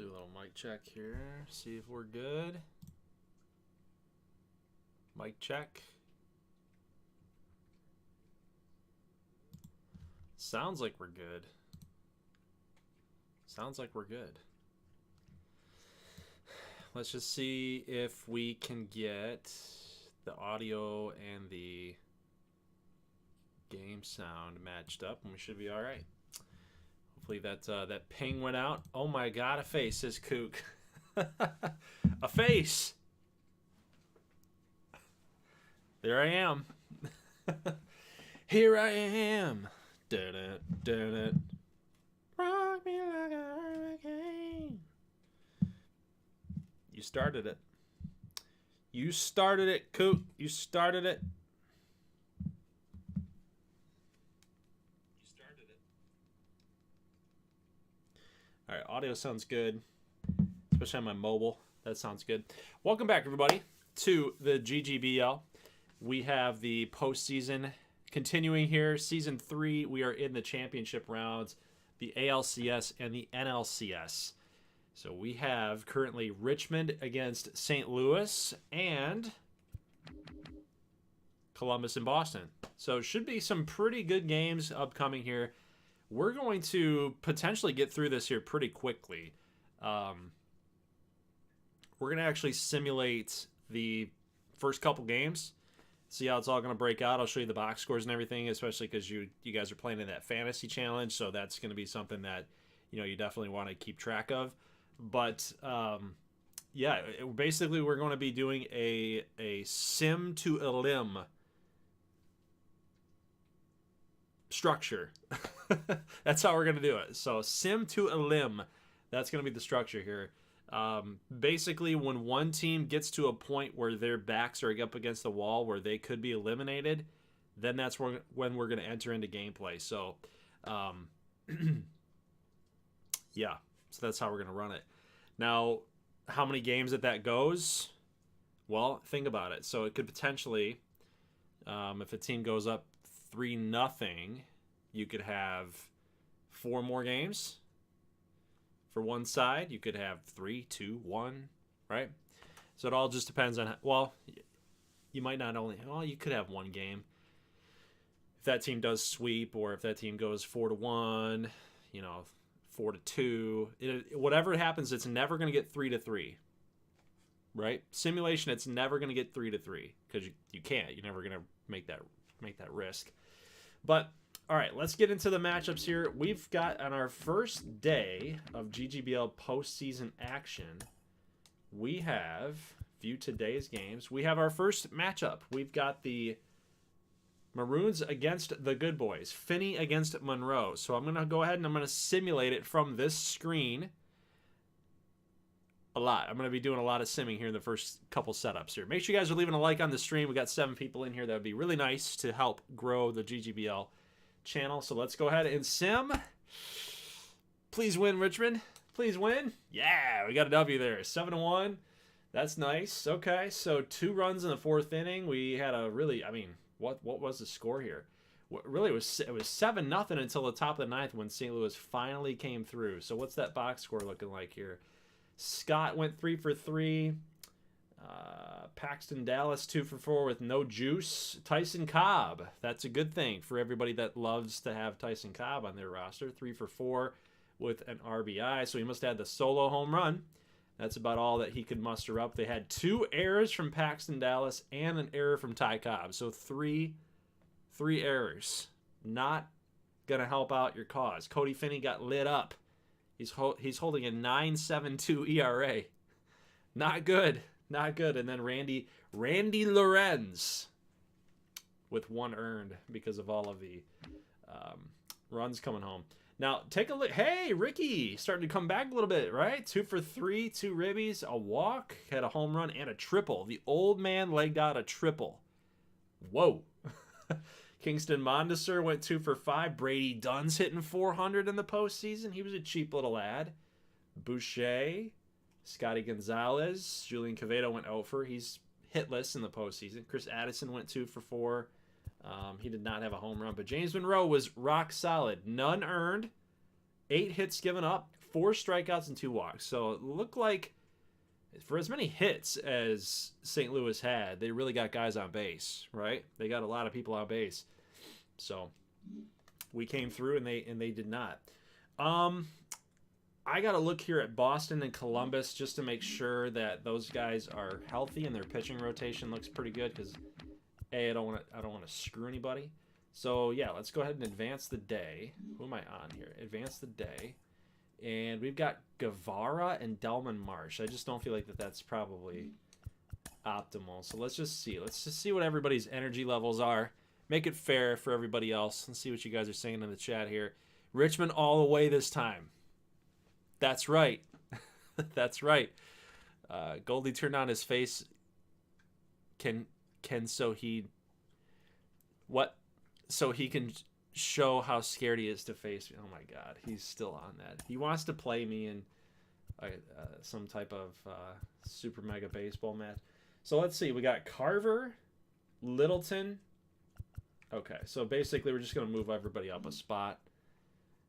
do a little mic check here. See if we're good. Mic check. Sounds like we're good. Sounds like we're good. Let's just see if we can get the audio and the game sound matched up, and we should be all right. Hopefully that ping went out. Oh my God, a face, says Kook. A face. There I am. Here I am. Dun it, dun it. Rock me like a hurricane. You started it. You started it, Kook. You started it. All right, audio sounds good, especially on my mobile. That sounds good. Welcome back, everybody, to the GGBL. We have the postseason continuing here. Season 3, we are in the championship rounds, the ALCS and the NLCS. So we have currently Richmond against St. Louis and Columbus and Boston. So it should be some pretty good games upcoming here. We're going to potentially get through this here pretty quickly. We're going to actually simulate the first couple games, see how it's all going to break out. I'll show you the box scores and everything, especially because you guys are playing in that fantasy challenge, so that's going to be something that you definitely want to keep track of. But yeah, basically we're going to be doing a sim to a limb structure. That's how we're going to do it. So sim to a limb, that's going to be the structure here. Basically, when one team gets to a point where their backs are up against the wall where they could be eliminated, then that's when we're going to enter into gameplay. So yeah, so that's how we're going to run it. Now, how many games that goes? Well, think about it. So it could potentially, if a team goes up 3-0, you could have 4 more games for one side. You could have 3, 2, 1, right? So it all just depends on, well, you might not only, well, you could have one game if that team does sweep, or if that team goes 4-1, 4-2, whatever happens, it's never going to get 3-3, right? Simulation, it's never going to get 3-3 because you can't. You're never going to make that risk. But all right, let's get into the matchups here. We've got, on our first day of GGBL postseason action, we have, view today's games, we have our first matchup. We've got the Maroons against the Good Boys, Finney against Monroe. So I'm going to go ahead and I'm going to simulate it from this screen a lot. I'm going to be doing a lot of simming here in the first couple setups here. Make sure you guys are leaving a like on the stream. We got 7 people in here. That would be really nice to help grow the GGBL channel. So let's go ahead and sim. Please win, Richmond. Please win. Yeah, we got a W there. 7-1. That's nice. Okay, so 2 runs in the 4th inning. We had a really, what was the score here? Really, it was 7-0 until the top of the 9th when St. Louis finally came through. So what's that box score looking like here? Scott went 3 for 3. Paxton Dallas 2 for 4 with no juice. Tyson Cobb, that's a good thing for everybody that loves to have Tyson Cobb on their roster. 3 for 4 with an RBI. So he must have had the solo home run. That's about all that he could muster up. They had 2 errors from Paxton Dallas and an error from Ty Cobb. So three errors. Not going to help out your cause. Cody Finney got lit up. He's holding a 9.72 ERA. Not good. Not good. And then Randy Lorenz with 1 earned because of all of the runs coming home. Now, take a look. Hey, Ricky starting to come back a little bit, right? 2 for 3, 2 ribbies, a walk, had a home run, and a triple. The old man legged out a triple. Whoa. Kingston Mondesir went 2 for 5. Brady Dunn's hitting 400 in the postseason. He was a cheap little lad. Boucher, Scotty Gonzalez, Julian Quevedo went 0 for. He's hitless in the postseason. Chris Addison went 2 for 4. He did not have a home run, but James Monroe was rock solid. None earned, 8 hits given up, 4 strikeouts and 2 walks. So it looked like for as many hits as St. Louis had, they really got guys on base, right? They got a lot of people on base. So we came through and they did not. I got to look here at Boston and Columbus just to make sure that those guys are healthy and their pitching rotation looks pretty good because I don't want to screw anybody. So yeah, let's go ahead and advance the day. Who am I on here? Advance the day. And we've got Guevara and Delman Marsh. I just don't feel like that's probably optimal. So let's just see. Let's just see what everybody's energy levels are. Make it fair for everybody else. Let's see what you guys are saying in the chat here. Richmond all the way this time. That's right. That's right. Goldie turned on his face. So he can show how scared he is to face me. Oh my God, he's still on that. He wants to play me in some type of super mega baseball match. So let's see. We got Carver, Littleton. Okay, so basically we're just going to move everybody up a spot.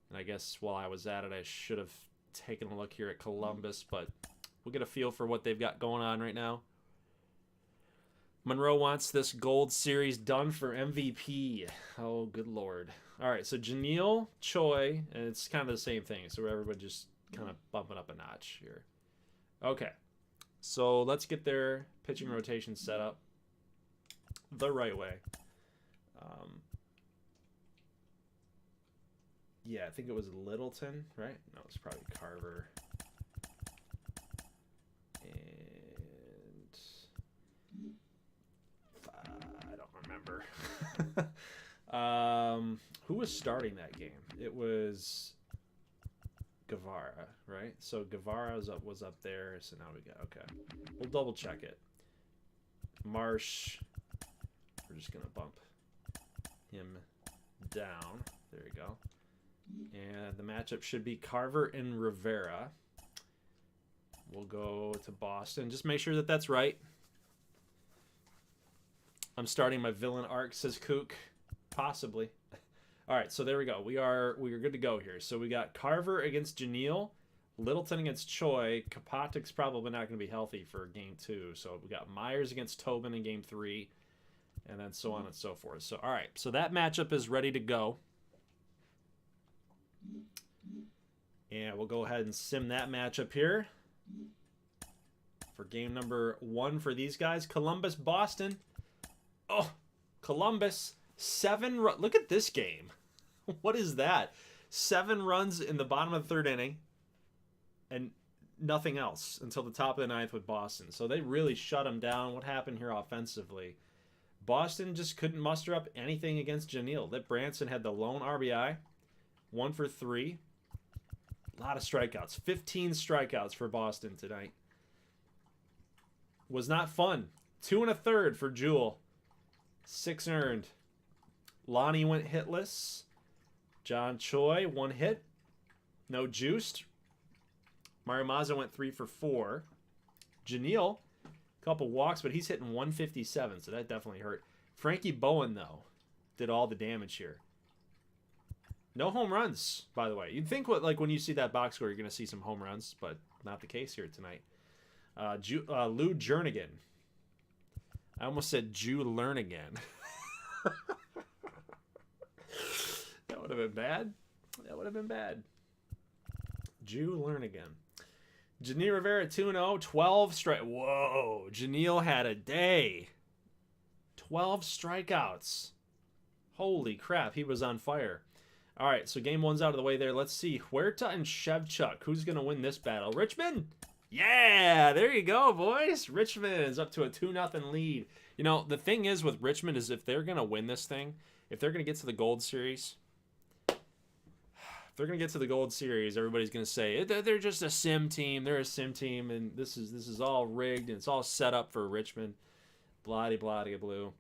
And I guess while I was at it, I should have taken a look here at Columbus, but we'll get a feel for what they've got going on right now. Monroe wants this Gold Series done for MVP. Oh, good Lord. All right, so Janelle, Choi, and it's kind of the same thing. So everybody just kind of bumping up a notch here. Okay, so let's get their pitching rotation set up the right way. Yeah, I think it was Littleton, right? No, it's probably Carver. And I don't remember. Who was starting that game? It was Guevara, right? So Guevara was up there. So now we got, okay. We'll double check it. Marsh. We're just going to bump him down. There you go. And the matchup should be Carver and Rivera. We'll go to Boston. Just make sure that that's right. I'm starting my villain arc, says Kook. Possibly. All right, so there we go. We are good to go here. So we got Carver against Janelle, Littleton against Choi. Kapatik's probably not going to be healthy for game 2. So we got Myers against Tobin in game 3, and then so on and so forth. So all right, so that matchup is ready to go. And we'll go ahead and sim that matchup here for game number 1 for these guys. Columbus, Boston. Oh, Columbus, 7 runs. Look at this game. What is that? 7 runs in the bottom of the 3rd inning and nothing else until the top of the 9th with Boston. So they really shut them down. What happened here offensively? Boston just couldn't muster up anything against Janelle. That Branson had the lone RBI. 1 for 3. A lot of strikeouts. 15 strikeouts for Boston tonight. Was not fun. 2 1/3 for Jewel. 6 earned. Lonnie went hitless. John Choi, 1 hit. No juiced. Mario Mazza went 3 for 4. Janelle, a couple walks, but he's hitting 157, so that definitely hurt. Frankie Bowen, though, did all the damage here. No home runs, by the way. You'd think when you see that box score, you're going to see some home runs, but not the case here tonight. Lou Jernigan. I almost said Jew Learn Again. That would have been bad. That would have been bad. Jew Learn Again. Janelle Rivera 2-0, 12 strike. Whoa, Janelle had a day. 12 strikeouts. Holy crap, he was on fire. All right, so game 1's out of the way there. Let's see. Huerta and Shevchuk. Who's going to win this battle? Richmond? Yeah, there you go, boys. Richmond's up to a 2-0 lead. You know, the thing is with Richmond is if they're going to win this thing, if they're going to get to the Gold Series, everybody's going to say, they're just a sim team. They're a sim team, and this is all rigged, and it's all set up for Richmond. Blah-de-blah-de-blue.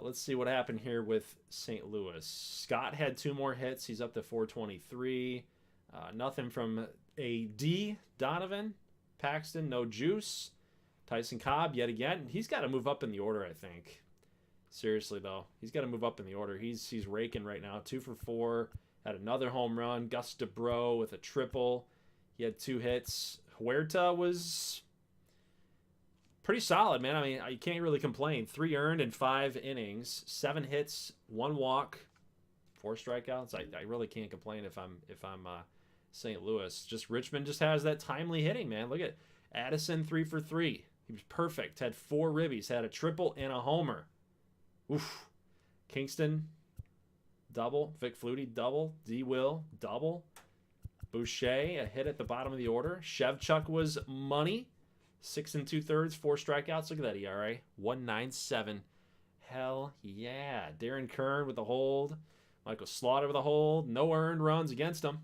Let's see what happened here with St. Louis. Scott had 2 more hits. He's up to 423. Nothing from A.D. Donovan. Paxton, no juice. Tyson Cobb, yet again. He's got to move up in the order, I think. Seriously, though. He's got to move up in the order. He's raking right now. 2 for 4. Had another home run. Gus DeBro with a triple. He had 2 hits. Huerta was pretty solid, man. I mean, you can't really complain. 3 earned in 5 innings, 7 hits, 1 walk, 4 strikeouts. I really can't complain if I'm St. Louis. Just Richmond just has that timely hitting, man. Look at Addison, 3 for 3. He was perfect. Had 4 ribbies. Had a triple and a homer. Oof. Kingston, double. Vic Flutie, double. D. Will, double. Boucher, a hit at the bottom of the order. Shevchuk was money. 6 2/3, 4 strikeouts. Look at that ERA. 1.97. Hell yeah. Darren Kern with the hold. Michael Slaughter with a hold. No earned runs against him.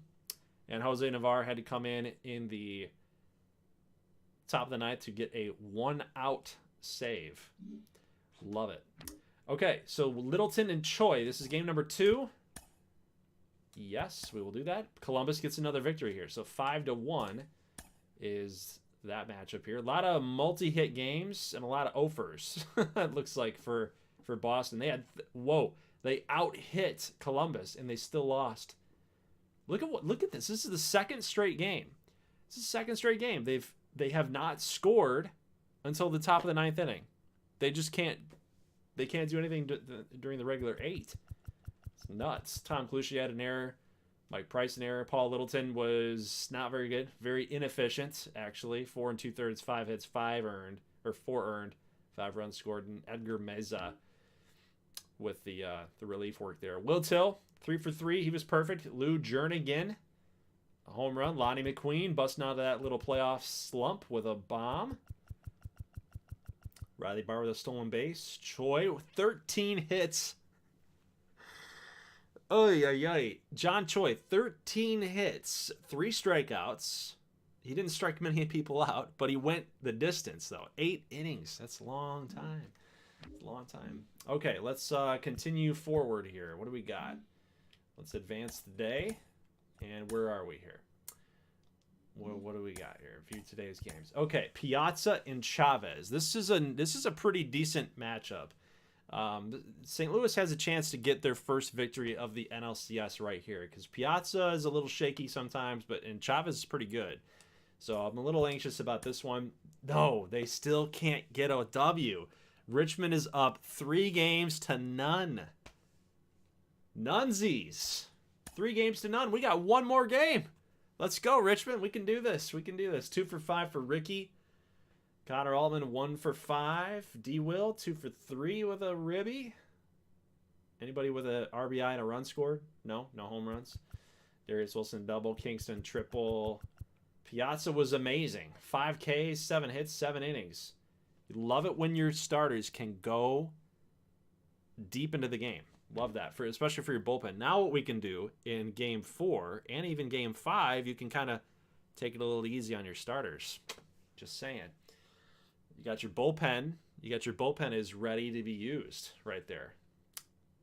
And Jose Navarre had to come in the top of the ninth to get a 1-out save. Love it. Okay, so Littleton and Choi. This is game number 2. Yes, we will do that. Columbus gets another victory here. So 5-1 is that matchup here. A lot of multi-hit games and a lot of offers. It looks like for Boston. They had they out-hit Columbus and they still lost. Look at this. This is the second straight game. This is the second straight game. They have not scored until the top of the 9th inning. They just can't do anything during the regular 8. It's nuts. Tom Cloutier had an error. Mike Price an error. Paul Littleton was not very good. Very inefficient, actually. 4 2/3, 5 hits, 4 earned, 5 runs scored. And Edgar Meza with the relief work there. Will Till, 3 for 3. He was perfect. Lou Jernigan, a home run. Lonnie McQueen busting out of that little playoff slump with a bomb. Riley Barr with a stolen base. Choi, 13 hits. John Choi, 13 hits, 3 strikeouts. He didn't strike many people out, but he went the distance, though. 8 innings. That's a long time. That's a long time. Okay, let's continue forward here. What do we got? Let's advance the day. And where are we here? What do we got here? A few today's games. Okay, Piazza and Chavez. This is a pretty decent matchup. St. Louis has a chance to get their first victory of the NLCS right here because Piazza is a little shaky sometimes, and Chavez is pretty good. So I'm a little anxious about this one. No, they still can't get a W. Richmond is up 3-0. Nunsies. 3-0. We got one more game. Let's go, Richmond. We can do this. 2 for 5 for Ricky. Connor Altman, 1 for 5. D. Will, 2 for 3 with a ribby. Anybody with a RBI and a run scored? No home runs. Darius Wilson, double. Kingston, triple. Piazza was amazing. 5 Ks, 7 hits, 7 innings. You love it when your starters can go deep into the game. Love that, especially for your bullpen. Now what we can do in Game 4 and even Game 5, you can kind of take it a little easy on your starters. Just saying. You got your bullpen. Is ready to be used right there.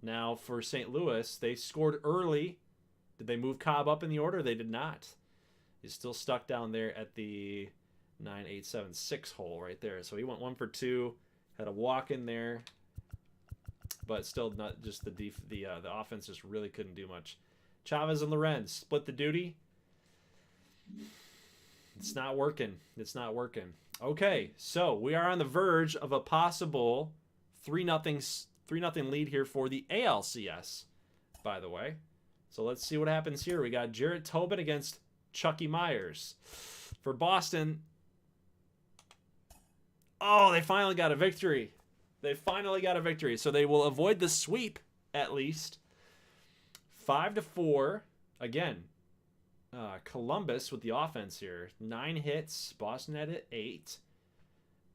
Now for St. Louis, they scored early. Did they move Cobb up in the order? They did not. He's still stuck down there at the 9-8-7-6 hole right there. So he went 1 for 2, had a walk in there, but still not just the offense just really couldn't do much. Chavez and Lorenz split the duty. It's not working. Okay, so we are on the verge of a possible 3-0 lead here for the ALCS, by the way. So let's see what happens here. We got Jarrett Tobin against Chucky Myers. For Boston, they finally got a victory. So they will avoid the sweep, at least. 5-4. Again, Columbus with the offense here. 9 hits. Boston had 8.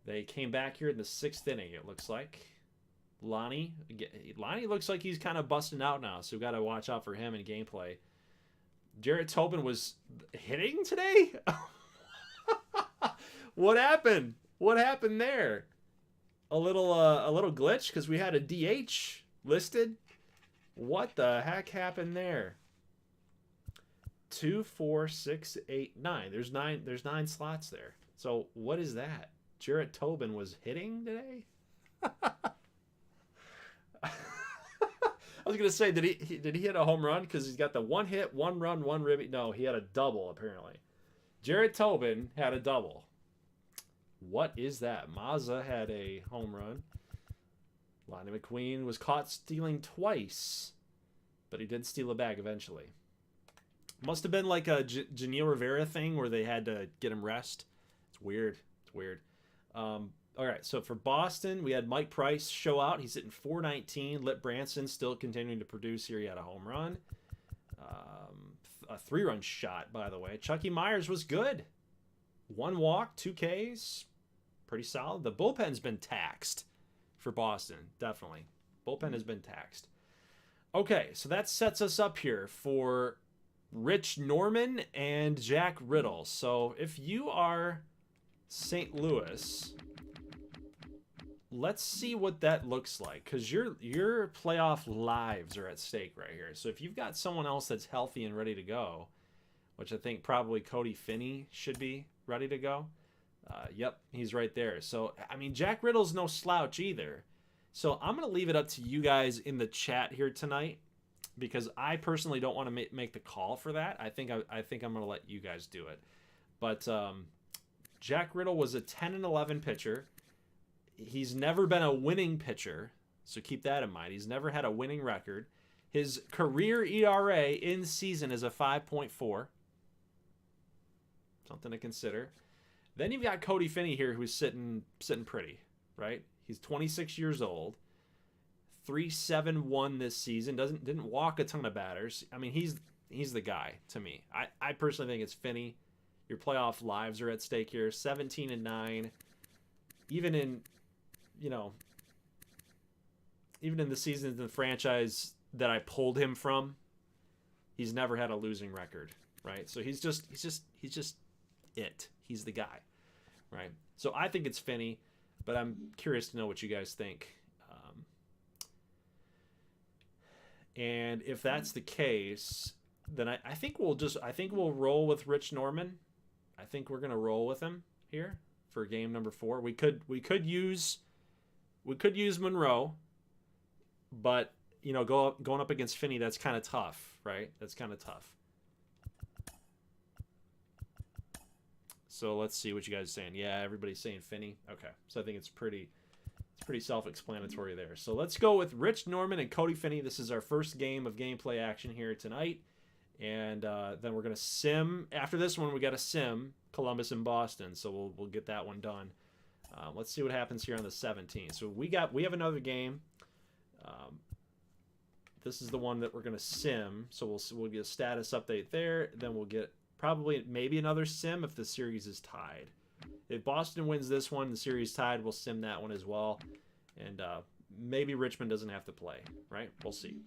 They came back here in the 6th inning, it looks like. Lonnie looks like he's kind of busting out now, so we've got to watch out for him in gameplay. Jarrett Tobin was hitting today? What happened? What happened there? A little glitch because we had a DH listed. What the heck happened there? 2, 4, 6, 8, 9. There's 9 slots there. So what is that? Jarrett Tobin was hitting today? I was gonna say, did he hit a home run? Because he's got the 1 hit, 1 run, 1 ribby. No, he had a double apparently. Jarrett Tobin had a double. What is that? Mazza had a home run. Lonnie McQueen was caught stealing twice, but he did steal a bag eventually. Must have been like a Janelle Rivera thing where they had to get him rest. It's weird. It's weird. All right, so for Boston, we had Mike Price show out. He's hitting .419. Lit Branson still continuing to produce here. He had a home run. A 3-run shot, by the way. Chucky Myers was good. 1 walk, 2 Ks. Pretty solid. The bullpen's been taxed for Boston, definitely. Bullpen has been taxed. Okay, so that sets us up here for Rich Norman and Jack Riddle. So if you are St. Louis, let's see what that looks like, because your playoff lives are at stake right here. So if you've got someone else that's healthy and ready to go, which I think probably Cody Finney should be ready to go. Yep, he's right there. So, I mean, Jack Riddle's no slouch either. So I'm going to leave it up to you guys in the chat here tonight, because I personally don't want to make the call for that. I think I'm going to let you guys do it. But Jack Riddle was a 10-11 pitcher. He's never been a winning pitcher, so keep that in mind. He's never had a winning record. His career ERA in season is a 5.4. Something to consider. Then you've got Cody Finney here, who's sitting pretty, right? He's 26 years old. 3.71 this season. Didn't walk a ton of batters. I mean, he's the guy to me. I personally think it's Finney. Your playoff lives are at stake here. 17-9. Even in the seasons in the franchise that I pulled him from, he's never had a losing record, right? So he's just it. He's the guy, right? So I think it's Finney, but I'm curious to know what you guys think. And if that's the case, then I think we'll roll with Rich Norman. I think we're gonna roll with him here for game number 4. We could use Monroe, but going up against Finney, that's kind of tough, right? That's kind of tough. So let's see what you guys are saying. Yeah, everybody's saying Finney. Okay, so I think it's pretty self-explanatory there. So let's go with Rich Norman and Cody Finney. This is our first game of gameplay action here tonight, and then we're gonna sim. After this one, we got to sim Columbus and Boston. So we'll get that one done. Let's see what happens here on the 17th. So we have another game. This is the one that we're gonna sim. So we'll get a status update there. Then we'll get maybe another sim if the series is tied. If Boston wins this one, the series tied, we'll sim that one as well. And maybe Richmond doesn't have to play, right? We'll see.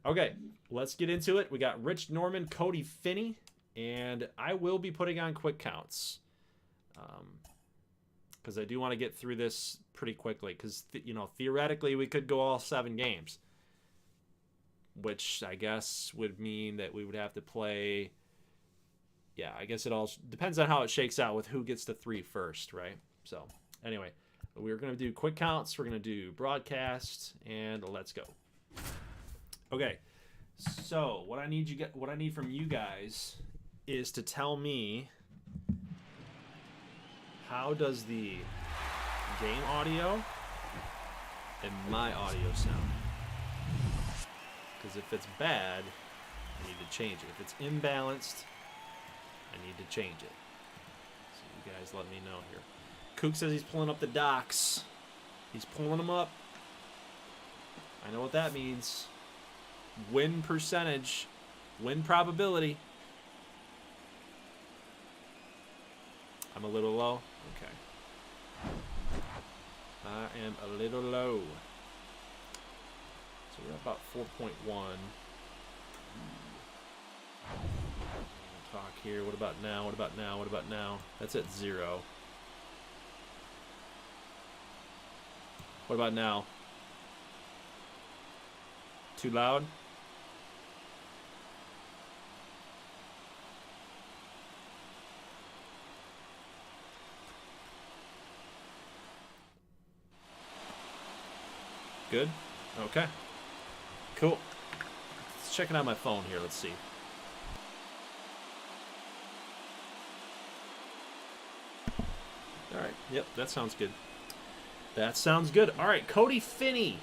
Okay, let's get into it. We got Rich Norman, Cody Finney, and I will be putting on quick counts. Because I do want to get through this pretty quickly. Because, theoretically, we could go all 7 games. Which I guess would mean that we would have to play... Yeah, I guess it all depends on how it shakes out with who gets the 3 first, right? So, anyway, we're going to do quick counts. We're going to do broadcast, and let's go. Okay, so what I need from you guys is to tell me, how does the game audio and my audio sound? Because if it's bad, I need to change it. If it's imbalanced, I need to change it. So you guys let me know here. Kook says he's pulling up the docs. He's pulling them up. I know what that means. Win percentage. Win probability. I'm a little low. Okay. I am a little low. So we're at about 4.1. Talk here. What about now? What about now? What about now? That's at 0. What about now? Too loud? Good? Okay. Cool. Let's check it out my phone here. Let's see. All right. Yep, that sounds good. That sounds good. All right, Cody Finney.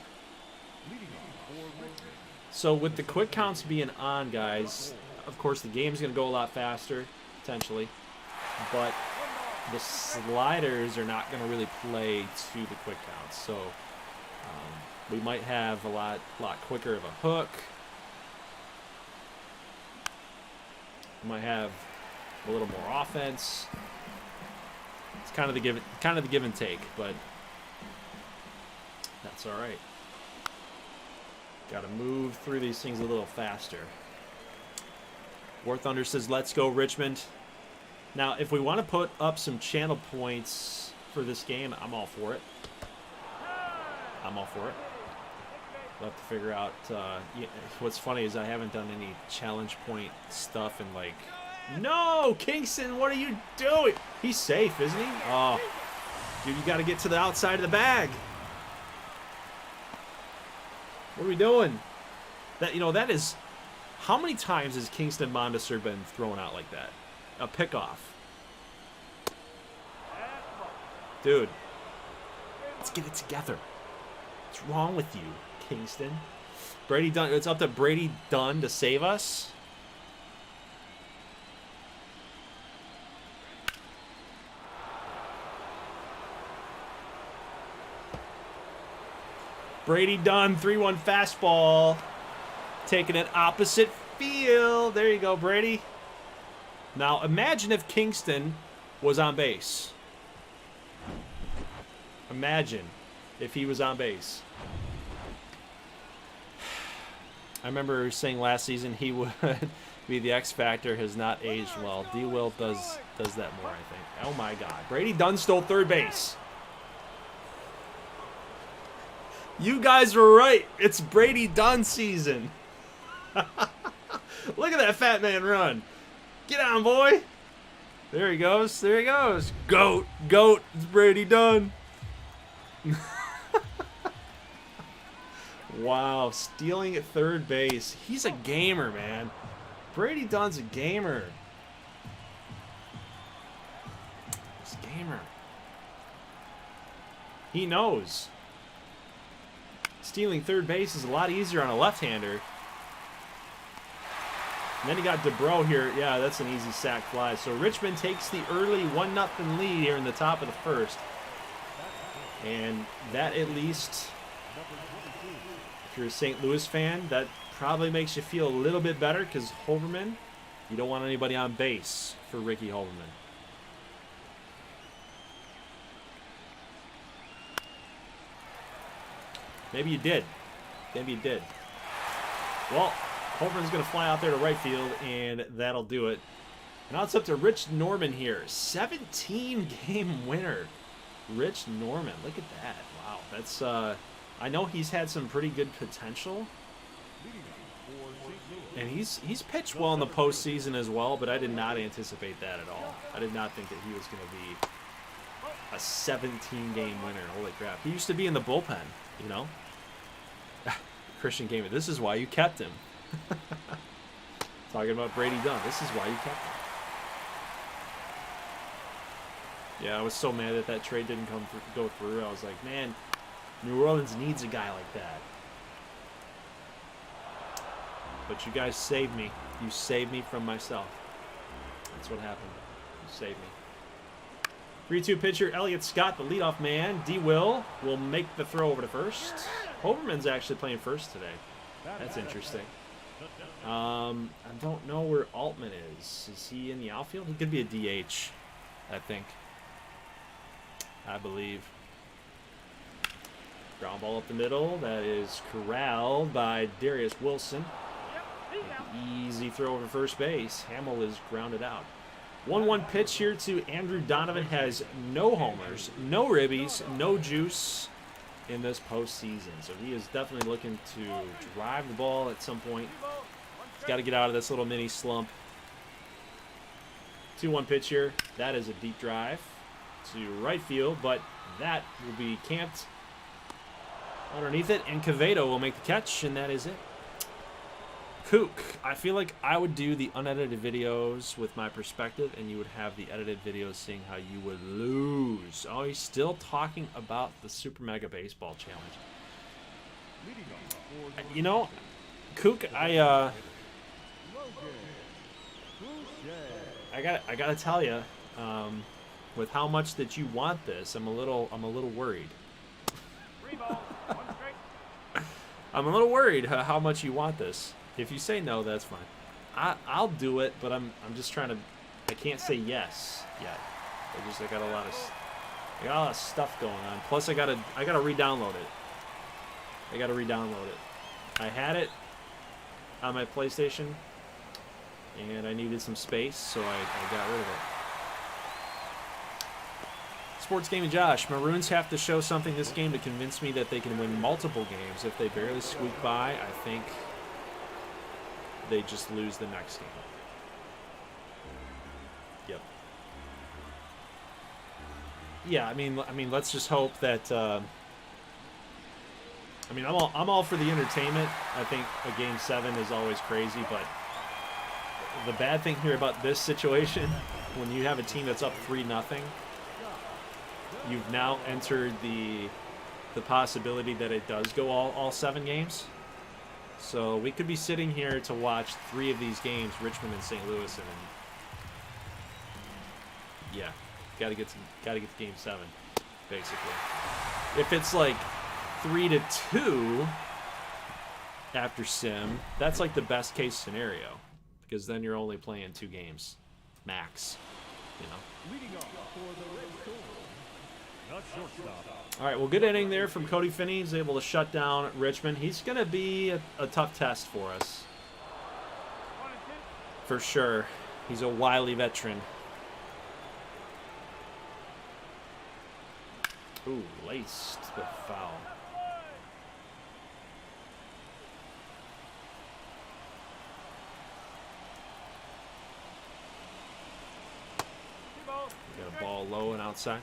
So with the quick counts being on, guys, of course the game's going to go a lot faster, potentially. But the sliders are not going to really play to the quick counts. So we might have a lot quicker of a hook. We might have a little more offense. It's kind of the give and take, but that's all right. Got to move through these things a little faster. War Thunder says, "Let's go, Richmond." Now, if we want to put up some channel points for this game, I'm all for it. I'm all for it. We'll have to figure out. What's funny is I haven't done any challenge point stuff in like. No, Kingston, what are you doing? He's safe, isn't he? Oh, dude, you got to get to the outside of the bag. What are we doing? That is. How many times has Kingston Mondesir been thrown out like that? A pickoff. Dude, let's get it together. What's wrong with you, Kingston? Brady Dunn. It's up to Brady Dunn to save us. Brady Dunn, 3-1 fastball. Taking it opposite field. There you go, Brady. Now, imagine if Kingston was on base. Imagine if he was on base. I remember saying last season he would be the X Factor. Has not aged well. D. Will does that more, I think. Oh, my God. Brady Dunn stole third base. You guys were right. It's Brady Dunn season. Look at that fat man run. Get on, boy. There he goes. There he goes. Goat. Goat. It's Brady Dunn. Wow. Stealing at third base. He's a gamer, man. Brady Dunn's a gamer. He's a gamer. He knows. Stealing third base is a lot easier on a left-hander. And then you got DeBro here. Yeah, that's an easy sac fly. So Richmond takes the early 1-0 lead here in the top of the first. And that at least, if you're a St. Louis fan, that probably makes you feel a little bit better because Hoverman, you don't want anybody on base for Ricky Hoverman. Maybe you did. Maybe you did. Well, Hoverman's going to fly out there to right field, and that'll do it. Now it's up to Rich Norman here. 17-game winner. Rich Norman. Look at that. Wow. That's, I know he's had some pretty good potential. And he's pitched well in the postseason as well, but I did not anticipate that at all. I did not think that he was going to be a 17-game winner. Holy crap. He used to be in the bullpen, you know? Christian Gamer, this is why you kept him. Talking about Brady Dunn, this is why you kept him. Yeah, I was so mad that trade didn't go through. I was like, man, New Orleans needs a guy like that. But you guys saved me. You saved me from myself. That's what happened. You saved me. 3-2 pitcher, Elliott Scott, the leadoff man. D. Will make the throw over to first. Hoverman's actually playing first today. That's interesting. I don't know where Altman is. Is he in the outfield? He could be a DH, I think. I believe. Ground ball up the middle. That is corralled by Darius Wilson. Easy throw over first base. Hamill is grounded out. 1-1 pitch here to Andrew Donovan. Has no homers, no ribbies, no juice in this postseason. So he is definitely looking to drive the ball at some point. He's got to get out of this little mini slump. 2-1 pitch here. That is a deep drive to right field, but that will be camped underneath it, and Quevedo will make the catch, and that is it. Kook, I feel like I would do the unedited videos with my perspective, and you would have the edited videos seeing how you would lose. Oh, he's still talking about the Super Mega Baseball Challenge. You know, Kook, I gotta tell you, with how much that you want this, I'm a little worried. I'm a little worried how much you want this. If you say no, that's fine. I'll do it, but I'm just trying to. I can't say yes yet. I got a lot of stuff going on. Plus, I gotta re-download it. I had it on my PlayStation, and I needed some space, so I got rid of it. Sports Gaming Josh, Maroons have to show something this game to convince me that they can win multiple games. If they barely squeak by, I think they just lose the next game. Yep. Yeah, I mean, let's just hope that. I mean, I'm all for the entertainment. I think a Game 7 is always crazy, but the bad thing here about this situation, when you have a team that's up 3-0, you've now entered the possibility that it does go all 7 games. So we could be sitting here to watch 3 of these games, Richmond and St. Louis, and yeah, gotta get to Game 7, basically. If it's like 3-2 after sim, that's like the best case scenario, because then you're only playing 2 games max, you know. All right, well, good inning there from Cody Finney. He's able to shut down Richmond. He's going to be a tough test for us, for sure. He's a wily veteran. Ooh, laced the foul. Got a ball low and outside.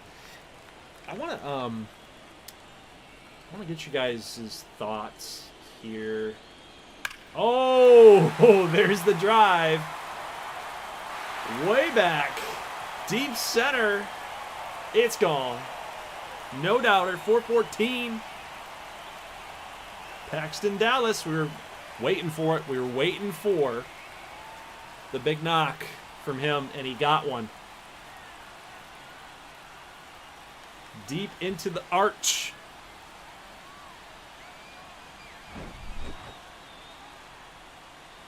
I want to get you guys' thoughts here. Oh, there's the drive. Way back. Deep center. It's gone. No doubter. 4-14. Paxton Dallas. We were waiting for it. We were waiting for the big knock from him, and he got one. Deep into the arch.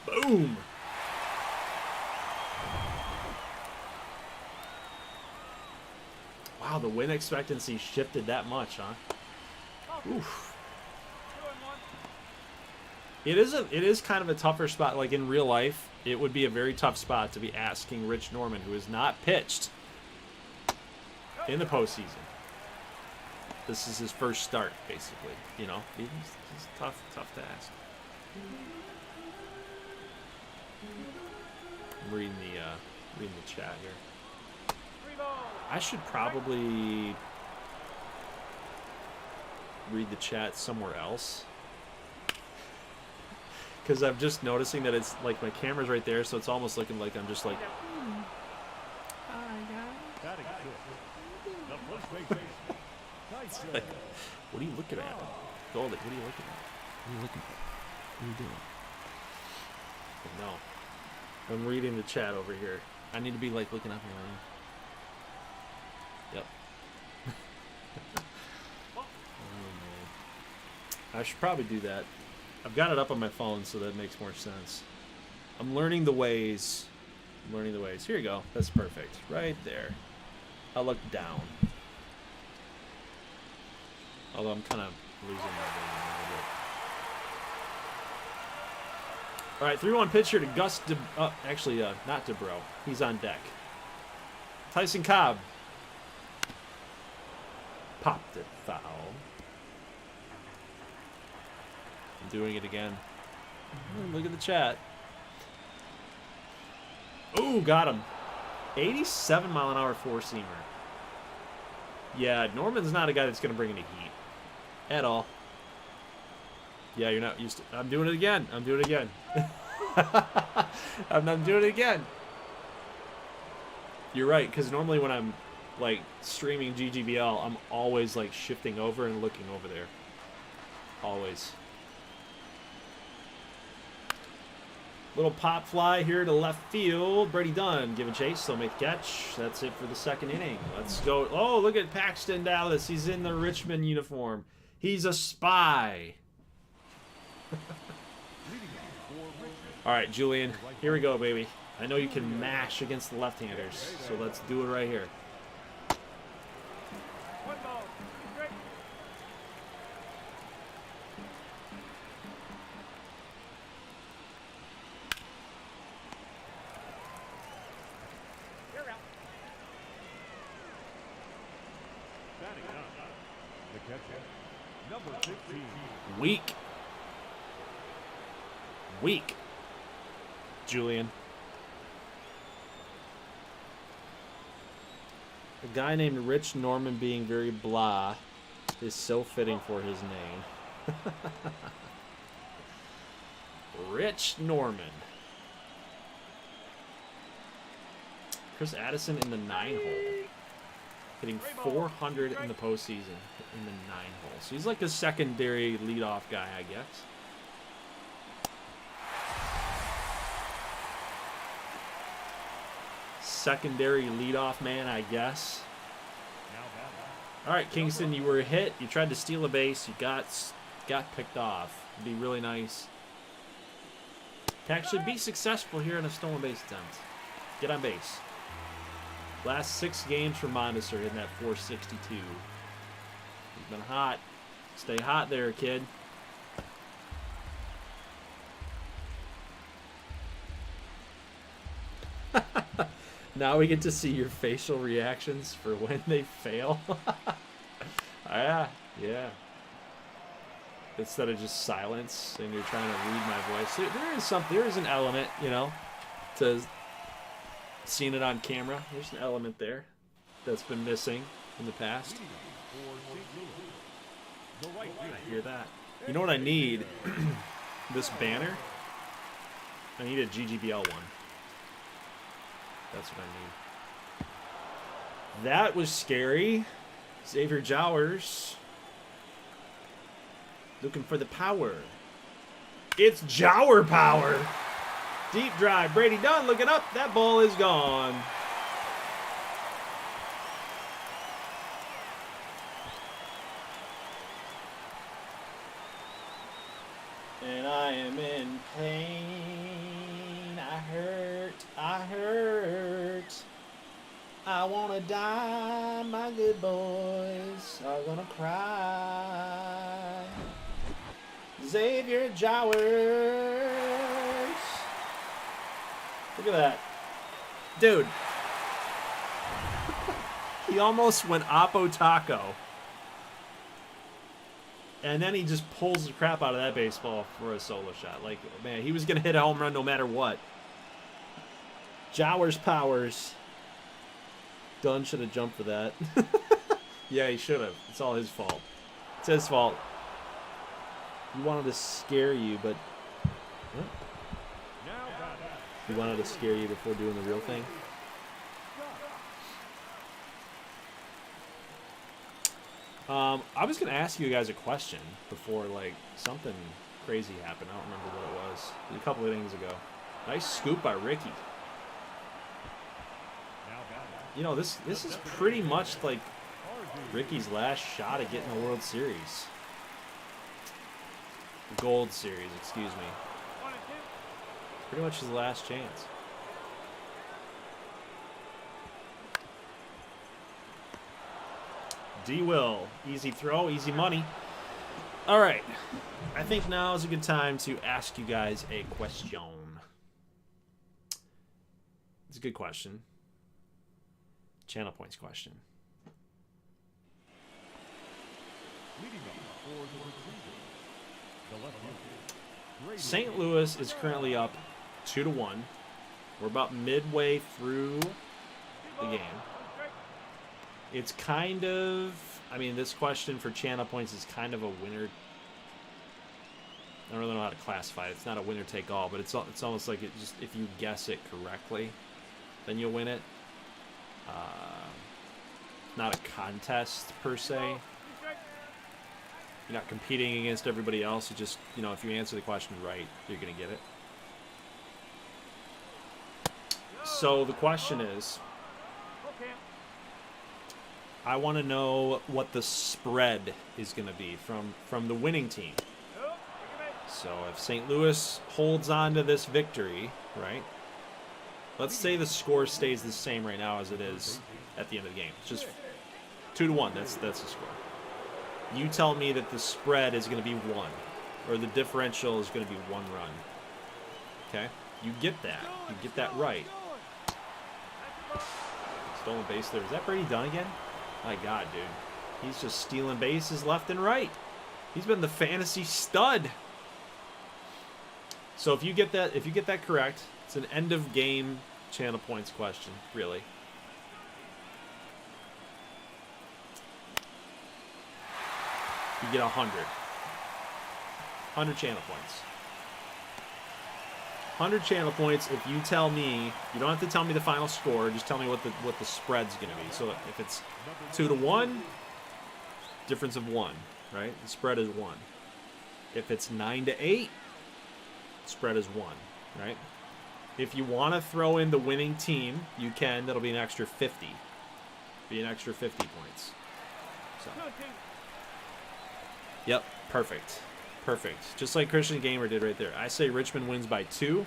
Boom. Wow, the win expectancy shifted that much, huh? Oof. It is kind of a tougher spot. Like in real life, it would be a very tough spot to be asking Rich Norman, who has not pitched in the postseason. This is his first start, basically. You know, he's tough to ask. I'm reading the chat here. I should probably read the chat somewhere else, because I'm just noticing that it's like my camera's right there, so it's almost looking like I'm just like. Like, what are you looking at? Goldie, what are you looking at? What are you looking at? What are you doing? No. I'm reading the chat over here. I need to be like looking up here. Yep. Oh, man. I should probably do that. I've got it up on my phone, so that makes more sense. I'm learning the ways. Here you go. That's perfect. Right there. I'll look down. Although I'm kind of losing my vision a little bit. All right, 3-1 pitch here to Gus not DeBro. He's on deck. Tyson Cobb. Popped it foul. I'm doing it again. Look at the chat. Ooh, got him. 87-mile-an-hour four-seamer. Yeah, Norman's not a guy that's going to bring any heat. At all. Yeah, you're not used to. I'm doing it again. I'm doing it again. You're right, because normally when I'm like streaming GGBL, I'm always like shifting over and looking over there. Always. Little pop fly here to left field. Brady Dunn give a chase. They'll make a catch. That's it for the second inning. Let's go. Oh, look at Paxton Dallas. He's in the Richmond uniform. He's a spy. All right, Julian. Here we go, baby. I know you can mash against the left-handers, so let's do it right here. Weak. Weak. Julian. A guy named Rich Norman being very blah is so fitting for his name. Rich Norman. Chris Addison in the 9-hole. Hitting 400 in the postseason in the 9-hole. So he's like a secondary leadoff guy, I guess. Secondary leadoff man, I guess. All right, Kingston, you were hit. You tried to steal a base. You got picked off. It'd be really nice to actually be successful here in a stolen base attempt. Get on base. Last 6 games for Mondes are hitting that 462. He's been hot. Stay hot there, kid. Now we get to see your facial reactions for when they fail. Yeah. Instead of just silence and you're trying to read my voice. There is an element, you know, to seeing it on camera. There's an element there that's been missing in the past. I hear that. You know what I need? This banner. I need a GGBL one. That's what I need. That was scary. Xavier Jowers. Looking for the power. It's Jower power. Deep drive. Brady Dunn looking up. That ball is gone. And I am in pain. I hurt. I want to die. My good boys are going to cry. Xavier Jowers. Look at that. Dude. He almost went Oppo Taco. And then he just pulls the crap out of that baseball for a solo shot. Like, man, he was going to hit a home run no matter what. Jowers powers. Dunn should have jumped for that. Yeah, he should have. It's all his fault. It's his fault. He wanted to scare you, but... What? He wanted to scare you before doing the real thing. I was going to ask you guys a question before, like, something crazy happened. I don't remember what it was. A couple of innings ago. Nice scoop by Ricky. You know, this is pretty much like Ricky's last shot at getting the World Series. Gold Series, excuse me. Pretty much his last chance. D-Will. Easy throw, easy money. All right. I think now is a good time to ask you guys a question. It's a good question. Channel points question. St. Louis is currently up 2-1. We're about midway through the game. It's kind of, I mean, this question for channel points is kind of a winner. don't really know how to classify it. It's not a winner take all, but it's almost like it just, if you guess it correctly, then you'll win it. Not a contest per se. You're not competing against everybody else. You just, you know, if you answer the question right, you're gonna get it. So the question is, I want to know what the spread is going to be from the winning team. So if St. Louis holds on to this victory, right? Let's say the score stays the same right now as it is at the end of the game. It's just 2-1. That's the score. You tell me that the spread is going to be 1, or the differential is going to be 1 run. Okay? You get that. You get that right. Stolen base there. Is that Brady Dunn again? My God, dude. He's just stealing bases left and right. He's been the fantasy stud. So if you get that correct, it's an end of game channel points question, really. You get 100. 100 channel points. 100 channel points if you tell me, you don't have to tell me the final score, just tell me what the spread's going to be. So if it's 2-1, difference of 1, right? The spread is 1. If it's 9-8, spread is 1, right? If you want to throw in the winning team, you can. That'll be an extra 50. Be an extra 50 points. So. Yep, perfect. Perfect. Just like Christian Gamer did right there. I say Richmond wins by 2.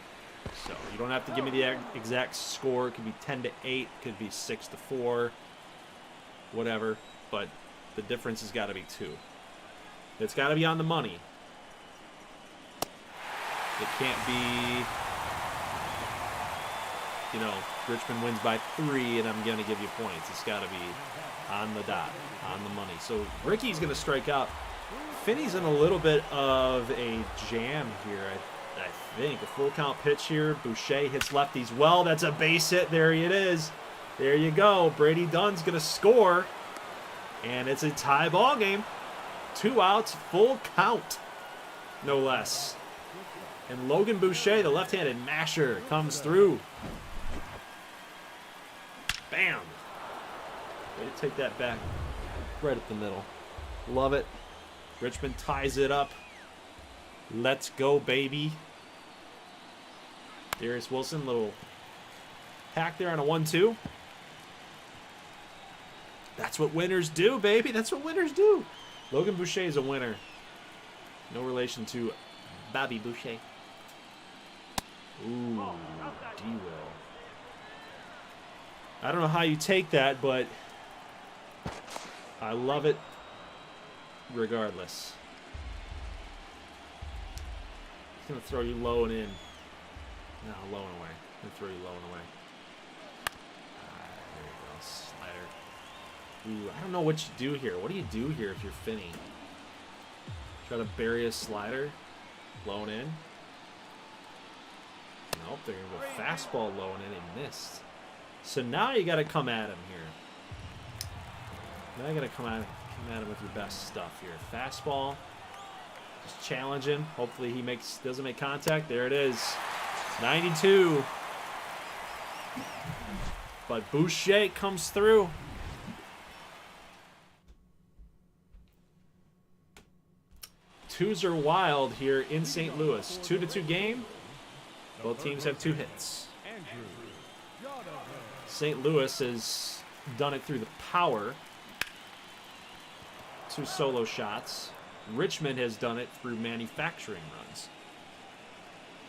So you don't have to give me the exact score. It could be 10-8. It could be 6-4. Whatever. But the difference has got to be 2. It's got to be on the money. It can't be, you know, Richmond wins by 3 and I'm going to give you points. It's got to be on the dot, on the money. So Ricky's going to strike out. Finney's in a little bit of a jam here, I think. A full count pitch here. Boucher hits lefties well. That's a base hit. There it is. There you go. Brady Dunn's going to score. And it's a tie ball game. 2 outs, full count. No less. And Logan Boucher, the left-handed masher, comes through. Bam. Way to take that back right up the middle. Love it. Richmond ties it up. Let's go, baby. Darius Wilson, little hack there on a 1-2. That's what winners do, baby. That's what winners do. Logan Boucher is a winner. No relation to Bobby Boucher. Ooh, D-Will. I don't know how you take that, but I love it regardless. He's going to throw you low and in. No, low and away. He's going to throw you low and away. There you go. Slider. Ooh, I don't know what you do here. What do you do here if you're Finney? Try to bury a slider. Low and in. Nope, they're going to go fastball low and in and missed. So now you got to come at him here. Now you got to come at him with your best stuff here. Fastball. Just challenge him. Hopefully he doesn't make contact. There it is. 92. But Boucher comes through. Twos are wild here in St. Louis. 2-2 game. Both teams have 2 hits. St. Louis has done it through the power. 2 solo shots. Richmond has done it through manufacturing runs.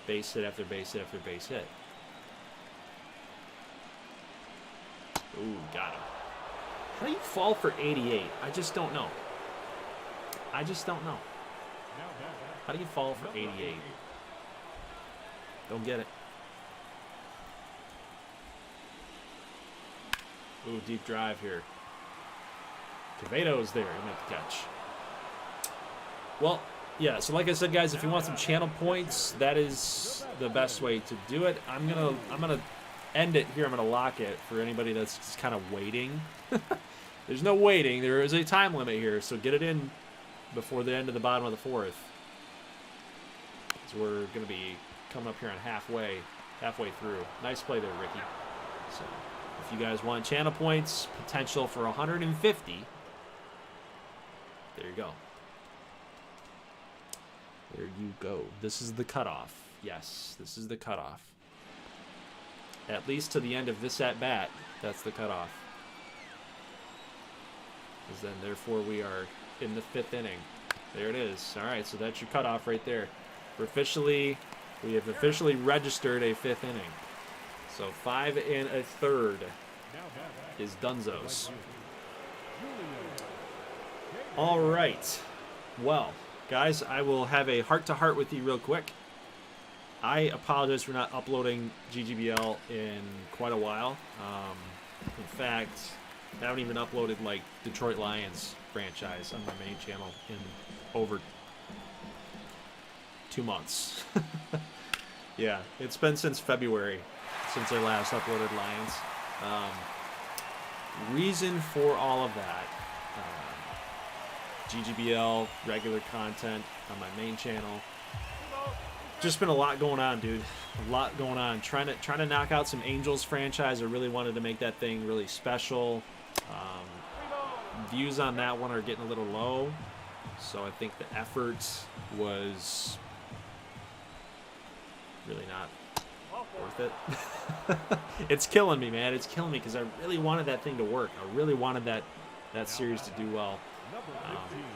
Base hit after base hit after base hit. Ooh, got him. How do you fall for 88? I just don't know. I just don't know. How do you fall for 88? Don't get it. Ooh, deep drive here. Quevedo's there. He'll make the catch. Well, yeah, so like I said, guys, if you want some channel points, that is the best way to do it. I'm gonna end it here. I'm gonna lock it for anybody that's just kind of waiting. There's no waiting. There is a time limit here, so get it in before the end of the bottom of the 4th. because we're going to be coming up here on halfway through. Nice play there, Ricky. So if you guys want channel points, potential for 150, there you go. There you go. This is the cutoff. Yes, this is the cutoff. At least to the end of this at-bat, that's the cutoff. Because then, therefore, we are in the 5th inning. There it is. All right, so that's your cutoff right there. We have officially registered a 5th inning. So 5 1/3 is Dunzos. All right. Well, guys, I will have a heart-to-heart with you real quick. I apologize for not uploading GGBL in quite a while. In fact, I haven't even uploaded like Detroit Lions franchise on my main channel in over 2 months. Yeah, it's been since February since I last uploaded Lions. Reason for all of that, GGBL, regular content on my main channel. Just been a lot going on, dude. A lot going on. Trying to knock out some Angels franchise. I really wanted to make that thing really special. Views on that one are getting a little low, so I think the effort was really not worth it. It's killing me, man. It's killing me because I really wanted that thing to work. I really wanted that series to do well,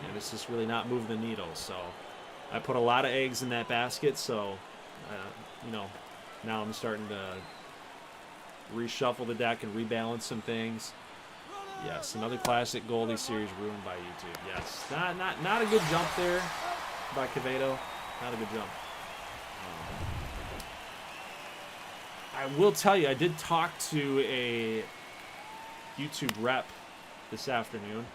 and it's just really not moving the needle. So I put a lot of eggs in that basket. So you know, now I'm starting to reshuffle the deck and rebalance some things. Yes, another classic Goldie series ruined by YouTube. Yes, not a good jump there by Quevedo. Not a good jump. I will tell you, I did talk to a YouTube rep this afternoon,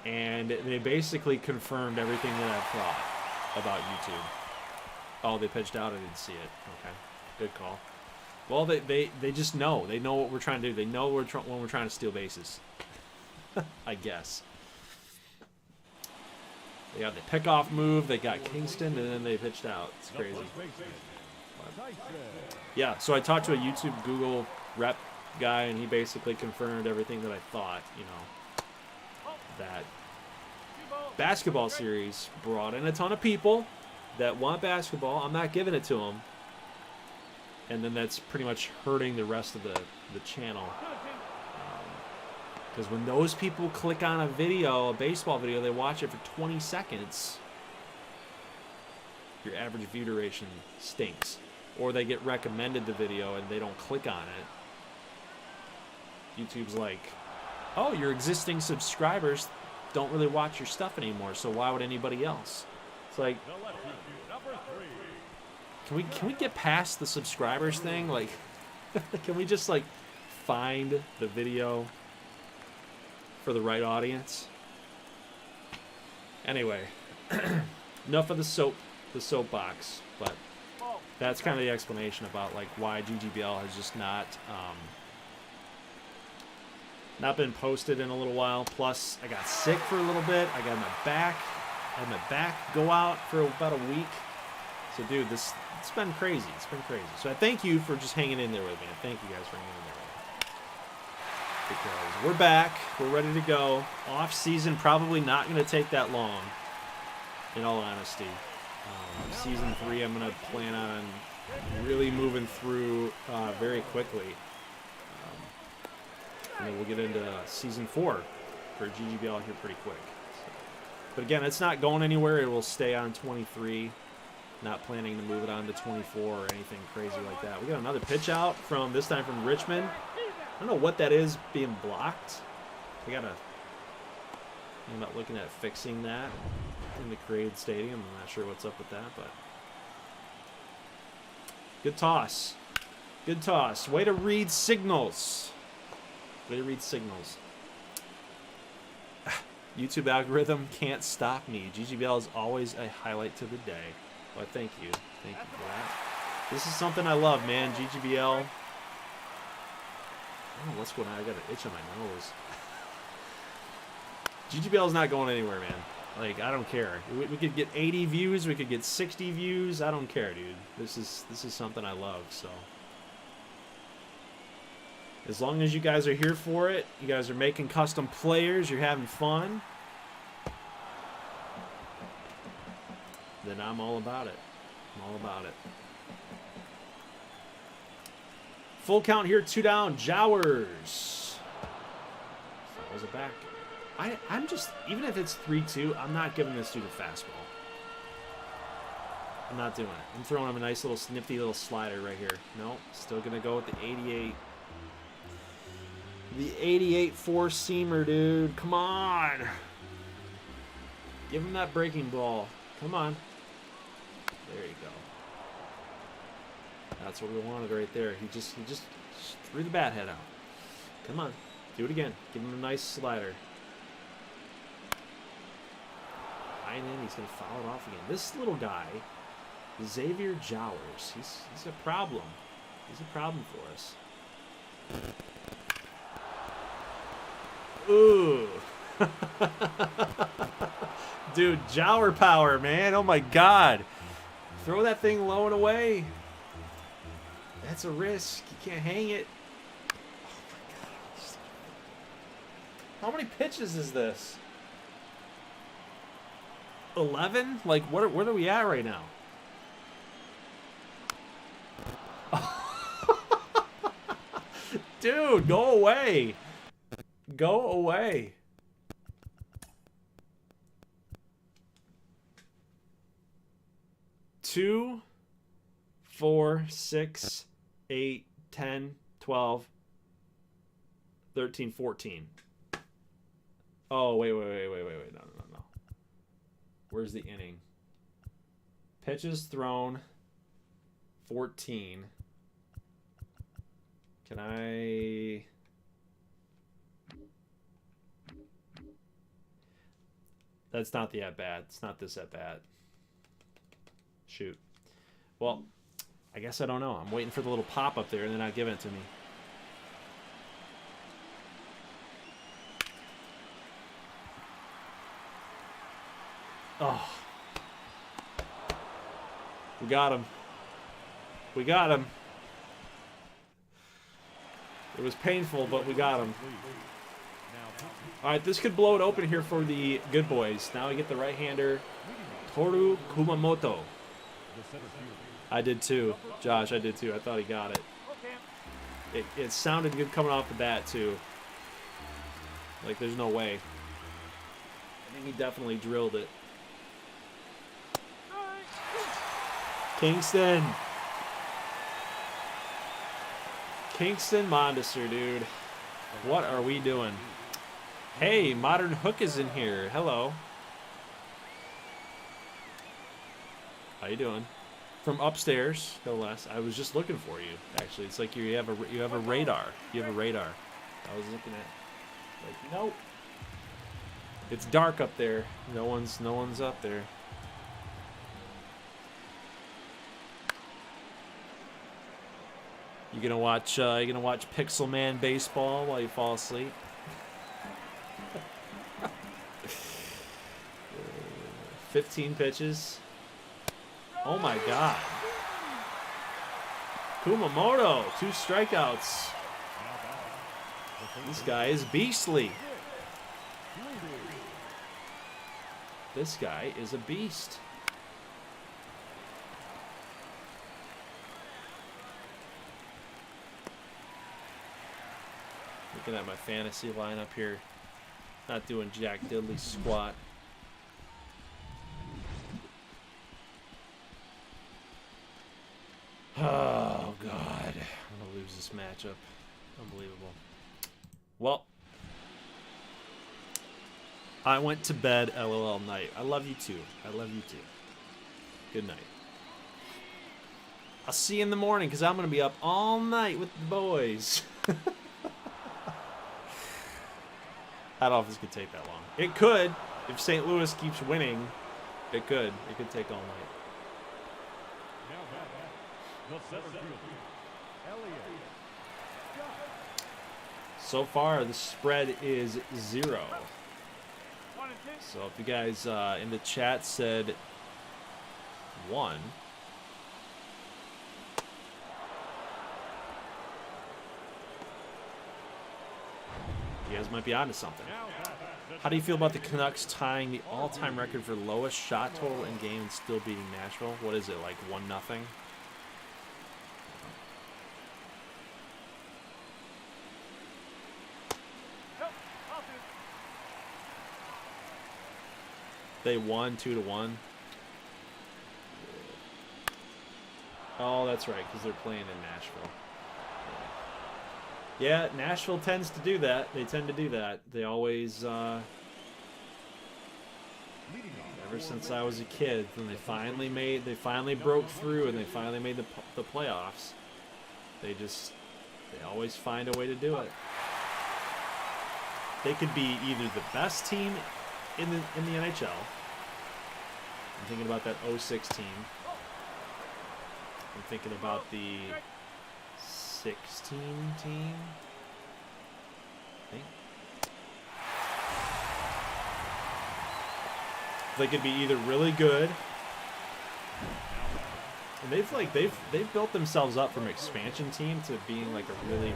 and they basically confirmed everything that I've thought about YouTube. Oh, they pitched out. I didn't see it. Okay, good call. Well, they just know. They know what we're trying to do. They know when we're trying to steal bases. I guess. They got the pickoff move. They got Kingston, and then they pitched out. It's crazy. But, yeah, so I talked to a YouTube Google rep guy, and he basically confirmed everything that I thought. You know, that basketball series brought in a ton of people that want basketball. I'm not giving it to them. And then that's pretty much hurting the rest of the channel. Because when those people click on a video, a baseball video, they watch it for 20 seconds, your average view duration stinks. Or they get recommended the video and they don't click on it. YouTube's like, oh, your existing subscribers don't really watch your stuff anymore, so why would anybody else? It's like, can we get past the subscribers thing? Like, can we just like find the video for the right audience? Anyway, enough of the soapbox. But that's kind of the explanation about like why GGBL has just not been posted in a little while. Plus, I got sick for a little bit. I had my back go out for about a week. So, dude, it's been crazy. It's been crazy. So I thank you for just hanging in there with me. I thank you guys for hanging in there with me. Because we're back. We're ready to go. Off season probably not going to take that long, in all honesty. Season 3 I'm going to plan on really moving through very quickly. And then we'll get into Season 4 for GGBL here pretty quick. So, but again, it's not going anywhere. It will stay on 23. Not planning to move it on to 24 or anything crazy like that. We got another pitch out from, this time from Richmond. I don't know what that is being blocked. I'm not looking at fixing that in the Creed Stadium. I'm not sure what's up with that, but good toss. Good toss. Way to read signals. Way to read signals. YouTube algorithm can't stop me. GGBL is always a highlight to the day. Well, thank you. Thank you for that. This is something I love, man. GGBL. Oh, what's going on? I got an itch on my nose. GGBL is not going anywhere, man. Like, I don't care. We could get 80 views. We could get 60 views. I don't care, dude. This is something I love, so. As long as you guys are here for it, you guys are making custom players, you're having fun, then I'm all about it. I'm all about it. Full count here, 2 down, Jowers. Fouls it back. I'm just, even if it's 3-2, I'm not giving this dude a fastball. I'm not doing it. I'm throwing him a nice little snifty little slider right here. No, still going to go with the 88. The 88 four-seamer, dude. Come on. Give him that breaking ball. Come on. There you go. That's what we wanted right there. He just threw the bat head out. Come on. Do it again. Give him a nice slider. Line in. He's going to foul it off again. This little guy, Xavier Jowers, he's a problem. He's a problem for us. Ooh. Dude, Jower power, man. Oh my God. Throw that thing low and away. That's a risk. You can't hang it. Oh my God. How many pitches is this? 11? Like, what are we at right now? Dude, go away. Go away. Two, 4, 6, 8, 10, 12, 13, 14. Oh, wait. No. Where's the inning? Pitches thrown, 14. Can I... That's not the at-bat. It's not this at-bat. Shoot. Well, I guess I don't know. I'm waiting for the little pop up there and then not giving it to me. Oh. We got him. We got him. It was painful, but we got him. All right, this could blow it open here for the good boys. Now we get the right-hander, Toru Kumamoto. I did too. Josh, I did too. I thought he got it. It sounded good coming off the bat too. Like, there's no way. I think he definitely drilled it. Kingston Mondesser, dude. What are we doing? Hey, Modern Hook is in here. Hello. How you doing? From upstairs, no less. I was just looking for you. Actually, it's like you have a radar. You have a radar. I was looking at. Like, nope. It's dark up there. No one's up there. You gonna watch Pixel Man baseball while you fall asleep? 15 pitches. Oh my God. Kumamoto, 2 strikeouts. This guy is beastly. This guy is a beast. Looking at my fantasy lineup here. Not doing jack diddly squat. Oh, God. I'm going to lose this matchup. Unbelievable. Well, I went to bed, LOL night. I love you too. I love you too. Good night. I'll see you in the morning because I'm going to be up all night with the boys. I don't know if this could take that long. It could. If St. Louis keeps winning, it could. It could take all night. So far, the spread is 0. So if you guys in the chat said 1. You guys might be onto something. How do you feel about the Canucks tying the all-time record for lowest shot total in game and still beating Nashville? What is it, like 1-0? They won 2-1. Oh, that's right, because they're playing in Nashville. Yeah, Nashville tends to do that. They tend to do that. They always, ever since I was a kid, when they finally broke through and they finally made the playoffs. They always find a way to do it. They could be either the best team in the NHL. I'm thinking about that 06 team. I'm thinking about the 16 team. I think. They could be either really good, and they've built themselves up from expansion team to being like a really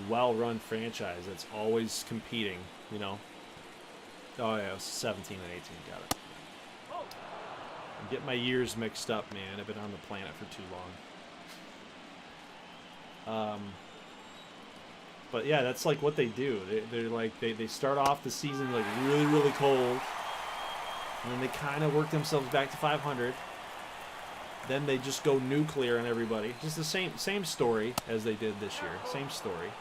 well-run franchise that's always competing. You know. Oh yeah, it was 17 and 18. Got it. I'm getting my years mixed up, man. I've been on the planet for too long. But yeah, that's like what they do. They're like they start off the season like really cold, and then they kind of work themselves back to 500. Then they just go nuclear on everybody. Just the same story as they did this year. Same story.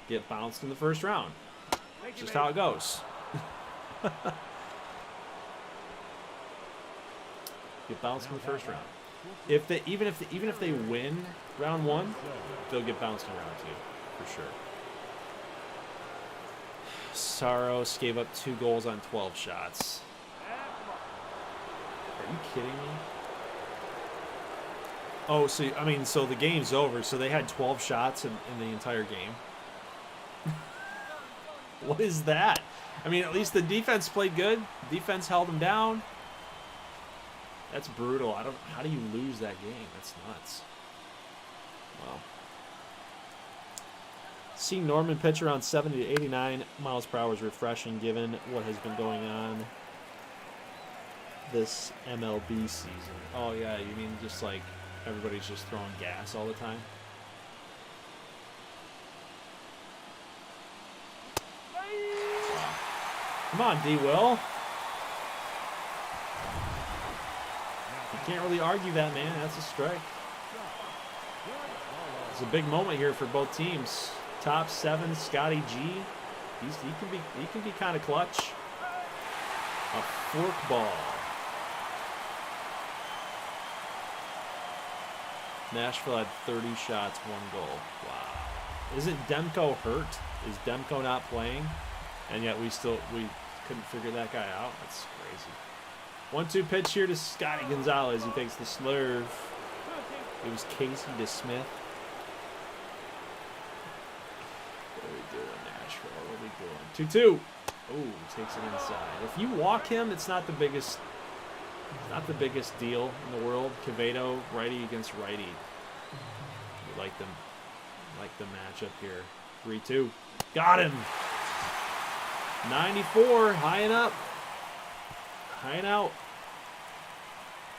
Get bounced in the first round. Just how it goes. Get bounced in the first round. Even if they win round 1, they'll get bounced in round 2 for sure. Saros gave up 2 goals on 12 shots. Are you kidding me? Oh, so the game's over. So they had 12 shots in the entire game. What is that? I mean, at least the defense played good. Defense held them down. That's brutal. How do you lose that game? That's nuts. Wow. Seeing Norman pitch around 70 to 89 miles per hour is refreshing given what has been going on this MLB season. Oh yeah, you mean just like everybody's just throwing gas all the time? Come on, D-Will. You can't really argue that, man. That's a strike. It's a big moment here for both teams. Top 7, Scotty G. He can be kind of clutch. A fork ball. Nashville had 30 shots, 1 goal. Wow. Isn't Demko hurt? Is Demko not playing? And yet we couldn't figure that guy out. That's crazy. 1-2 pitch here to Scotty Gonzalez. He takes the slurve. It was Casey to Smith. What are we doing, Nashville? What are we doing? 2-2. Oh, takes it inside. If you walk him, it's not the biggest deal in the world. Quevedo, righty against righty. We like them. Like the matchup here. 3-2. Got him. 94, high and up. High and out.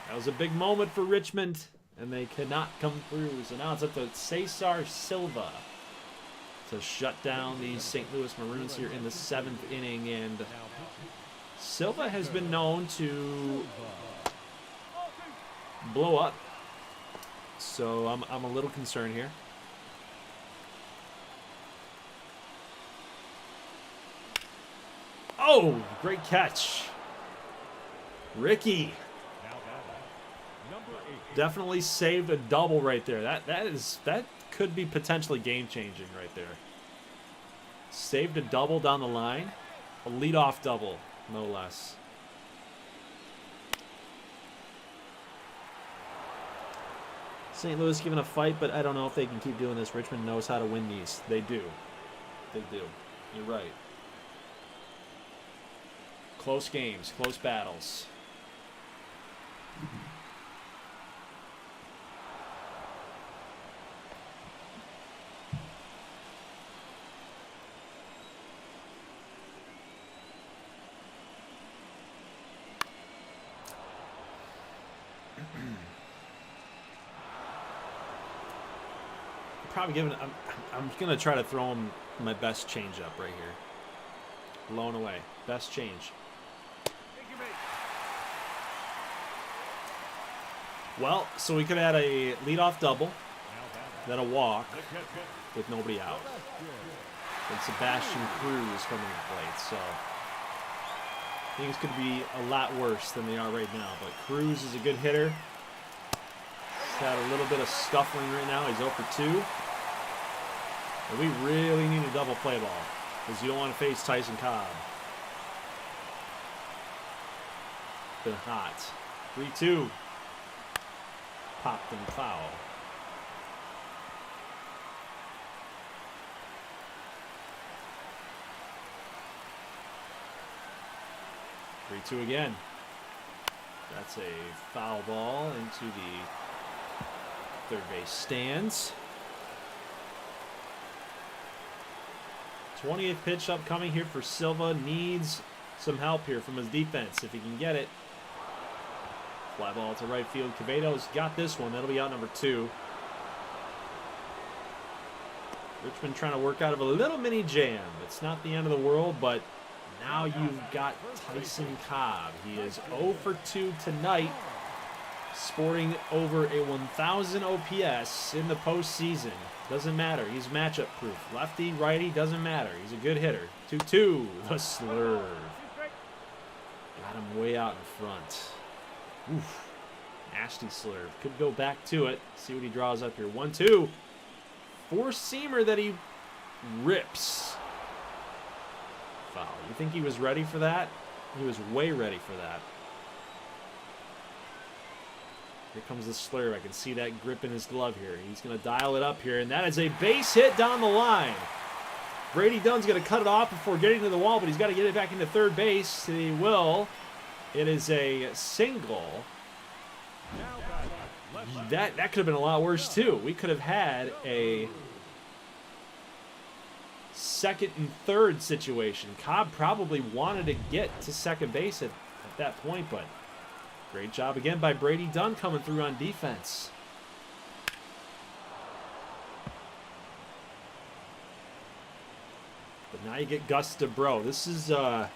That was a big moment for Richmond, and they cannot come through. So now it's up to Cesar Silva to shut down the St. Louis Maroons here in the 7th inning. And Silva has been known to blow up. So I'm a little concerned here. Oh, great catch. Ricky. Definitely saved a double right there. That could be potentially game-changing right there. Saved a double down the line. A leadoff double, no less. St. Louis giving a fight, but I don't know if they can keep doing this. Richmond knows how to win these. They do. They do. You're right. Close games, close battles. Probably giving. I'm gonna try to throw him my best changeup right here. Blown away. Best change. Well, so we could have had a leadoff double, then a walk with nobody out. And Sebastian Cruz coming to plate, so things could be a lot worse than they are right now. But Cruz is a good hitter. He's had a little bit of scuffling right now. He's 0 for 2. And we really need a double play ball because you don't want to face Tyson Cobb. Been hot. 3-2. Popped and foul. Three-two again. That's a foul ball into the third base stands. 20th pitch upcoming here for Silva. Needs some help here from his defense if he can get it. Fly ball to right field. Quevedo's got this one. That'll be out number 2. Richmond trying to work out of a little mini jam. It's not the end of the world, but now you've got Tyson Cobb. He is 0 for 2 tonight, sporting over a 1,000 OPS in the postseason. Doesn't matter. He's matchup proof. Lefty, righty, doesn't matter. He's a good hitter. 2-2. The slurve. Got him way out in front. Oof. Nasty slurve. Could go back to it. See what he draws up here. 1-2. Four-seamer that he rips. Foul. You think he was ready for that? He was way ready for that. Here comes the slurve. I can see that grip in his glove here. He's going to dial it up here, and that is a base hit down the line. Brady Dunn's going to cut it off before getting to the wall, but he's got to get it back into third base. He will. It is a single. That could have been a lot worse, too. We could have had a second and third situation. Cobb probably wanted to get to second base at that point, but great job again by Brady Dunn coming through on defense. But now you get Gus DeBro. This is a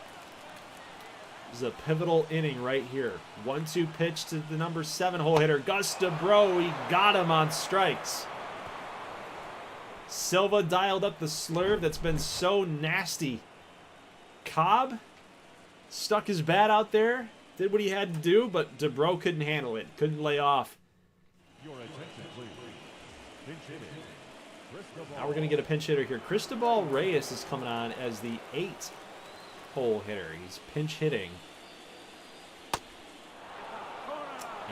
pivotal inning right here. 1-2 pitch to the number 7 hole hitter, Gus DeBro. He got him on strikes. Silva dialed up the slurve that's been so nasty. Cobb stuck his bat out there, did what he had to do, but DeBro couldn't handle it. Couldn't lay off. Now we're going to get a pinch hitter here. Cristobal Reyes is coming on as the 8-hole hitter. He's pinch hitting.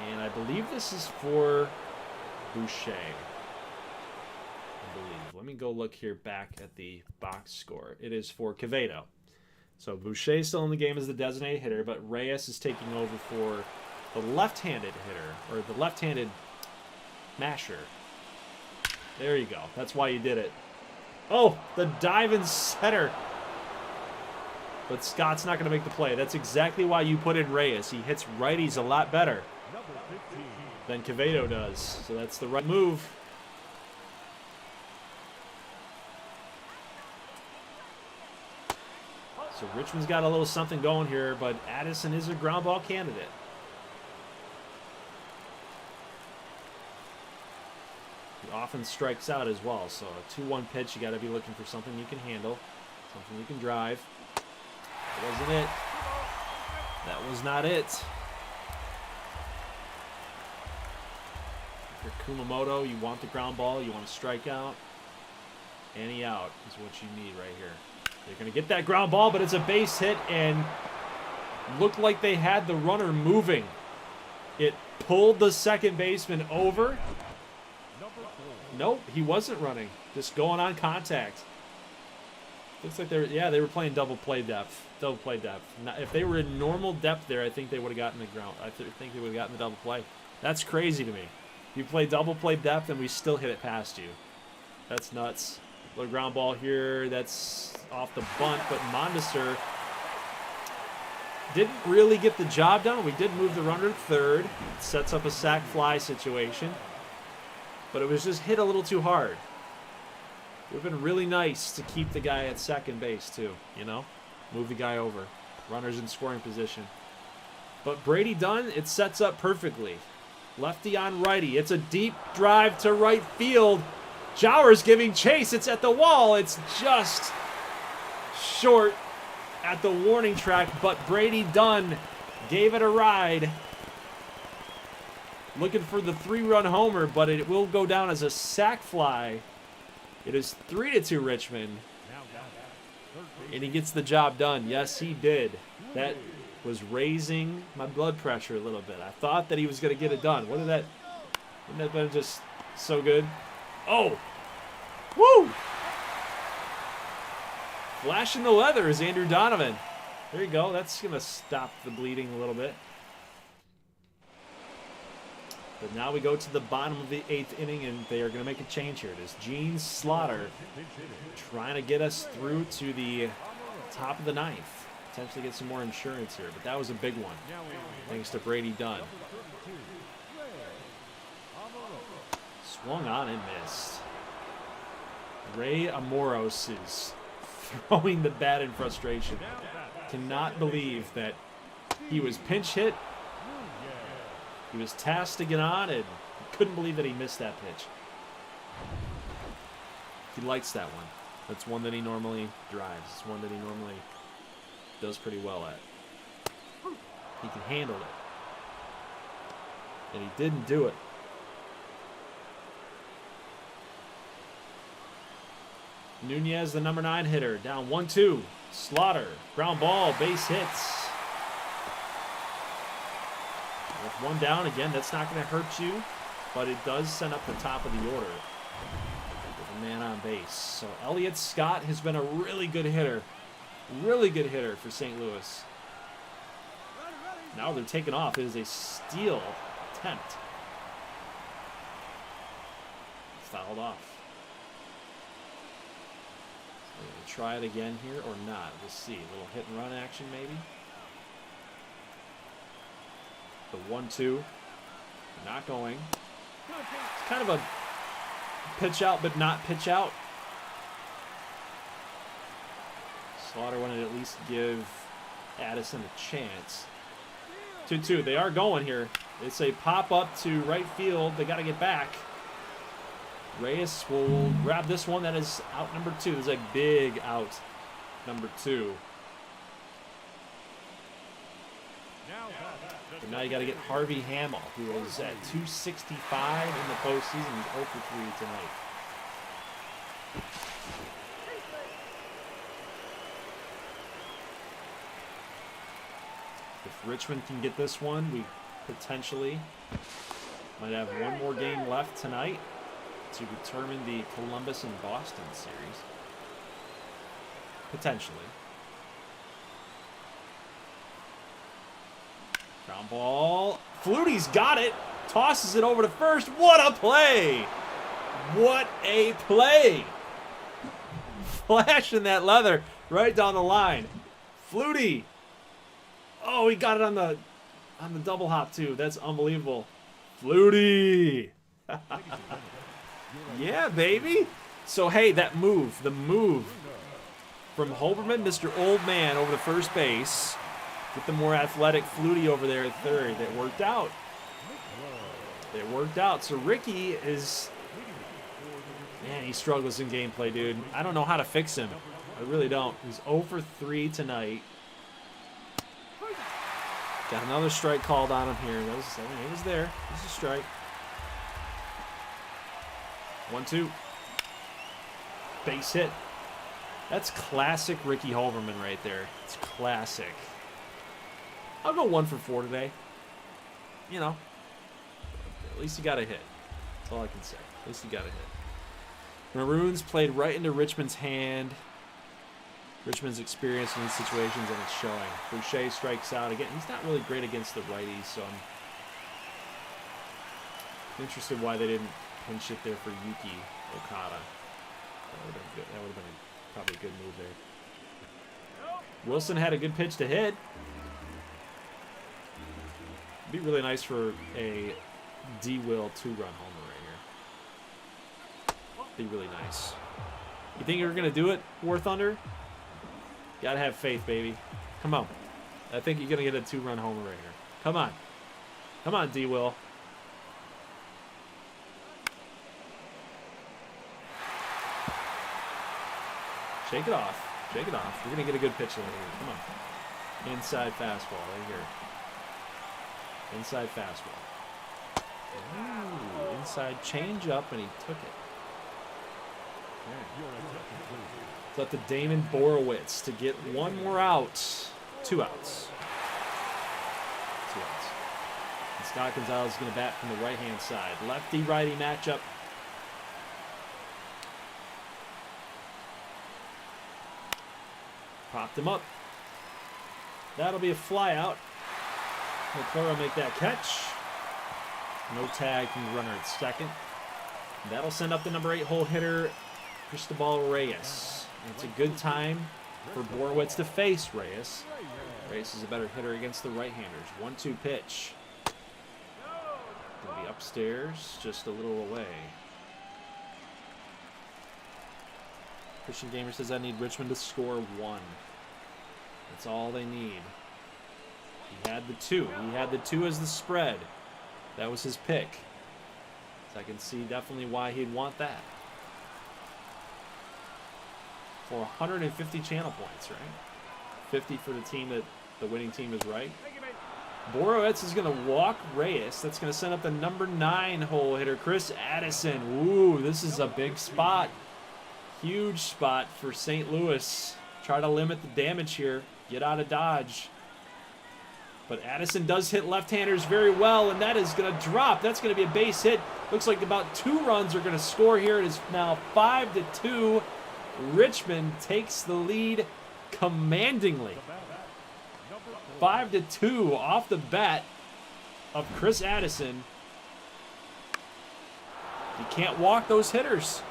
And I believe this is for Boucher. I believe. Let me go look here back at the box score. It is for Quevedo. So Boucher is still in the game as the designated hitter, but Reyes is taking over for the left-handed hitter, or the left-handed masher. There you go. That's why you did it. Oh, the dive in center. But Scott's not going to make the play. That's exactly why you put in Reyes. He hits righties a lot better than Quevedo does. So that's the right move. So Richmond's got a little something going here, but Addison is a ground ball candidate. He often strikes out as well, so a 2-1 pitch, you got to be looking for something you can handle, something you can drive. That wasn't it. That was not it. If you're Kumamoto, you want the ground ball, you want to strike out. Any out is what you need right here. They're going to get that ground ball, but it's a base hit, and looked like they had the runner moving. It pulled the second baseman over, Nope, he wasn't running. Just going on contact. Looks like they were playing double play depth. Double play depth. Now, if they were in normal depth there, I think they would have gotten the ground. I think they would have gotten the double play. That's crazy to me. You play double play depth and we still hit it past you. That's nuts. Little ground ball here. That's off the bunt, but Mondesir didn't really get the job done. We did move the runner to third. It sets up a sac fly situation. But it was just hit a little too hard. It would have been really nice to keep the guy at second base too, you know? Move the guy over. Runners in scoring position. But Brady Dunn, it sets up perfectly. Lefty on righty. It's a deep drive to right field. Jowers giving chase. It's at the wall. It's just short at the warning track, but Brady Dunn gave it a ride. Looking for the 3-run homer, but it will go down as a sac fly. It is 3-2 Richmond. And he gets the job done. Yes, he did. That was raising my blood pressure a little bit. I thought that he was going to get it done. Wouldn't that have been just so good? Oh! Woo! Flashing the leather is Andrew Donovan. There you go. That's going to stop the bleeding a little bit. But now we go to the bottom of the 8th inning, and they are going to make a change here. It is Gene Slaughter trying to get us through to the top of the 9th. Potentially get some more insurance here, but that was a big one. Thanks to Brady Dunn. Swung on and missed. Ray Amoros is throwing the bat in frustration. Cannot believe that he was pinch hit. He was tasked to get on, and couldn't believe that he missed that pitch. He likes that one. That's one that he normally drives. It's one that he normally does pretty well at. He can handle it. And he didn't do it. Nunez, the number 9 hitter, down 1-2. Slaughter, ground ball, base hits. With one down, again, that's not going to hurt you, but it does send up the top of the order with a man on base. So Elliott Scott has been a really good hitter for St. Louis. Now they're taking off. It is a steal attempt. Fouled off. So we'll try it again here or not. We'll see. A little hit and run action maybe. The 1-2, not going. It's kind of a pitch out, but not pitch out. Slaughter wanted to at least give Addison a chance. 2-2, they are going here. It's a pop up to right field. They got to get back. Reyes will grab this one. That is out number 2. There's a big out number 2. But now you got to get Harvey Hamill, who is at 265 in the postseason. He's 0 for 3 tonight. If Richmond can get this one, we potentially might have one more game left tonight to determine the Columbus and Boston series. Potentially. Ground ball. Flutie's got it. Tosses it over to first. What a play! What a play! Flashing that leather right down the line. Flutie. Oh, he got it on the double hop too. That's unbelievable. Flutie. Yeah, baby. So hey, that move, the move from Holberman, Mr. Old Man, over to first base. Get the more athletic Flutie over there at third. That worked out. It worked out. So Ricky is... Man, he struggles in gameplay, dude. I don't know how to fix him. I really don't. He's 0 for 3 tonight. Got another strike called on him here. He was there. This is a strike. 1-2. Base hit. That's classic Ricky Holberman right there. It's classic. I'll go 1 for 4 today. You know, at least you got a hit. That's all I can say. At least you got a hit. Maroons played right into Richmond's hand. Richmond's experience in these situations, and it's showing. Boucher strikes out again. He's not really great against the righties, so I'm interested why they didn't pinch it there for Yuki Okada. That would have been good. That would have been probably a good move there. Wilson had a good pitch to hit. It'd be really nice for a D-Will 2-run homer right here. Be really nice. You think you're gonna do it, War Thunder? Gotta have faith, baby. Come on. I think you're gonna get a 2-run homer right here. Come on. Come on, D-Will. Shake it off. Shake it off. You're gonna get a good pitch right here. Come on. Inside fastball right here. Inside fastball. Ooh, inside change up, and he took it. It's up to Damon Borowitz to get one more out. 2 outs. 2 outs. And Scott Gonzalez is going to bat from the right-hand side. Lefty-righty matchup. Popped him up. That'll be a fly out. McClure will make that catch. No tag from the runner at second. That'll send up the number 8 hole hitter, Cristobal Reyes. It's a good time for Borowitz to face Reyes. Reyes is a better hitter against the right-handers. 1-2 pitch. Gonna be upstairs, just a little away. Christian Gamer says I need Richmond to score 1. That's all they need. He had the 2. He had the 2 as the spread. That was his pick. So I can see definitely why he'd want that. For 150 channel points, right? 50 for the team that the winning team is right. Borowitz is going to walk Reyes. That's going to send up the number 9 hole hitter, Chris Addison. Ooh, this is a big spot. Huge spot for St. Louis. Try to limit the damage here. Get out of Dodge. But Addison does hit left-handers very well, and that is going to drop. That's going to be a base hit. Looks like about 2 runs are going to score here. It is now 5-2. Richmond takes the lead commandingly. 5-2 off the bat of Chris Addison. You can't walk those hitters.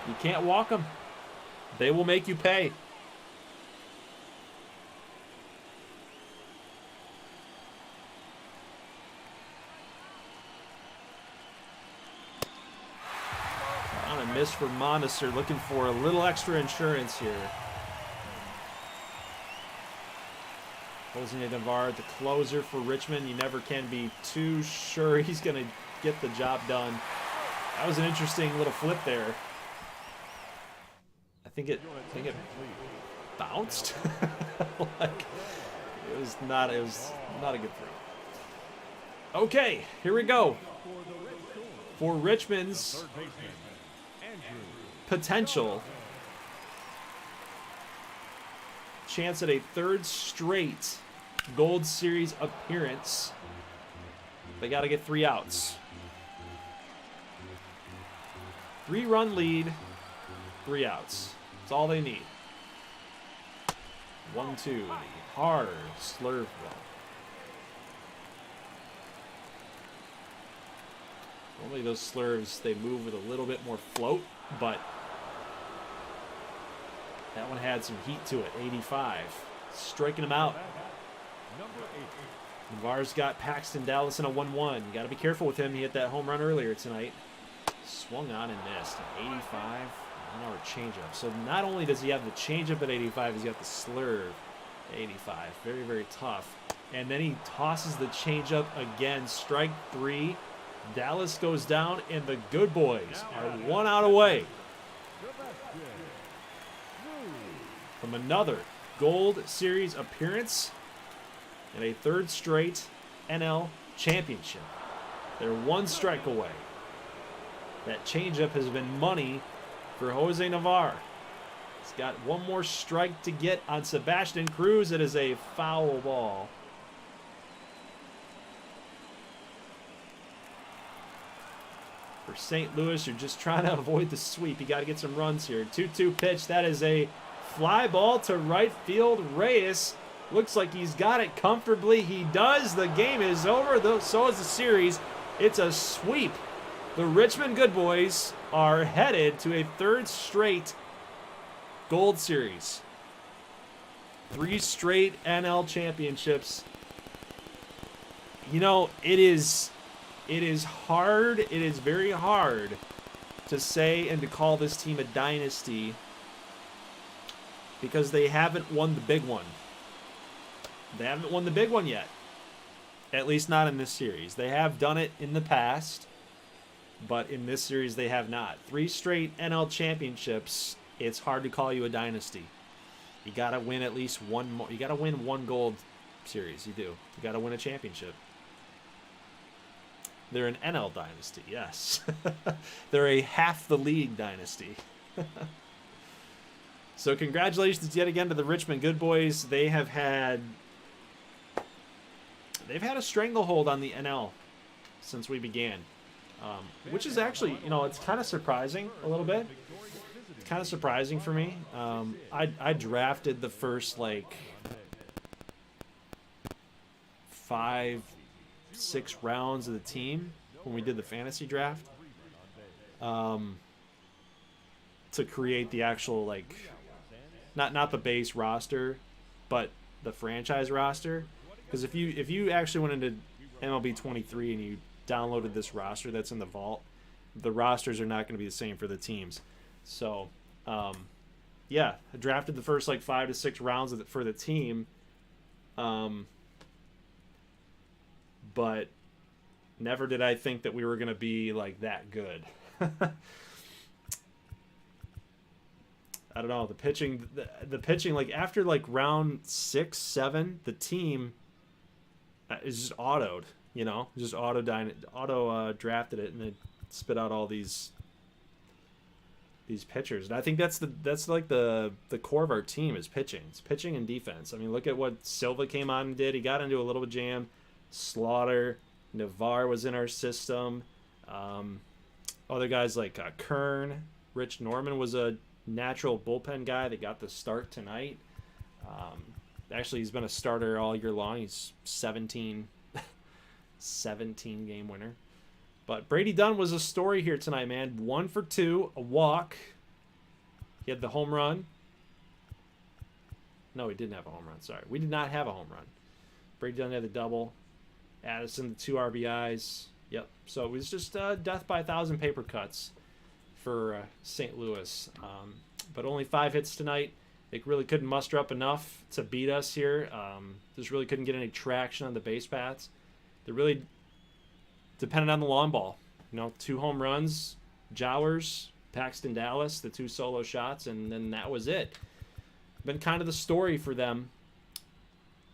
You can't walk them. They will make you pay. On a miss for Montesser, looking for a little extra insurance here. Jose Navarre, the closer for Richmond. You never can be too sure he's going to get the job done. That was an interesting little flip there. I think it bounced. Like, it was not a good throw. Okay, here we go. For Richmond's potential chance at a 3rd straight Gold Series appearance, they got to get 3 outs. 3-run lead, 3 outs. That's all they need. 1-2. Hard slurve ball. Normally those slurves, they move with a little bit more float, but that one had some heat to it. 85. Striking him out. Navarre's got Paxton Dallas in a 1-1. You got to be careful with him. He hit that home run earlier tonight. Swung on and missed. 85. 1-hour changeup. So not only does he have the changeup at 85, he's got the slurve at 85. Very, very tough. And then he tosses the changeup again. Strike 3. Dallas goes down, and the good boys are 1 out away from another Gold Series appearance and a 3rd straight NL championship. They're 1 strike away. That changeup has been money for Jose Navarre. He's got 1 more strike to get on Sebastian Cruz. It is a foul ball. For St. Louis, you're just trying to avoid the sweep. You got to get some runs here. 2-2 pitch. That is a fly ball to right field. Reyes looks like he's got it comfortably. He does. The game is over. So is the series. It's a sweep. The Richmond Good Boys are headed to a third straight Gold Series. 3 straight NL championships. You know, it is hard. It is very hard to say and to call this team a dynasty because they haven't won the big one. They haven't won the big one yet. At least not in this series. They have done it in the past, but in this series they have not. 3 straight NL championships. It's hard to call you a dynasty. You got to win at least one more. You got to win 1 Gold Series. You do. You got to win a championship. They're an NL dynasty, yes. They're a half the league dynasty. So congratulations yet again to the Richmond Good Boys. They've had a stranglehold on the NL since we began, which is actually, you know, it's kind of surprising a little bit. It's kind of surprising for me. I drafted the first like 5-6 rounds of the team when we did the fantasy draft, to create the actual, like, not the base roster, but the franchise roster. Because if you actually went into MLB 23 and you downloaded this roster that's in the vault, the rosters are not going to be the same for the teams. So, yeah, I drafted the first like 5 to 6 rounds of for the team, but never did I think that we were going to be like that good. I don't know, the pitching, like after like round 6, 7, the team is just autoed, you know, just auto drafted it and then spit out all these pitchers. And I think that's like the core of our team is pitching. It's pitching and defense. I mean, look at what Silva came on and did. He got into a little bit of jam. Slaughter, Navarre was in our system. Other guys like Kern, Rich Norman was a natural bullpen guy that got the start tonight. Actually, he's been a starter all year long. He's 17 game winner. But Brady Dunn was a story here tonight, man. 1 for 2, a walk. He had the home run. No, he didn't have a home run. Sorry. We did not have a home run. Brady Dunn had the double. Addison, the 2 RBIs. Yep. So it was just death by 1,000 paper cuts for St. Louis. But only 5 hits tonight. They really couldn't muster up enough to beat us here. Just really couldn't get any traction on the base paths. They really depended on the long ball. You know, 2 home runs, Jowers, Paxton Dallas, the 2 solo shots, and then that was it. Been kind of the story for them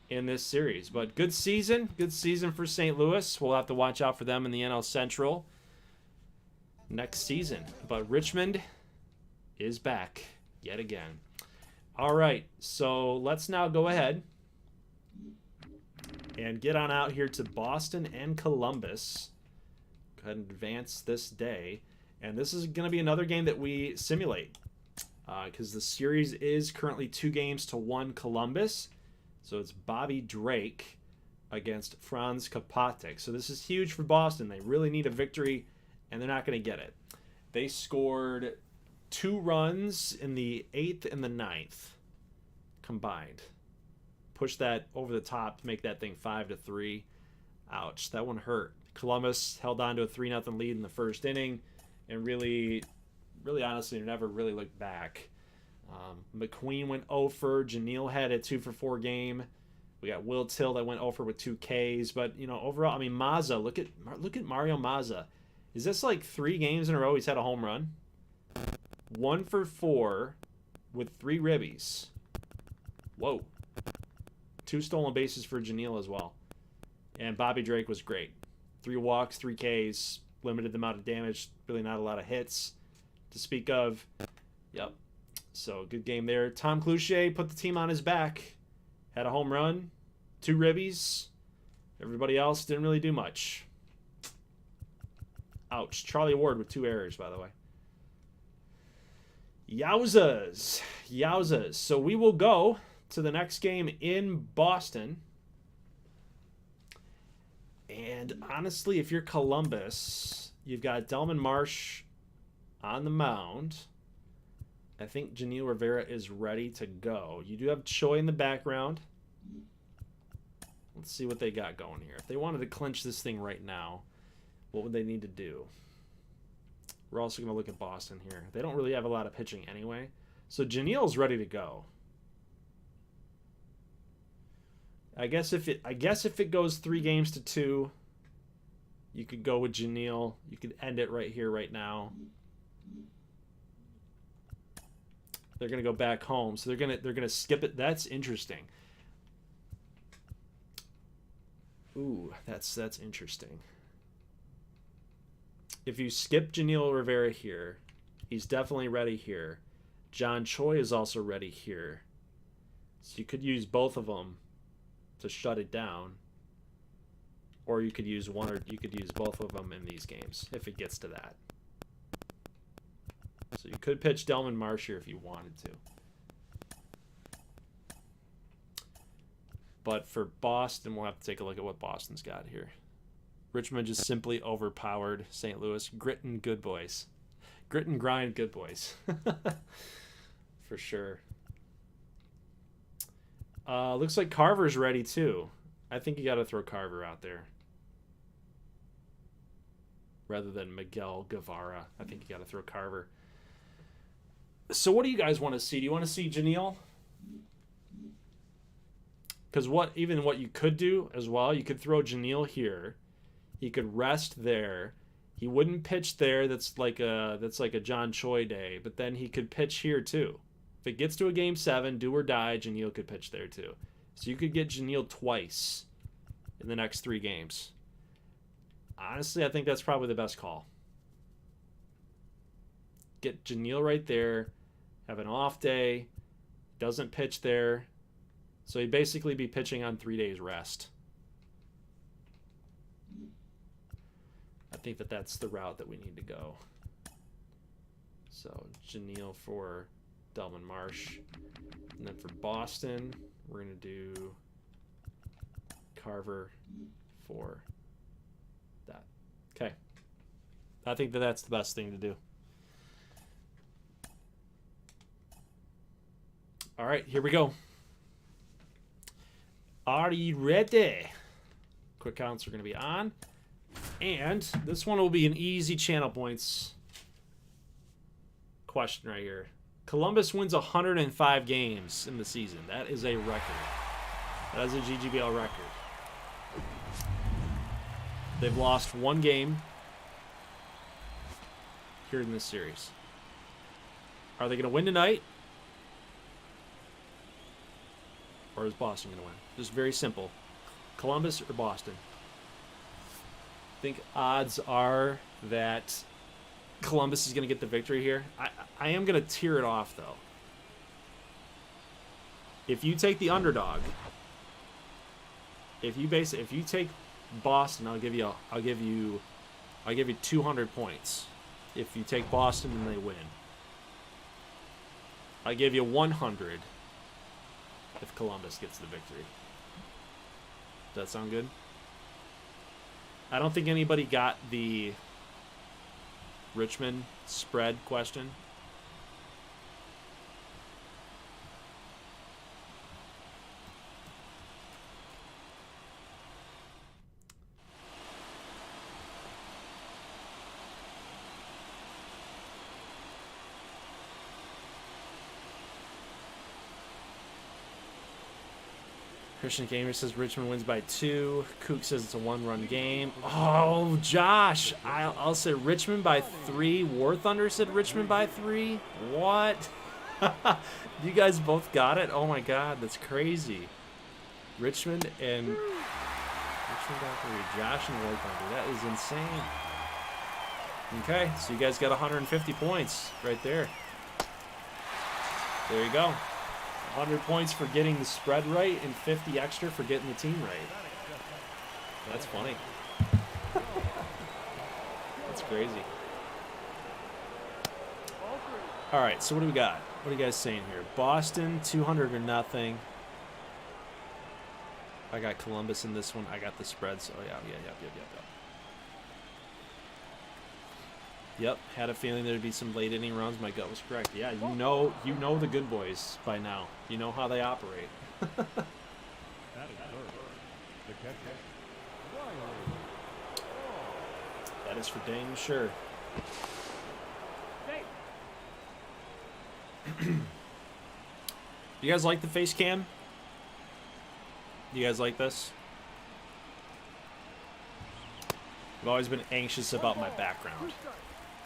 in this series. But good season for St. Louis. We'll have to watch out for them in the NL Central next season. But Richmond is back yet again. All right, so let's now go ahead and get on out here to Boston and Columbus. Go ahead and advance this day. And this is going to be another game that we simulate because the series is currently 2-1 Columbus. So it's Bobby Drake against Franz Kapatek. So this is huge for Boston. They really need a victory, and they're not going to get it. They scored 2 runs in the 8th and the 9th combined. Push that over the top to make that thing 5-3. Ouch, that one hurt. Columbus held on to a 3-0 lead in the first inning and really honestly never really looked back. McQueen went 0 for. Janelle had a 2 for 4 game. We got Will Till that went 0 for with 2 Ks. But, you know, overall, I mean, Mazza, look at Mario Mazza. Is this like 3 games in a row he's had a home run? 1 for 4 with 3 ribbies. Whoa. 2 stolen bases for Janelle as well. And Bobby Drake was great. 3 walks, 3 Ks, limited amount of damage, really not a lot of hits to speak of. Yep. So good game there. Tom Cloutier put the team on his back. Had a home run, 2 ribbies. Everybody else didn't really do much. Ouch. Charlie Ward with 2 errors, by the way. Yowzas. Yowzas. So we will go to the next game in Boston. And honestly, if you're Columbus, you've got Delman Marsh on the mound. I think Janil Rivera is ready to go. You do have Choi in the background. Let's see what they got going here. If they wanted to clinch this thing right now, what would they need to do? We're also going to look at Boston here. They don't really have a lot of pitching anyway. So Janil's ready to go. I guess if it goes 3-2, you could go with Janil. You could end it right here, right now. They're gonna go back home, so they're gonna skip it. That's interesting. Ooh, that's interesting. If you skip Janil Rivera here, he's definitely ready here. John Choi is also ready here, so you could use both of them to shut it down, or you could use one, or you could use both of them in these games if it gets to that. So you could pitch Delman Marsh here if you wanted to. But for Boston, we'll have to take a look at what Boston's got here. Richmond just simply overpowered St. Louis. Grit and good boys. Grit and grind, good boys. For sure. Looks like Carver's ready too. I think you got to throw Carver out there rather than Miguel Guevara. I think you got to throw Carver. So what do you guys want to see? Do you want to see Janil? Because what you could do as well, you could throw Janil here. He could rest there. He wouldn't pitch there. That's like a John Choi day. But then he could pitch here too. If it gets to a game 7, do or die, Janil could pitch there too. So you could get Janil twice in the next 3 games. Honestly, I think that's probably the best call. Get Janil right there, have an off day, doesn't pitch there. So he'd basically be pitching on 3 days rest. I think that's the route that we need to go. So Janil for Delman Marsh. And then for Boston, we're going to do Carver for that. Okay. I think that's the best thing to do. All right, here we go. Are you ready? Quick counts are going to be on. And this one will be an easy channel points question right here. Columbus wins 105 games in the season. That is a record. That is a GGBL record. They've lost 1 game here in this series. Are they going to win tonight? Or is Boston going to win? Just very simple. Columbus or Boston? I think odds are that Columbus is going to get the victory here. I am going to tear it off though. If you take the underdog, if you take Boston, I'll give you 200 points. If you take Boston and they win, I give you 100 if Columbus gets the victory. Does that sound good? I don't think anybody got the Richmond spread question. Christian Gamer says Richmond wins by 2. Kook says it's a 1-run game. Oh, Josh, I'll say Richmond by 3. War Thunder said Richmond by 3. What? You guys both got it? Oh my God, that's crazy. Richmond by 3. Josh and War Thunder. That is insane. Okay, so you guys got 150 points right there. There you go. 100 points for getting the spread right and 50 extra for getting the team right. That's funny. That's crazy. All right, so what do we got? What are you guys saying here? Boston, 200 or nothing. I got Columbus in this one. I got the spread, so yeah. Yep, had a feeling there'd be some late inning runs. My gut was correct. Yeah, you know the good boys by now. You know how they operate. That is for dang sure. You guys like the face cam? You guys like this? I've always been anxious about my background.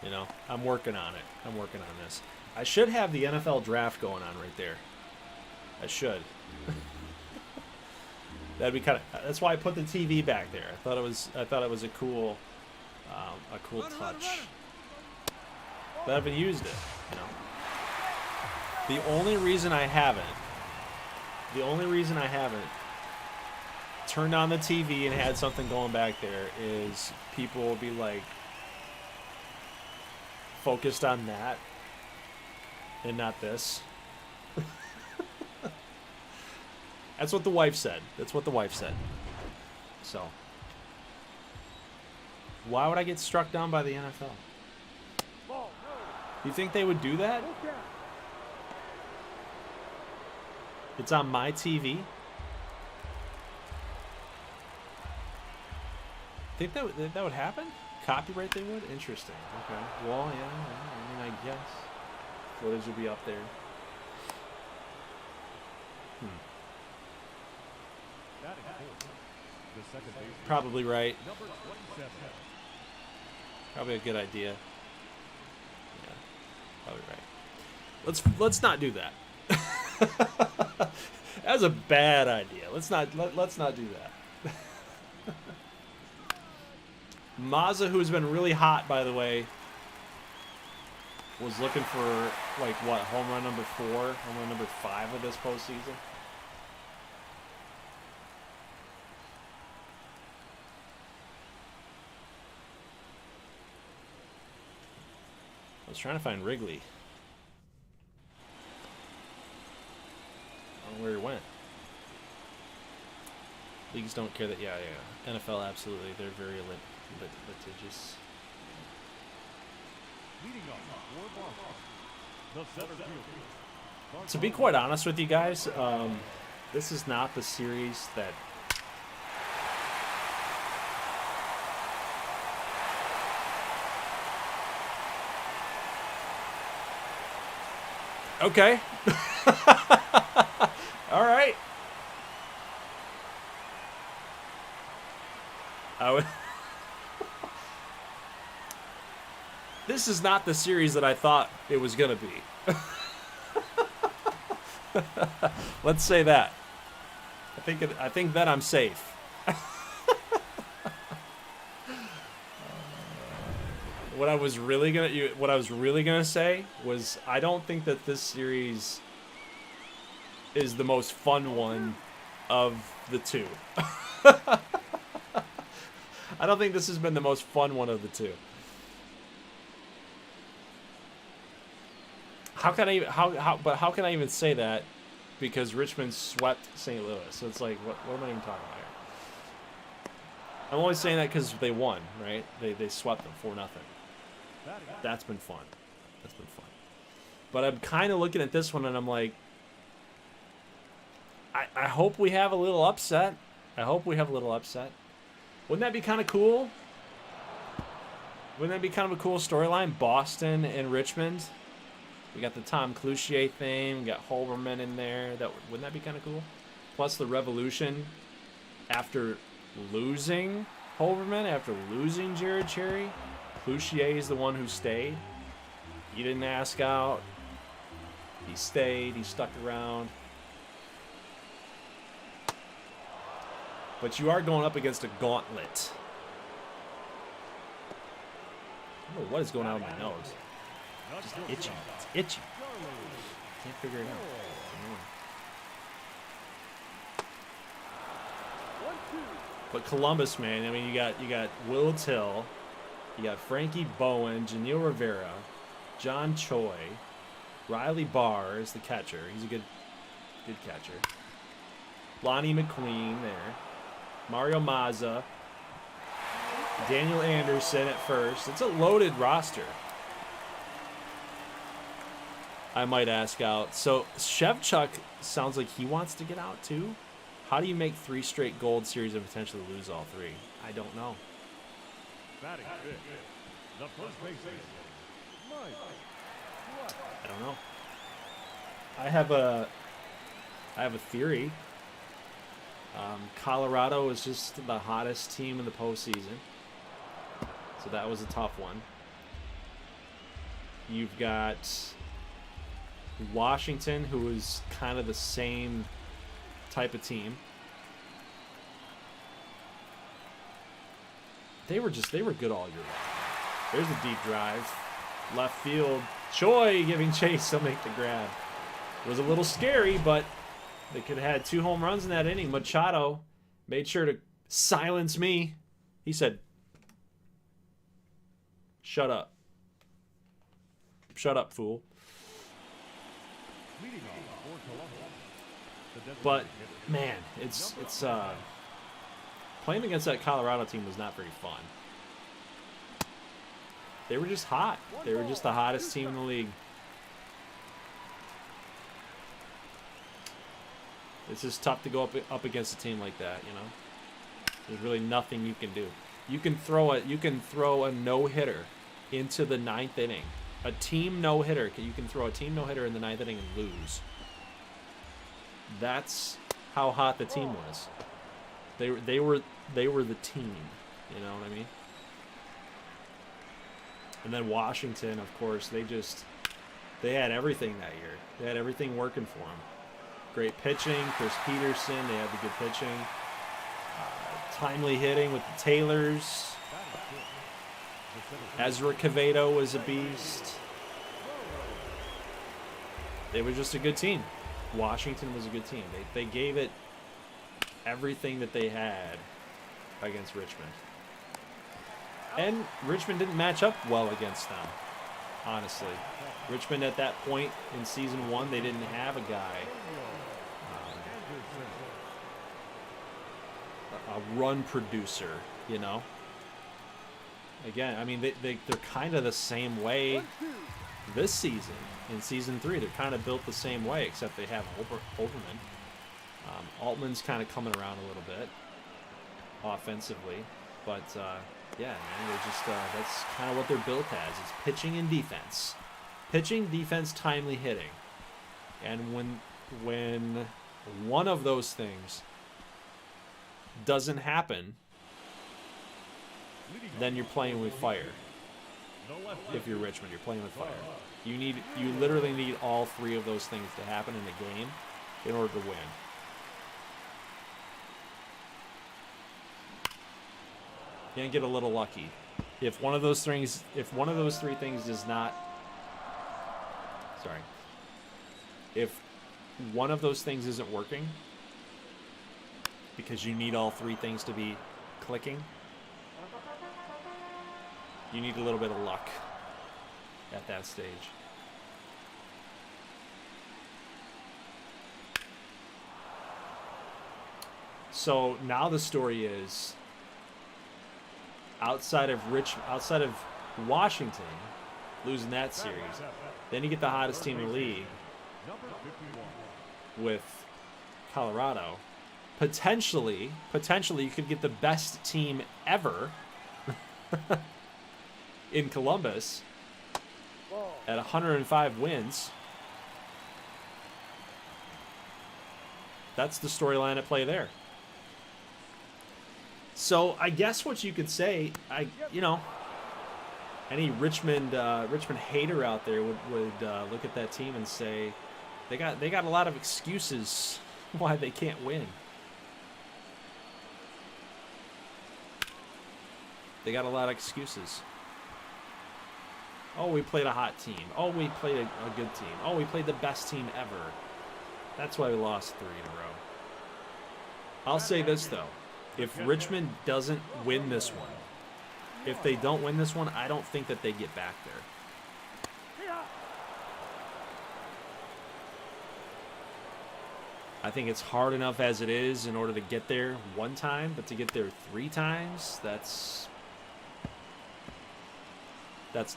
You know, I'm working on it. I'm working on this. I should have the NFL draft going on right there. I should. That'd be kind of. That's why I put the TV back there. I thought it was a cool touch. But I haven't used it. You know. The only reason I haven't turned on the TV and had something going back there is people will be like focused on that and not this. That's what the wife said. So, why would I get struck down by the NFL? You think they would do that? It's on my TV. Think that would happen? Copyright they would? Interesting. Okay. Well, yeah. I mean, I guess footage would be up there. Probably right. Probably a good idea. Yeah. Probably right. Let's not do that. That was a bad idea. Let's not do that. Mazza, who's been really hot, by the way, was looking for like what, home run number 4, home run number 5 of this postseason. I was trying to find Wrigley. I don't know where he went. Leagues don't care that. Yeah. NFL, absolutely. They're very litigious. To be quite honest with you guys, this is not the series that. Okay. All right. This is not the series that I thought it was going to be. Let's say that. I think that I'm safe. What I was really gonna say was I don't think that this series is the most fun one of the two. I don't think this has been the most fun one of the two. How can I even say that? Because Richmond swept St. Louis. So it's like, what am I even talking about here? I'm only saying that because they won, right? They swept them 4-0. That's been fun. But I'm kind of looking at this one and I'm like, I hope we have a little upset. Wouldn't that be kind of cool? Wouldn't that be kind of a cool storyline? Boston and Richmond. We got the Tom Cloutier thing. We got Holberman in there. Wouldn't that be kind of cool? Plus the Revolution after losing Holberman, after losing Jared Cherry. Cloutier is the one who stayed. He didn't ask out. He stayed. He stuck around. But you are going up against a gauntlet. I don't know what is going on with my nose. Just itchy. It's itchy. Can't figure it out. But Columbus, man, I mean, you got Will Till, You got Frankie Bowen, Janil Rivera, John Choi, Riley Barr is the catcher. He's a good catcher. Lonnie McQueen there. Mario Mazza. Daniel Anderson at first. It's a loaded roster. I might ask out. So Shevchuk sounds like he wants to get out too. How do you make 3 straight gold series and potentially lose all 3? I don't know. I don't know. I have a theory. Colorado is just the hottest team in the postseason. So that was a tough one. You've got Washington, who is kind of the same type of team. They were good all year long. There's a deep drive. Left field. Choi giving chase. He'll make the grab. It was a little scary, but they could have had 2 home runs in that inning. Machado made sure to silence me. He said, "Shut up. Shut up, fool." But man, it's playing against that Colorado team was not very fun. They were just hot. They were just the hottest team in the league. It's just tough to go up against a team like that, you know. There's really nothing you can do. You can throw a no-hitter into the 9th inning. A team no-hitter. You can throw a team no-hitter in the 9th inning and lose. That's how hot the team was. They were the team. You know what I mean? And then Washington, of course, they had everything that year. They had everything working for them. Great pitching, Chris Peterson. They had the good pitching. Timely hitting with the Taylors. Ezra Quevedo was a beast. They were just a good team. Washington was a good team. They gave it everything that they had against Richmond. And Richmond didn't match up well against them, honestly. Richmond at that point in season 1, they didn't have a guy, a run producer, you know. Again, I mean, they're kind of the same way this season. In season 3, they're kind of built the same way, except they have Overman. Altman's kind of coming around a little bit offensively, but yeah, man, they're just that's kind of what they're built as. It's pitching and defense, timely hitting, and when one of those things doesn't happen, then you're playing with fire. If you're Richmond, you're playing with fire. You literally need all 3 of those things to happen in a game in order to win. You can get a little lucky. If one of those 3 things does not, if one of those things isn't working because you need all 3 things to be clicking, you need a little bit of luck at that stage. So now the story is, outside of Washington losing that series, then you get the hottest team in the league with Colorado. Potentially you could get the best team ever in Columbus at 105 wins. That's the storyline at play there. So I guess what you could say, any Richmond hater out there would look at that team and say they got a lot of excuses why they can't win. They got a lot of excuses. Oh, we played a hot team. Oh, we played a good team. Oh, we played the best team ever. That's why we lost 3 in a row. I'll say this, though. If Richmond doesn't win this one, if they don't win this one, I don't think that they get back there. I think it's hard enough as it is in order to get there one time, but to get there 3 times, that's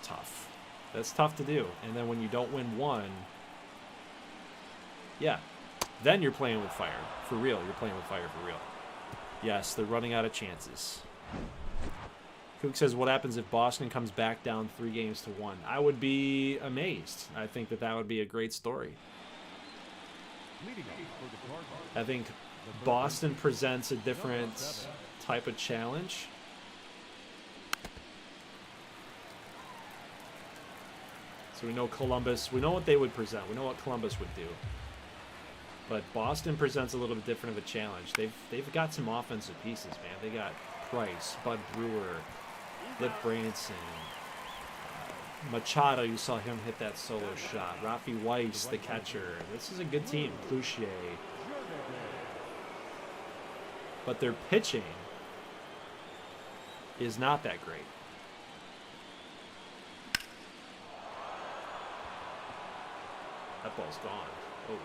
tough. That's tough to do. And then when you don't win one, yeah, then you're playing with fire. For real, you're playing with fire for real. Yes, they're running out of chances. Kook says, what happens if Boston comes back down 3-1? I would be amazed. I think that would be a great story. I think Boston presents a different type of challenge. So we know Columbus, we know what they would present. We know what Columbus would do. But Boston presents a little bit different of a challenge. They've got some offensive pieces, man. They got Price, Bud Brewer, Flip Branson, Machado. You saw him hit that solo shot. Rafi Weiss, the catcher. This is a good team. Cloutier. But their pitching is not that great. That ball's gone. Oh,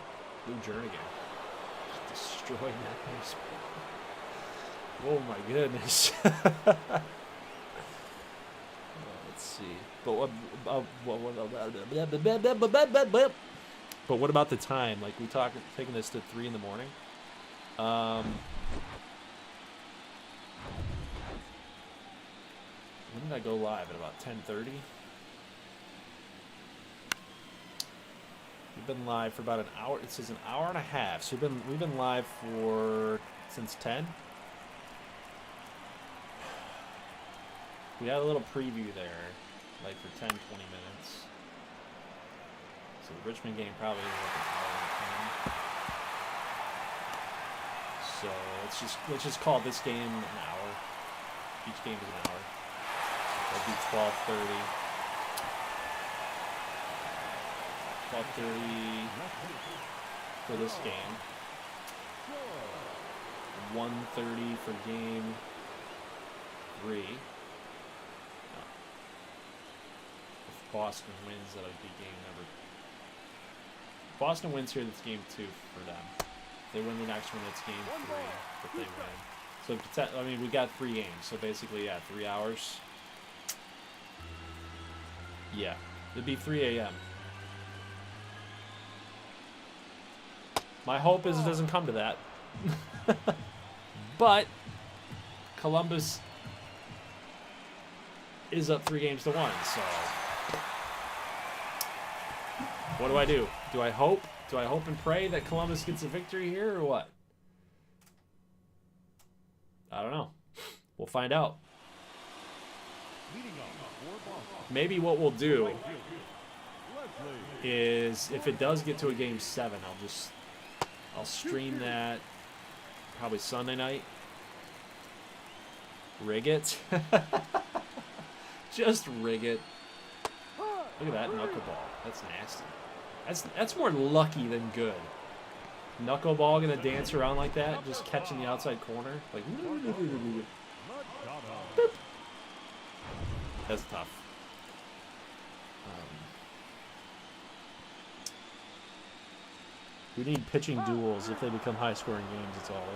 Lou Jernigan just destroying that baseball. Oh my goodness. Let's see. But what about the time? Like we taking this to 3 in the morning. When did I go live? At about 10:30. We've been live for about an hour. It says an hour and a half. So we've been live since 10. We had a little preview there, like for 10, 20 minutes. So the Richmond game probably was like an hour and 10. So let's just call this game an hour. Each game is an hour. That'll be 12:30. 12:30 for this game. 1:30 for game 3. If Boston wins, that'll be game number. If Boston wins here, that's game 2 for them. If they win the next one, it's game 3 if they win. So I mean, we got 3 games. So basically, yeah, 3 hours. Yeah, it'd be 3 a.m. My hope is it doesn't come to that. But Columbus is up 3-1, so what do? Do I hope? Do I hope and pray that Columbus gets a victory here or what? I don't know. We'll find out. Maybe what we'll do is if it does get to a game 7, I'll stream that probably Sunday night. Rig it. Just rig it. Look at that knuckleball. That's nasty. That's more lucky than good. Knuckleball gonna dance around like that, just catching the outside corner. Like, boop. That's tough. We need pitching duels. If they become high-scoring games, it's all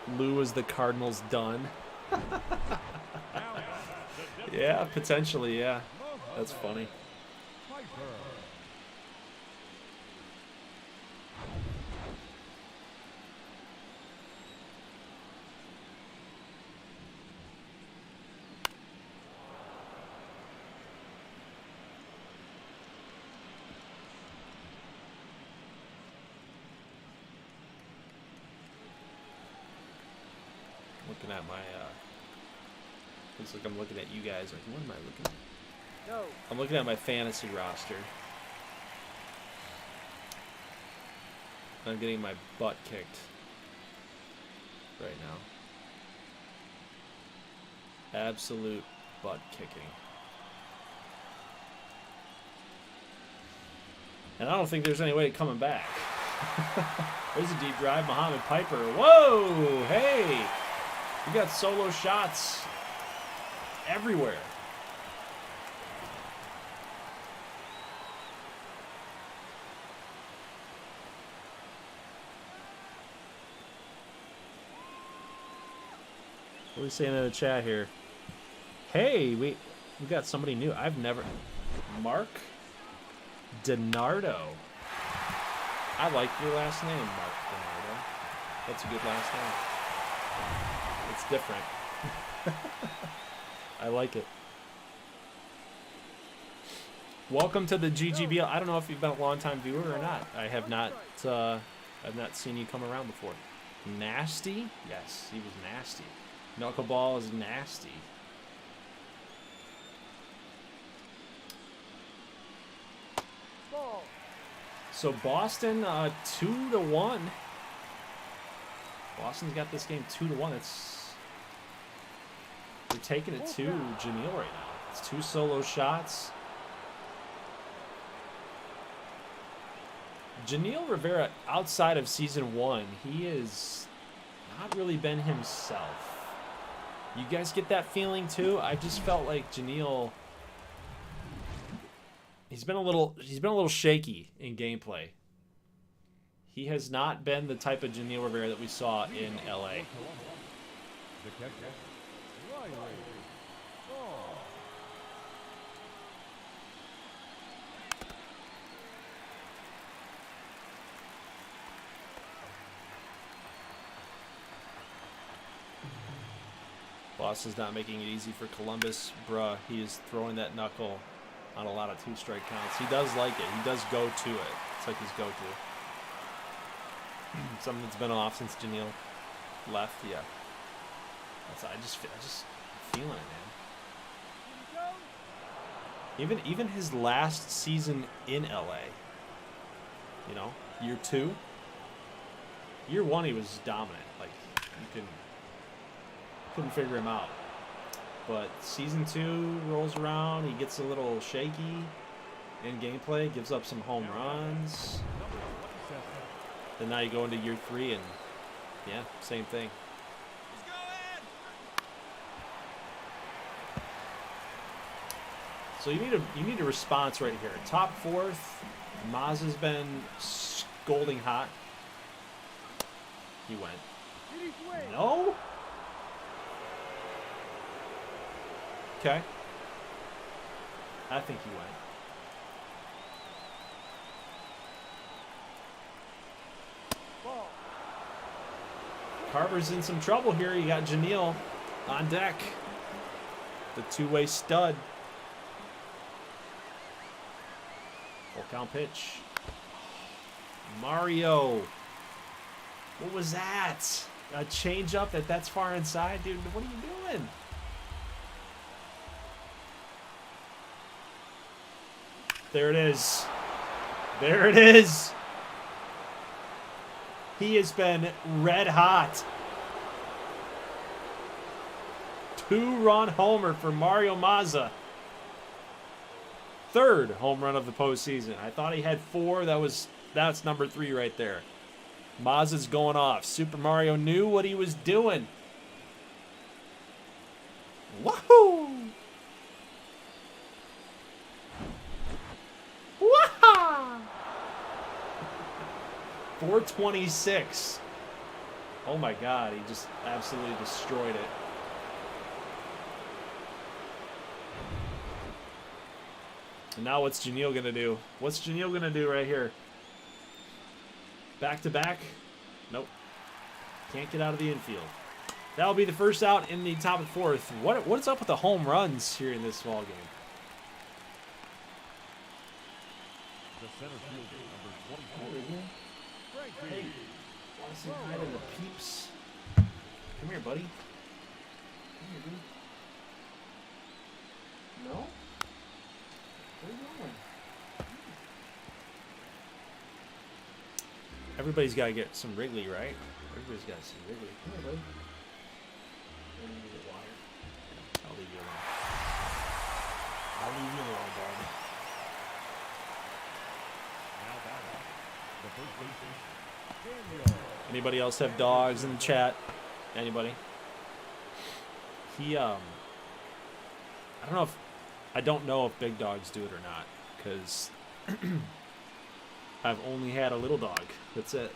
over. Lou is the Cardinals done. Yeah, potentially, yeah. That's funny. Looking at my looks like I'm looking at you guys. Like, what am I looking at? No. I'm looking at my fantasy roster. I'm getting my butt kicked right now. Absolute butt kicking. And I don't think there's any way of coming back. There's a deep drive. Muhammad Piper. Whoa! Hey! You got solo shots everywhere. What are we saying in the chat here? Hey, we got somebody new. I've never... Mark DiNardo. I like your last name, Mark DiNardo. That's a good last name. It's different. I like it. Welcome to the GGBL. I don't know if you've been a long-time viewer or not. I have not. I've not seen you come around before. Nasty? Yes, he was nasty. Knuckleball is nasty. So Boston 2-1. Boston's got this game 2-1. They're taking it to Jamil right now. It's 2 solo shots. Janil Rivera, outside of season 1, he has not really been himself. You guys get that feeling too? I just felt like Janil, he's been a little shaky in gameplay. He has not been the type of Janil Rivera that we saw in LA. Boston's not making it easy for Columbus. Bruh, he is throwing that knuckle on a lot of 2-strike counts. He does like it. He does go to it. It's like his go-to. Something that's been off since Janil left. Yeah. I just feeling it, man. Even his last season in LA. You know, year 2. Year 1 he was dominant. Like you couldn't figure him out. But season 2 rolls around, he gets a little shaky in gameplay, gives up some home runs. Then now you go into year 3 and yeah, same thing. So you need a response right here. Top 4th, Mazza's been scolding hot. He went. No? Okay. I think he went. Carver's in some trouble here. You got Janil on deck. The 2-way stud. Full count pitch. Mario. What was that? A change up that's far inside? Dude, what are you doing? There it is. There it is. He has been red hot. 2-run homer for Mario Mazza. 3rd home run of the postseason. I thought he had 4. That's number 3 right there. Mazza's going off. Super Mario knew what he was doing. Woohoo! 426. Oh my God, he just absolutely destroyed it. And now what's Janil going to do? What's Janil going to do right here? Back to back? Nope. Can't get out of the infield. That'll be the first out in the top of the 4th. What's up with the home runs here in this ball game? The center fielder, number 24. Hey, want to say hi to the peeps? Come here, buddy. Come here, dude. No? Where are you going? Everybody's got to get some Wrigley, right? Everybody's got some Wrigley. Come here, buddy. Let me get water. I'll leave you alone. I'll leave you alone, dog. Now batting, the first baseman, Daniel. Anybody else have dogs in the chat? Anybody? I don't know if big dogs do it or not, because I've only had a little dog. That's it.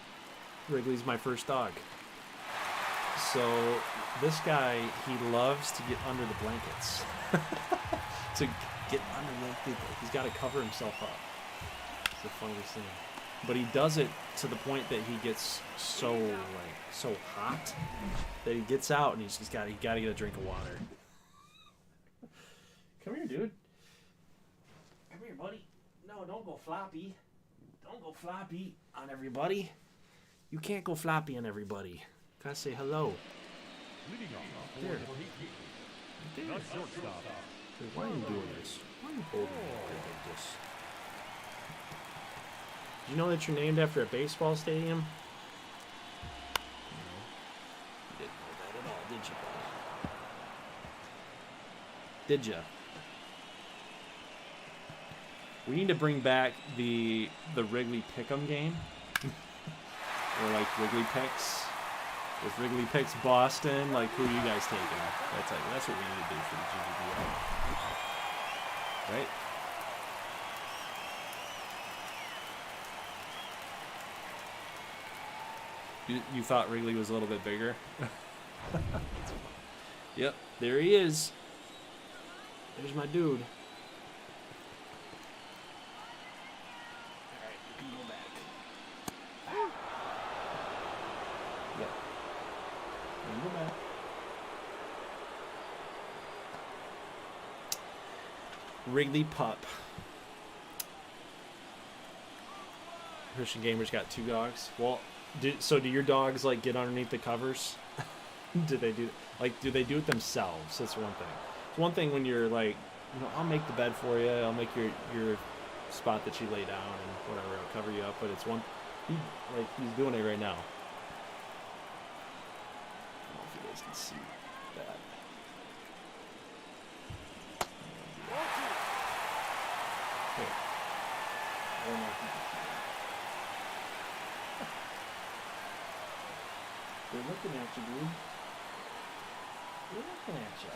Wrigley's my first dog. So this guy, he loves to get under the blankets. To get under he's got to cover himself up. It's the funniest thing. But he does it to the point that he gets so hot that he gets out and he's got to get a drink of water. Come here, dude. Come here, buddy. No, don't go floppy. Don't go floppy on everybody. You can't go floppy on everybody. Gotta say hello. There. Right there. Wait, why are you doing this? Why are you holding it like this? Do you know that you're named after a baseball stadium? No. You didn't know that at all, did you, buddy? Did ya? We need to bring back the Wrigley Pick'em game. Or like Wrigley Picks. With Wrigley Picks Boston, like who are you guys taking? That's what we need to do for the GGBL. Right? You thought Wrigley was a little bit bigger? Yep, there he is. There's my dude. Alright, you can go back. Yep. You can go back. Wrigley Pup. Christian Gamer's got 2 dogs. Well, so do your dogs like get underneath the covers? Do they do it themselves? That's one thing. It's one thing when you're like, I'll make the bed for you. I'll make your spot that you lay down and whatever. I'll cover you up. But it's one, he's doing it right now. I don't know if you guys can see that. Here. I don't know if you can see that. They're looking at you, dude. They're looking at you.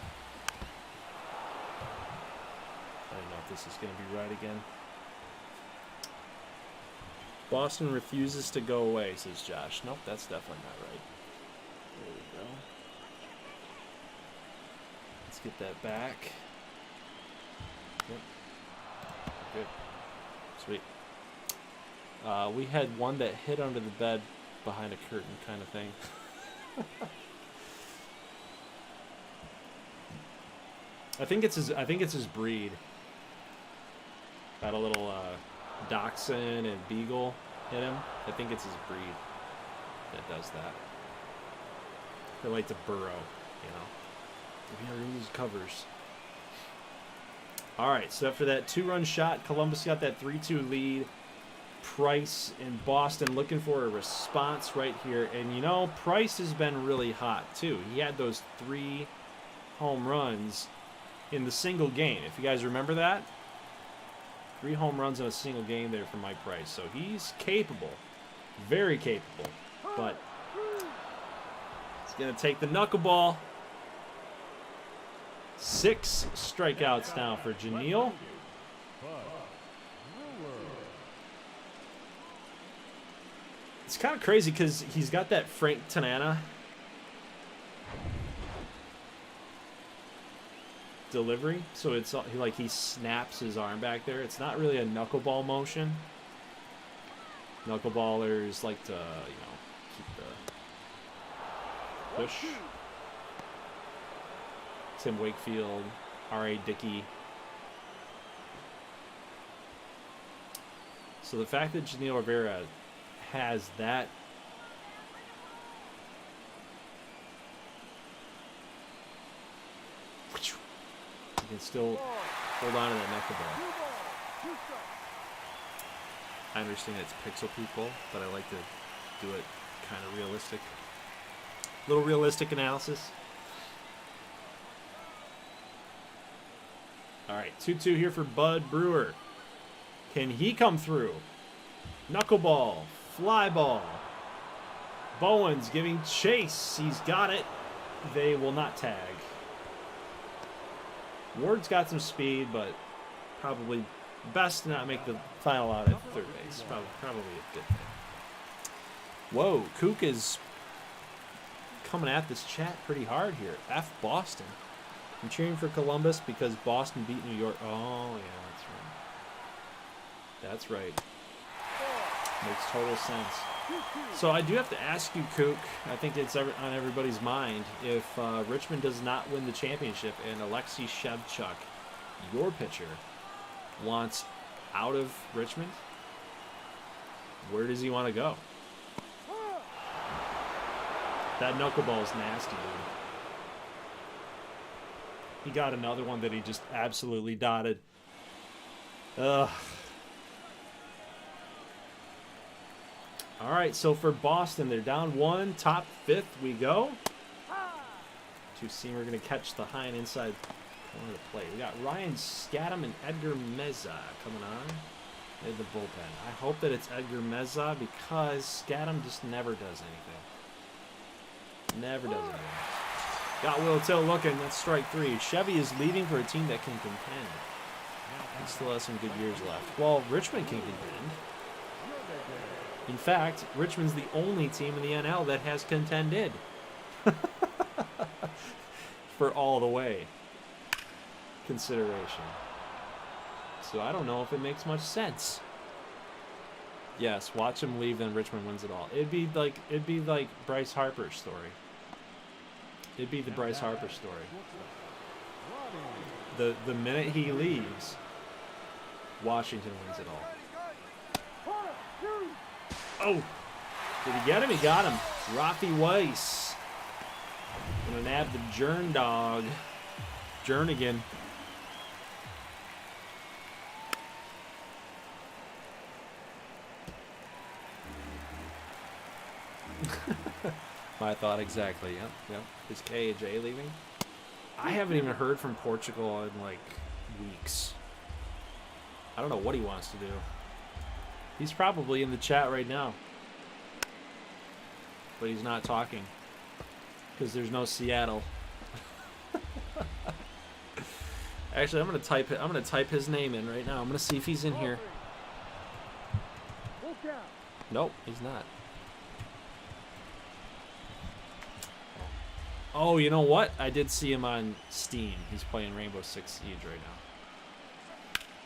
I don't know if this is going to be right again. Boston refuses to go away, says Josh. Nope, that's definitely not right. There we go. Let's get that back. Yep. Good. Sweet. We had one that hid under the bed behind a curtain kind of thing. I think it's his breed. Got a little dachshund and beagle hit him. I think it's his breed that does that. They like to burrow, We never use covers. All right, so after that 2-run shot, Columbus got that 3-2 lead. Price in Boston looking for a response right here. And, Price has been really hot, too. He had those 3 home runs in the single game. If you guys remember that. 3 home runs in a single game there for Mike Price. So he's capable. Very capable. But he's going to take the knuckleball. 6 strikeouts now for Janiel. It's kind of crazy because he's got that Frank Tanana delivery. So it's like he snaps his arm back there. It's not really a knuckleball motion. Knuckleballers like to, keep the push. Tim Wakefield, R.A. Dickey. So the fact that Janiel Rivera has that he can still hold on to that knuckleball. I understand it's pixel people, but I like to do it kind of realistic. Little realistic analysis. All right, 2-2 here for Bud Brewer. Can he come through? Knuckleball. Fly ball. Bowens giving chase. He's got it. They will not tag. Ward's got some speed, but probably best to not make the final out at third base. Probably a good thing. Whoa, Kook is coming at this chat pretty hard here. F Boston. I'm cheering for Columbus because Boston beat New York. Oh, yeah, that's right. That's right. Makes total sense. So I do have to ask you, Kook, I think it's on everybody's mind, if Richmond does not win the championship and Alexei Shevchuk, your pitcher, wants out of Richmond, where does he want to go? That knuckleball is nasty, dude. He got another one that he just absolutely dotted. Ugh. All right, so for Boston, they're down 1, top 5th we go. Two-seamer going to catch the high and inside corner of the plate. We got Ryan Scadam and Edgar Meza coming on in the bullpen. I hope that it's Edgar Meza because Scadam just never does anything. Never does anything. Got Will Till looking. That's strike 3. Chevy is leaving for a team that can contend. He still has some good years left. Well, Richmond can contend. In fact, Richmond's the only team in the NL that has contended. For all the way consideration. So I don't know if it makes much sense. Yes, watch him leave, then Richmond wins it all. It'd be like Bryce Harper's story. It'd be the Bryce Harper story. The minute he leaves, Washington wins it all. Oh, did he get him? He got him. Rafi Weiss. Gonna nab the Jern dog. Jernigan. My thought exactly. Yep. Is K.A.J. leaving? I haven't even heard from Portugal in like weeks. I don't know what he wants to do. He's probably in the chat right now. But he's not talking. Because there's no Seattle. Actually, I'm gonna type his name in right now. I'm gonna see if he's in here. Nope, he's not. Oh, you know what? I did see him on Steam. He's playing Rainbow Six Siege right now.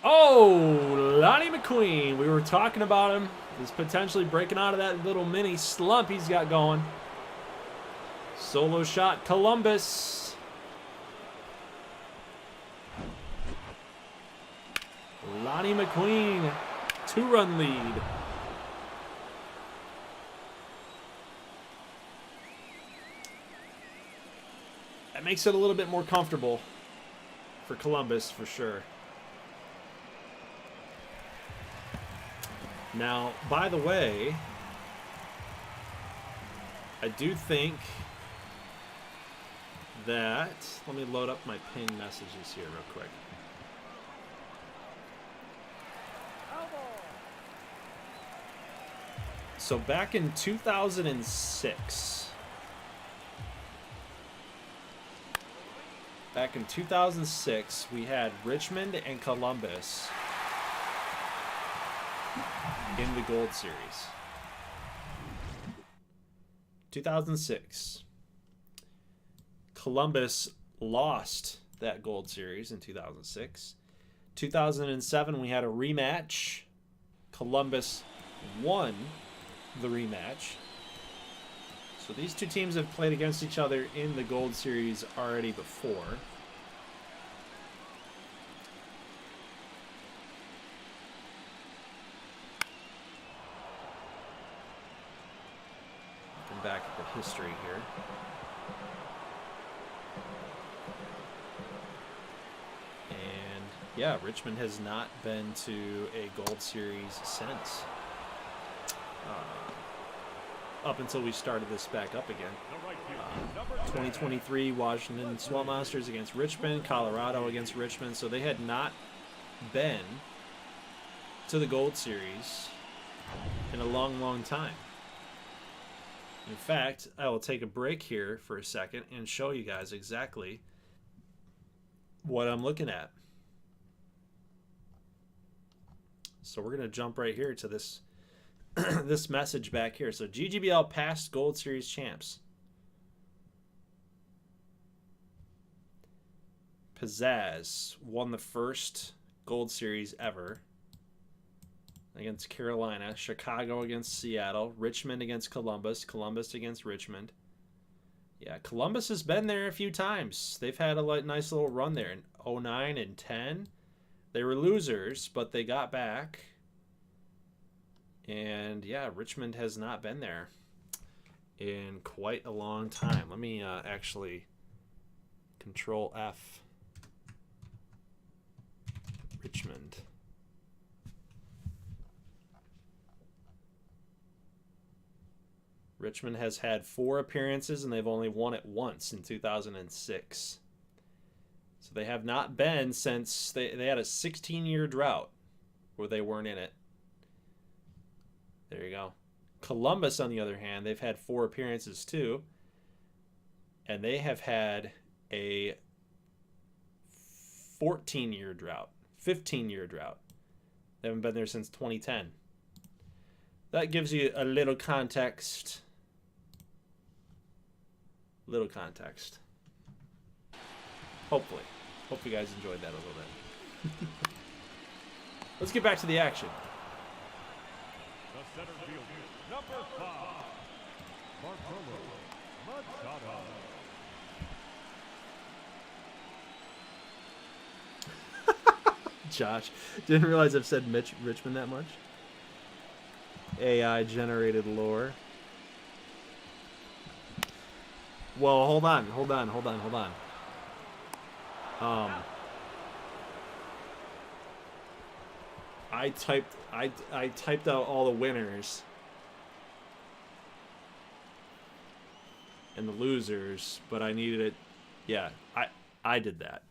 Oh, Lonnie McQueen. We were talking about him. He's potentially breaking out of that little mini slump he's got going. Solo shot, Columbus. Lonnie McQueen, 2-run lead. That makes it a little bit more comfortable for Columbus, for sure. Now, by the way, I do think that... Let me load up my pinned messages here real quick. So back in 2006... Back in 2006, we had Richmond and Columbus in the Gold Series. 2006. Columbus lost that Gold Series in 2006. 2007, we had a rematch. Columbus won the rematch. So these two teams have played against each other in the Gold Series already before. Looking back at the history here. And yeah, Richmond has not been to a Gold Series since. Up until we started this back up again. 2023 Washington Swamp Monsters against Richmond, Colorado against Richmond. So they had not been to the Gold Series in a long, long time. In fact, I will take a break here for a second and show you guys exactly what I'm looking at. So we're gonna jump right here to this this message back here. So GGBL past Gold Series champs. Pizzazz won the first Gold Series ever against Carolina. Chicago against Seattle. Richmond against Columbus. Columbus against Richmond. Yeah, Columbus has been there a few times. They've had a nice little run there in 09 and 10. They were losers, but they got back. And yeah, Richmond has not been there in quite a long time. Let me actually Control F. Richmond. Richmond has had 4 appearances, and they've only won it once in 2006. So they have not been since they had a 16-year drought where they weren't in it. There you go. Columbus, on the other hand, they've had 4 appearances too, and they have had a 14-year drought, 15-year drought. They haven't been there since 2010. That gives you a little context. Little context. Hopefully you guys enjoyed that a little bit. Let's get back to the action. The center fielder, number 5, Bartolo Machado. Josh, didn't realize I've said Richmond that much. AI generated lore. Well, hold on. I typed out all the winners and the losers, but I needed it. Yeah, I did that.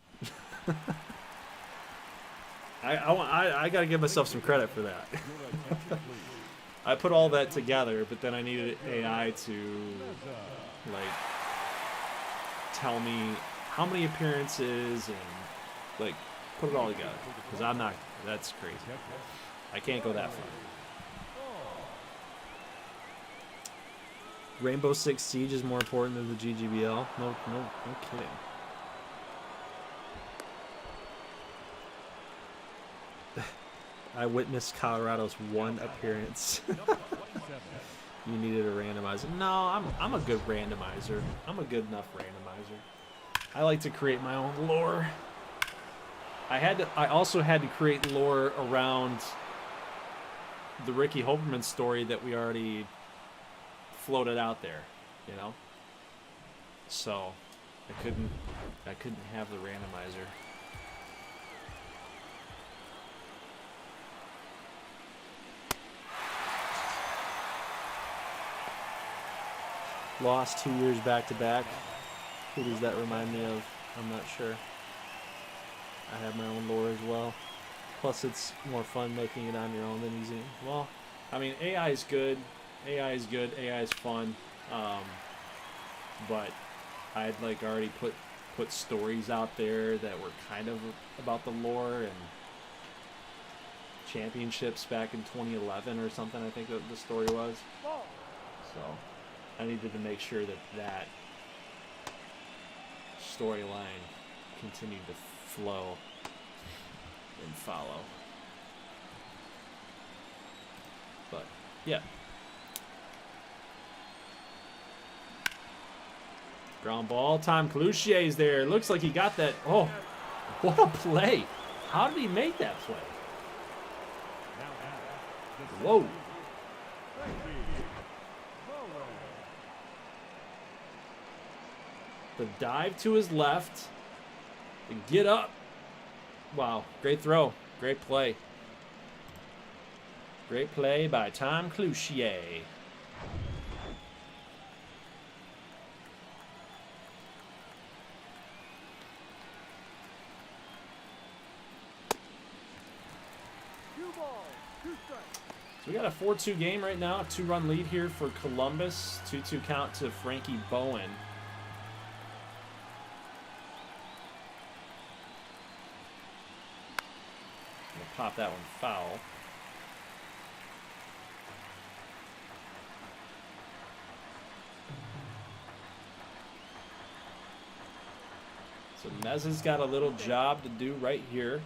I gotta give myself some credit for that. I put all that together, but then I needed AI to tell me how many appearances and put it all together, because I'm not. That's crazy. I can't go that far. Rainbow Six Siege is more important than the GGBL. No kidding. I witnessed Colorado's 1 appearance. You needed a randomizer. No, I'm a good randomizer. I'm a good enough randomizer. I like to create my own lore. I also had to create lore around the Ricky Hoberman story that we already floated out there, you know. So I couldn't have the randomizer. Lost 2 years back to back. Who does that remind me of? I'm not sure. I have my own lore as well. Plus, it's more fun making it on your own than using. Well, I mean, AI is good. AI is good. AI is fun. But I'd already put stories out there that were kind of about the lore and championships back in 2011 or something. I think the story was. So I needed to make sure that storyline continued to flow and follow. But yeah, ground ball. Tom Cloutier's there. Looks like he got that. Oh, what a play! How did he make that play? Whoa. The dive to his left. And get up. Wow, great throw. Great play. Great play by Tom Cloutier. So we got a 4-2 game right now. A 2-run lead here for Columbus. 2-2 count to Frankie Bowen. pop that one foul. So Mez's got a little job to do right here.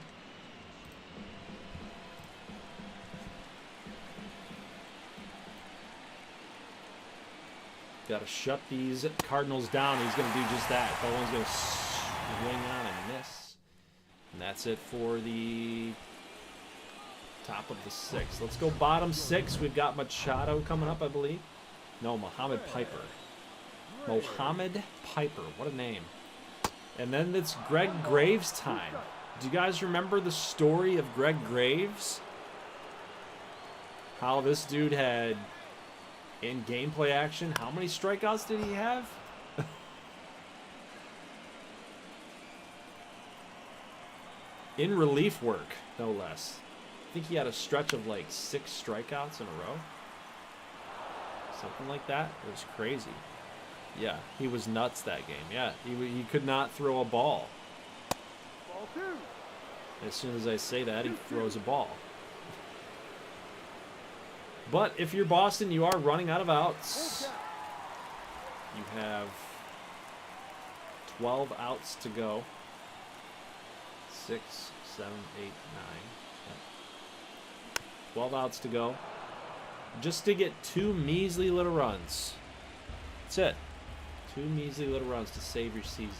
Got to shut these Cardinals down. He's going to do just that. That one's going to swing on and miss. And that's it for the top of the sixth. Let's go bottom six. We've got Machado coming up, I believe. No, Mohammed Piper. Mohammed Piper. What a name. And then it's Greg Graves time. Do you guys remember the story of Greg Graves? How this dude had, in gameplay action, how many strikeouts did he have? In relief work, no less. I think he had a stretch of like 6 strikeouts in a row. Something like that. It was crazy. Yeah, he was nuts that game. Yeah, he could not throw a ball. Ball 2. As soon as I say that, he throws a ball. But if you're Boston, you are running out of outs. You have 12 outs to go. 6, 7, 8, 9. 12 outs to go. Just to get 2 measly little runs. That's it. 2 measly little runs to save your season.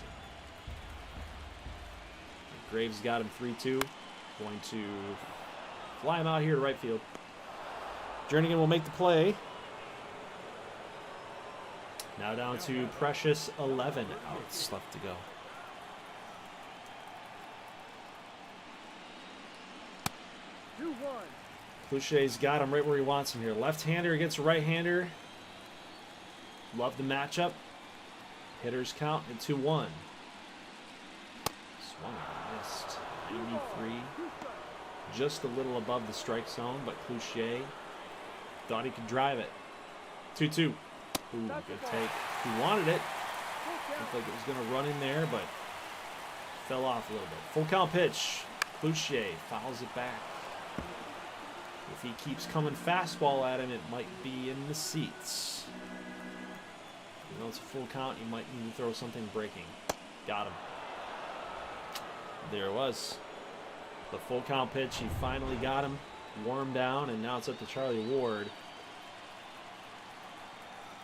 Graves got him 3-2. Going to fly him out here to right field. Jernigan will make the play. Now down to precious 11 outs left to go. Clouchet's got him right where he wants him here. Left-hander against a right-hander. Love the matchup. Hitters count at 2-1. Swung and missed. 93. Just a little above the strike zone, but Clouchet thought he could drive it. 2-2. Ooh, good take. He wanted it. Looked like it was going to run in there, but fell off a little bit. Full count pitch. Clouchet fouls it back. If he keeps coming fastball at him, it might be in the seats. You know, it's a full count. You might need to throw something breaking. Got him. There it was. The full count pitch. He finally got him. Warmed down, and now it's up to Charlie Ward.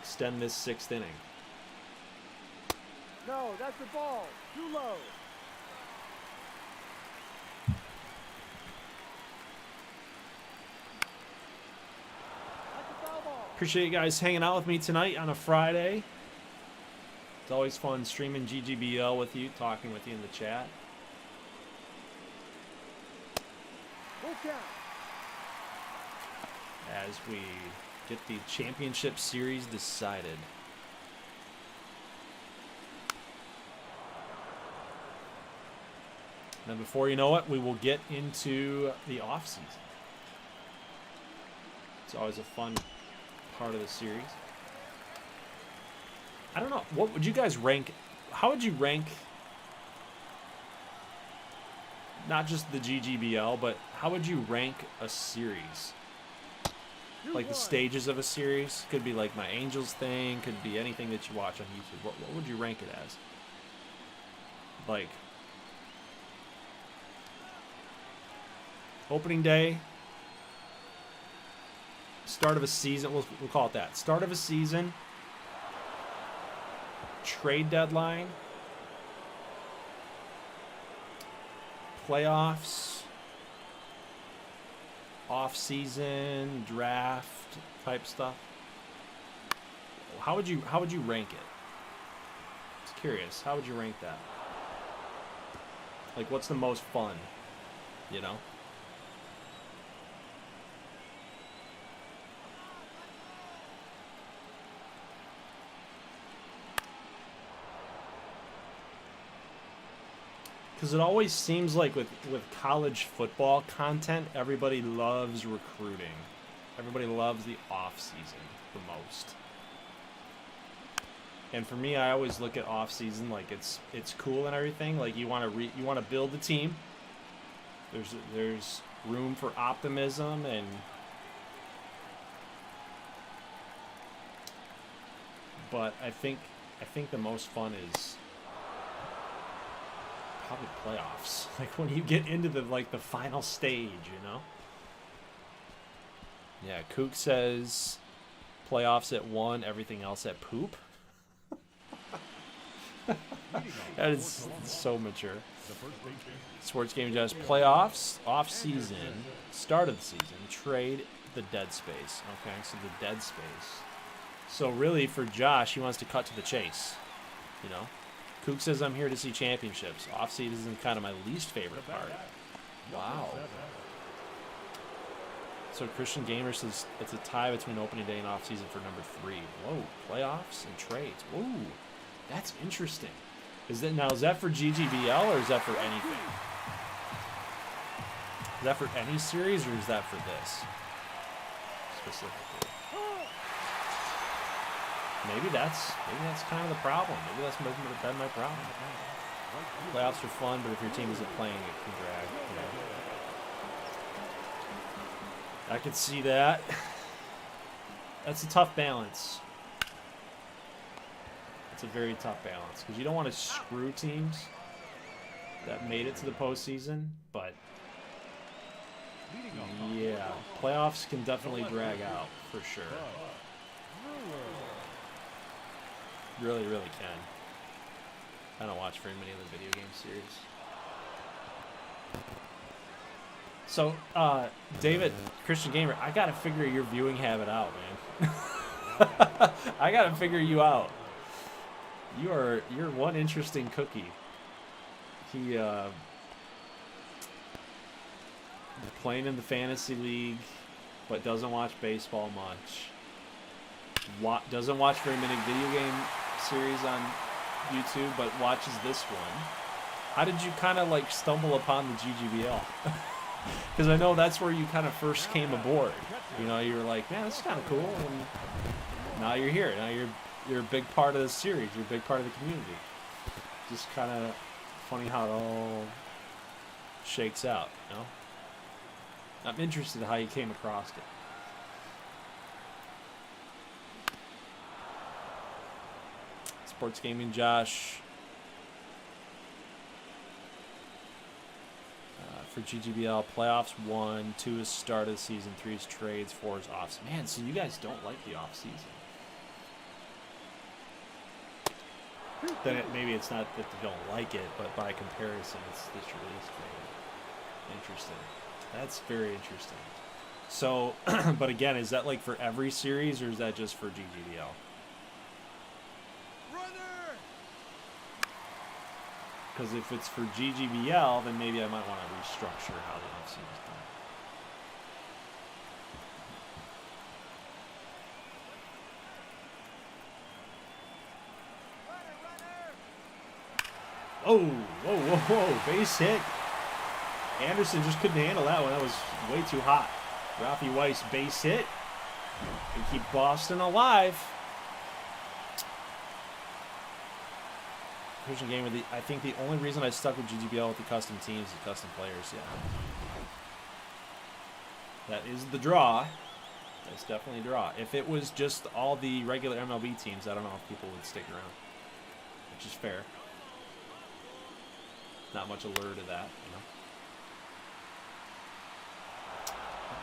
Extend this 6th inning. No, that's the ball. Too low. Appreciate you guys hanging out with me tonight on a Friday. It's always fun streaming GGBL with you, talking with you in the chat. As we get the championship series decided. Then before you know it, we will get into the off season. It's always a fun part of the series. I don't know. What would you guys rank? How would you rank not just the GGBL, but how would you rank a series? Like the stages of a series? Could be like my Angels thing, could be anything that you watch on YouTube. What would you rank it as? Like opening day, start of a season, we'll call it that. Start of a season, trade deadline, playoffs, off-season, draft type stuff. How would you rank it? Just curious. How would you rank that? Like, what's the most fun? You know? Because it always seems like with college football content, everybody loves recruiting. Everybody loves the off-season the most. And for me, I always look at off-season like it's cool and everything. Like you want to build the team. There's room for optimism, and but I think the most fun is probably playoffs. Like when you get into the final stage, you know? Yeah, Kook says playoffs at 1, everything else at poop. That is so mature. Sports Game Just playoffs, off season, start of the season, trade the dead space. Okay, so the dead space. So really for Josh, he wants to cut to the chase. You know? Kook says I'm here to see championships. Off season is kind of my least favorite part. Wow. So Christian Gamer says it's a tie between opening day and off season for number 3. Whoa, playoffs and trades. Ooh, that's interesting. Is that for GGBL or is that for anything? Is that for any series or is that for this specifically? Maybe that's kind of the problem. Maybe that's been my problem. Playoffs are fun, but if your team isn't playing, it can drag. Yeah. I could see that. That's a tough balance. It's a very tough balance because you don't want to screw teams that made it to the postseason, but yeah, playoffs can definitely drag out for sure. Really, really can. I don't watch very many of the video game series. So, David, Christian Gamer, I gotta figure your viewing habit out, man. I gotta figure you out. You're one interesting cookie. He playing in the fantasy league, but doesn't watch baseball much. Doesn't watch very many video game series on YouTube, but watches this one. How did you kind of stumble upon the GGBL? Because I know that's where you kind of first came aboard. You know, you were like, man, this is kind of cool, and now you're here. Now you're a big part of the series. You're a big part of the community. Just kind of funny how it all shakes out, you know? I'm interested in how you came across it. Sports Gaming Josh. For GGBL, playoffs 1, 2 is start of the season, 3 is trades, 4 is off. Man, so you guys don't like the off season. Then maybe it's not that you don't like it, but by comparison, it's this release date. Interesting. That's very interesting. So, but again, is that for every series or is that just for GGBL? Because if it's for GGBL, then maybe I might want to restructure how the offseason is done. Oh, whoa, base hit. Anderson just couldn't handle that one. That was way too hot. Rafi Weiss base hit. We keep Boston alive. Christian Gamer, I think the only reason I stuck with GGBL with the custom teams is custom players, yeah. That is the draw. That's definitely a draw. If it was just all the regular MLB teams, I don't know if people would stick around. Which is fair. Not much allure to that, you know.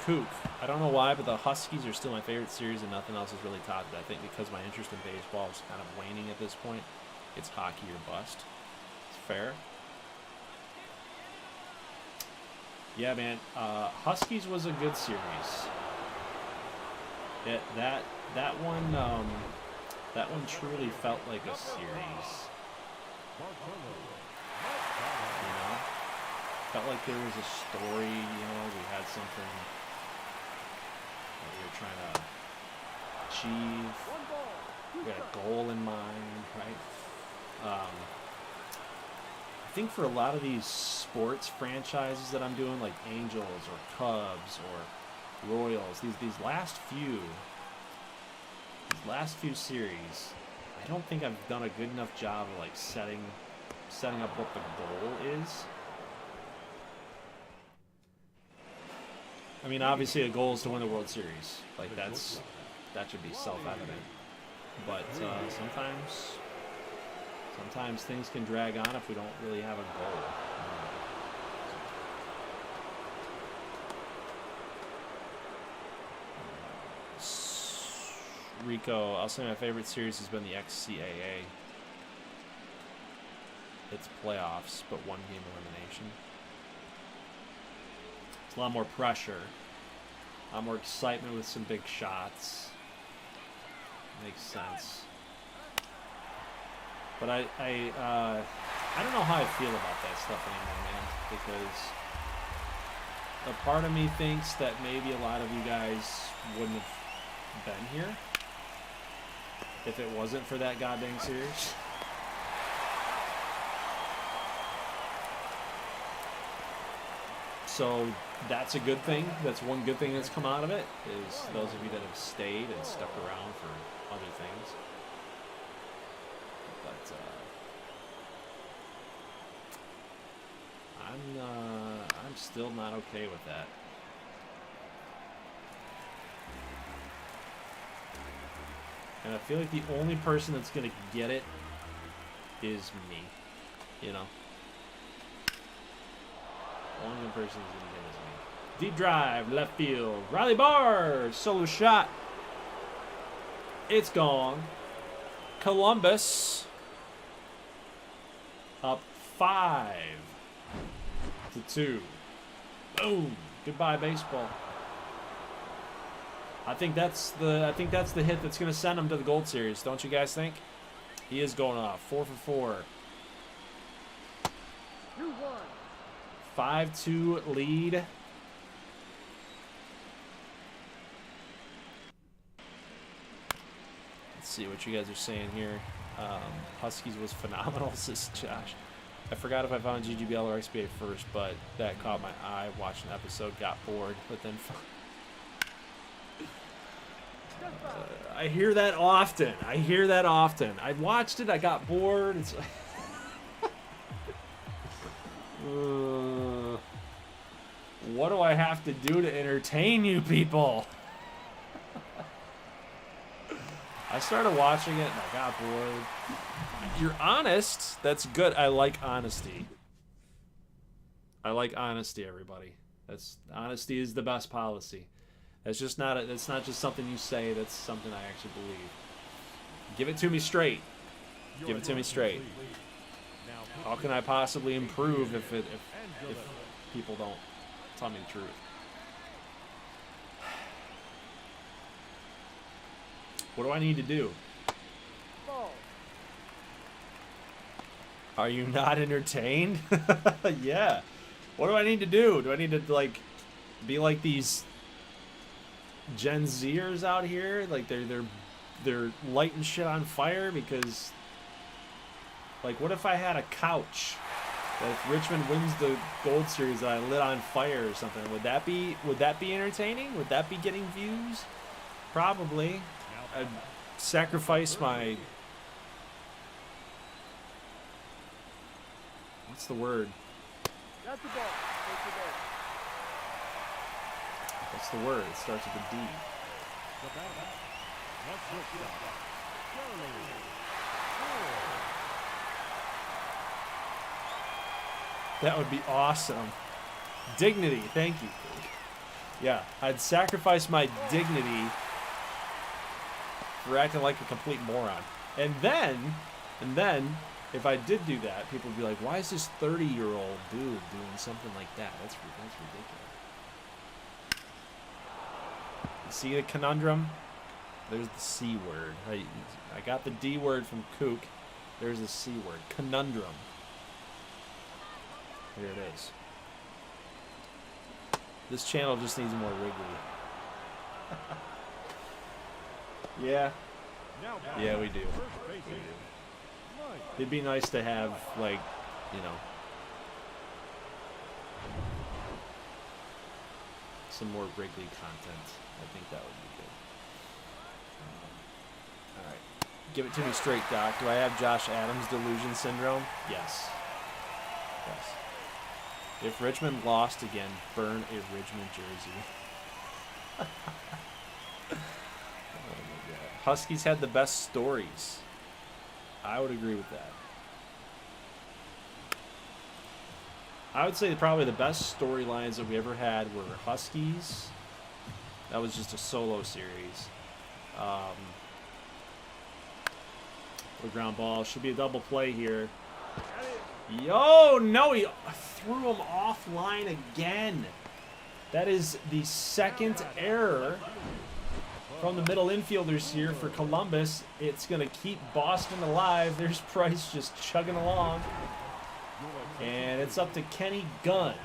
Kook. I don't know why, but the Huskies are still my favorite series and nothing else has really topped it. I think because my interest in baseball is kind of waning at this point. It's hockey or bust. It's fair. Yeah, man. Huskies was a good series. That one truly felt like a series. You know, felt like there was a story. You know, we had something that we were trying to achieve. We had a goal in mind, right? I think for a lot of these sports franchises that I'm doing, like Angels or Cubs or Royals, these last few series, I don't think I've done a good enough job of setting up what the goal is. I mean, obviously, a goal is to win the World Series. Like that should be self-evident. But sometimes things can drag on if we don't really have a goal. Rico, I'll say my favorite series has been the XCAA. It's playoffs, but one game elimination. It's a lot more pressure. A lot more excitement with some big shots. Makes sense. But I don't know how I feel about that stuff anymore, man. Because a part of me thinks that maybe a lot of you guys wouldn't have been here if it wasn't for that goddamn series. So that's a good thing. That's one good thing that's come out of it, is those of you that have stayed and stuck around for other things. But I'm still not okay with that. And I feel like the only person that's gonna get it is me. You know? The only person who's gonna get it is me. Deep drive, left field. Riley Bars, solo shot. It's gone. Columbus up 5-2. Boom. Goodbye, baseball. I think that's the hit that's going to send him to the Gold Series. Don't you guys think? He is going off 4 for 4. 5-2 lead. Let's see what you guys are saying here. Huskies was phenomenal, says Josh. I forgot if I found GGBL or XBA first, but that caught my eye. Watched an episode, got bored, but then I hear that often. I watched it, I got bored. It's like what do I have to do to entertain you people? I started watching it and I got bored. You're honest. That's good. I like honesty. Everybody. Honesty is the best policy. That's not just something you say. That's something I actually believe. Give it to me straight. Give it to me straight. How can I possibly improve if people don't tell me the truth? What do I need to do? Are you not entertained? Yeah. What do I need to do? Do I need to be like these Gen Zers out here? Like they're lighting shit on fire because, like, what if I had a couch that if Richmond wins the Gold Series that I lit on fire or something? Would that be entertaining? Would that be getting views? Probably. I'd sacrifice my... What's the word? That's the ball. What's the word? It starts with a D. That would be awesome. Dignity. Thank you. Yeah, I'd sacrifice my dignity for acting like a complete moron. And then, if I did do that, people would be like, why is this 30-year-old dude doing something like that? That's ridiculous. You see the conundrum? There's the C word. I got the D word from kook. There's the C word. Conundrum. Here it is. This channel just needs more Wrigley. Yeah. Yeah, we do. It'd be nice to have, like, you know, some more Wrigley content. I think that would be good. All right. Give it to me straight, Doc. Do I have Josh Adams delusion syndrome? Yes. Yes. If Richmond lost again, burn a Richmond jersey. Huskies had the best stories. I would agree with that. I would say probably the best storylines that we ever had were Huskies. That was just a solo series. The ground ball should be a double play here. Yo, no, he threw him offline again. That is the second error from the middle infielders here for Columbus. It's going to keep Boston alive. There's Price just chugging along. And it's up to Kenny Gunn.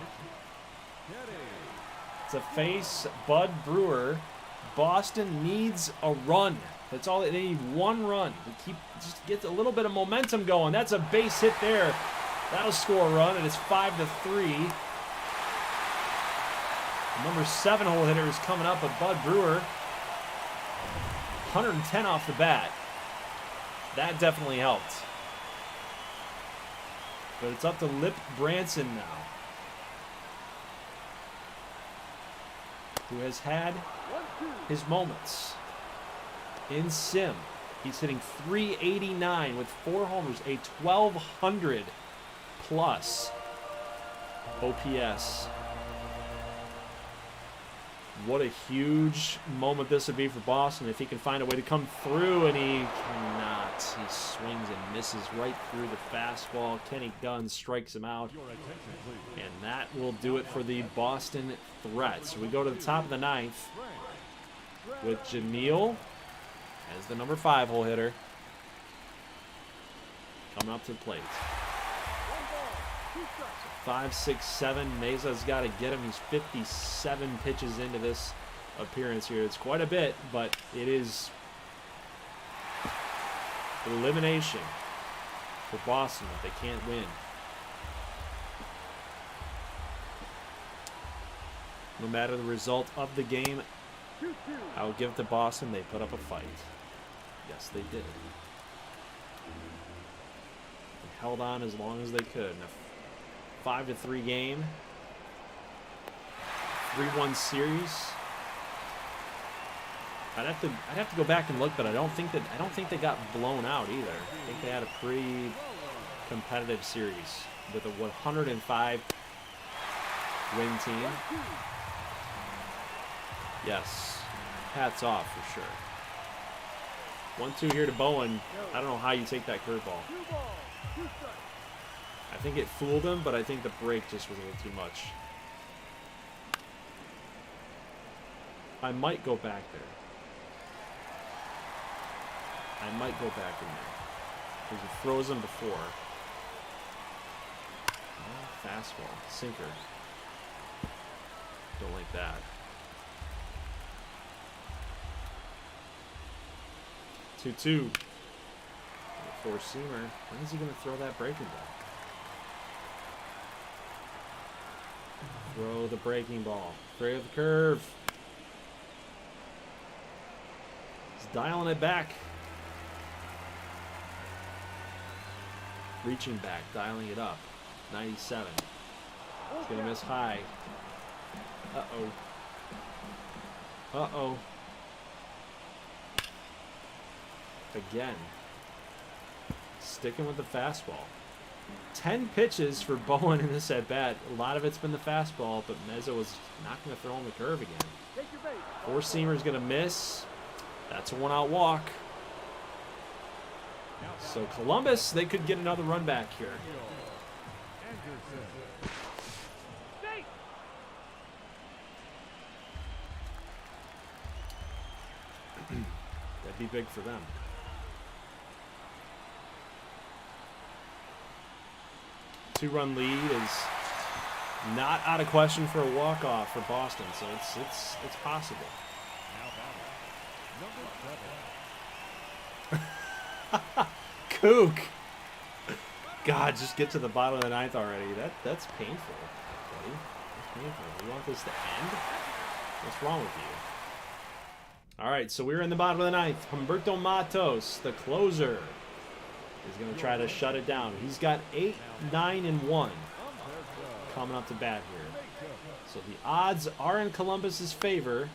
To face Bud Brewer. Boston needs a run. That's all. They need one run to just get a little bit of momentum going. That's a base hit there. That'll score a run, and it's 5-3. Number 7 hole hitter is coming up, but Bud Brewer, 110 off the bat. That definitely helped. But it's up to Lip Branson now, who has had his moments. In Sim, he's hitting .389 with 4 homers, a 1,200 plus OPS. What a huge moment this would be for Boston if he can find a way to come through, and he cannot. He swings and misses right through the fastball. Kenny Gunn strikes him out, and that will do it for the Boston threat. So we go to the top of the 9th with Jamil as the number 5 hole hitter coming up to the plate. 5, 6, 7. Mesa's got to get him. He's 57 pitches into this appearance here. It's quite a bit, but it is elimination for Boston if they can't win. No matter the result of the game, I will give it to Boston. They put up a fight. Yes, they did. They held on as long as they could. In a 5-3 game, 3-1 series. I'd have to go back and look, but I don't think they got blown out either. I think they had a pretty competitive series with a 105 win team. Yes, hats off for sure. 1-2 here to Bowen. I don't know how you take that curveball. I think it fooled him, but I think the break just was a little too much. I might go back there. I might go back in there. Because he froze him before. Oh, fastball. Sinker. Don't like that. 2-2. 4-seamer. When is he going to throw that breaking ball? Throw the breaking ball. Throw the curve. He's dialing it back. Reaching back, dialing it up. 97. He's going to miss high. Uh-oh. Uh-oh. Again. Sticking with the fastball. 10 pitches for Bowen in this at-bat. A lot of it's been the fastball, but Meza was not going to throw him the curve again. 4-seamer's going to miss. That's a 1-out walk. So Columbus, they could get another run back here. That'd be big for them. Two-run lead is not out of question for a walk-off for Boston, so it's possible. Kook. God, just get to the bottom of the 9th already. That's painful, buddy. That's painful. You want this to end? What's wrong with you? All right, so we're in the bottom of the 9th. Humberto Matos, the closer, is going to try to shut it down. He's got 8, 9, and 1 coming up to bat here. So the odds are in Columbus's favor.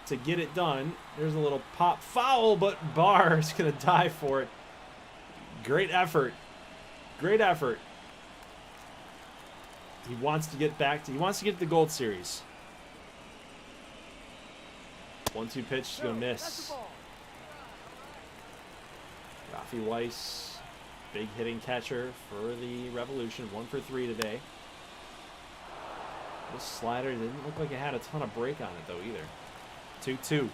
to get it done. There's a little pop foul, but Barr is going to die for it. Great effort. Great effort. He wants to get back to, he wants to get the Gold Series. 1-2 pitch is going to miss. Rafi Weiss, big hitting catcher for the Revolution. 1 for 3 today. This slider didn't look like it had a ton of break on it though either. 2-2.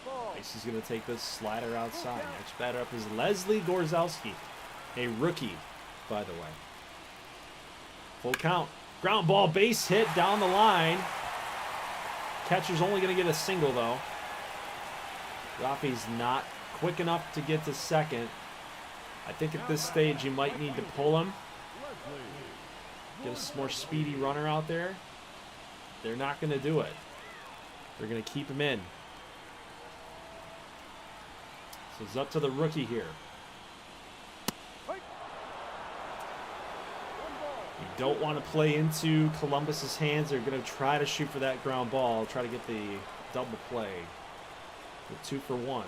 Weiss is going to take this slider outside. Next batter up is Leslie Gorzelski, a rookie, by the way. Full count. Ground ball, base hit down the line. Catcher's only going to get a single, though. Rafi's not quick enough to get to second. I think at this stage you might need to pull him. Get a more speedy runner out there. They're not going to do it. They're going to keep him in. So it's up to the rookie here. You don't want to play into Columbus's hands. They're going to try to shoot for that ground ball. Try to get the double play. With 2 for 1.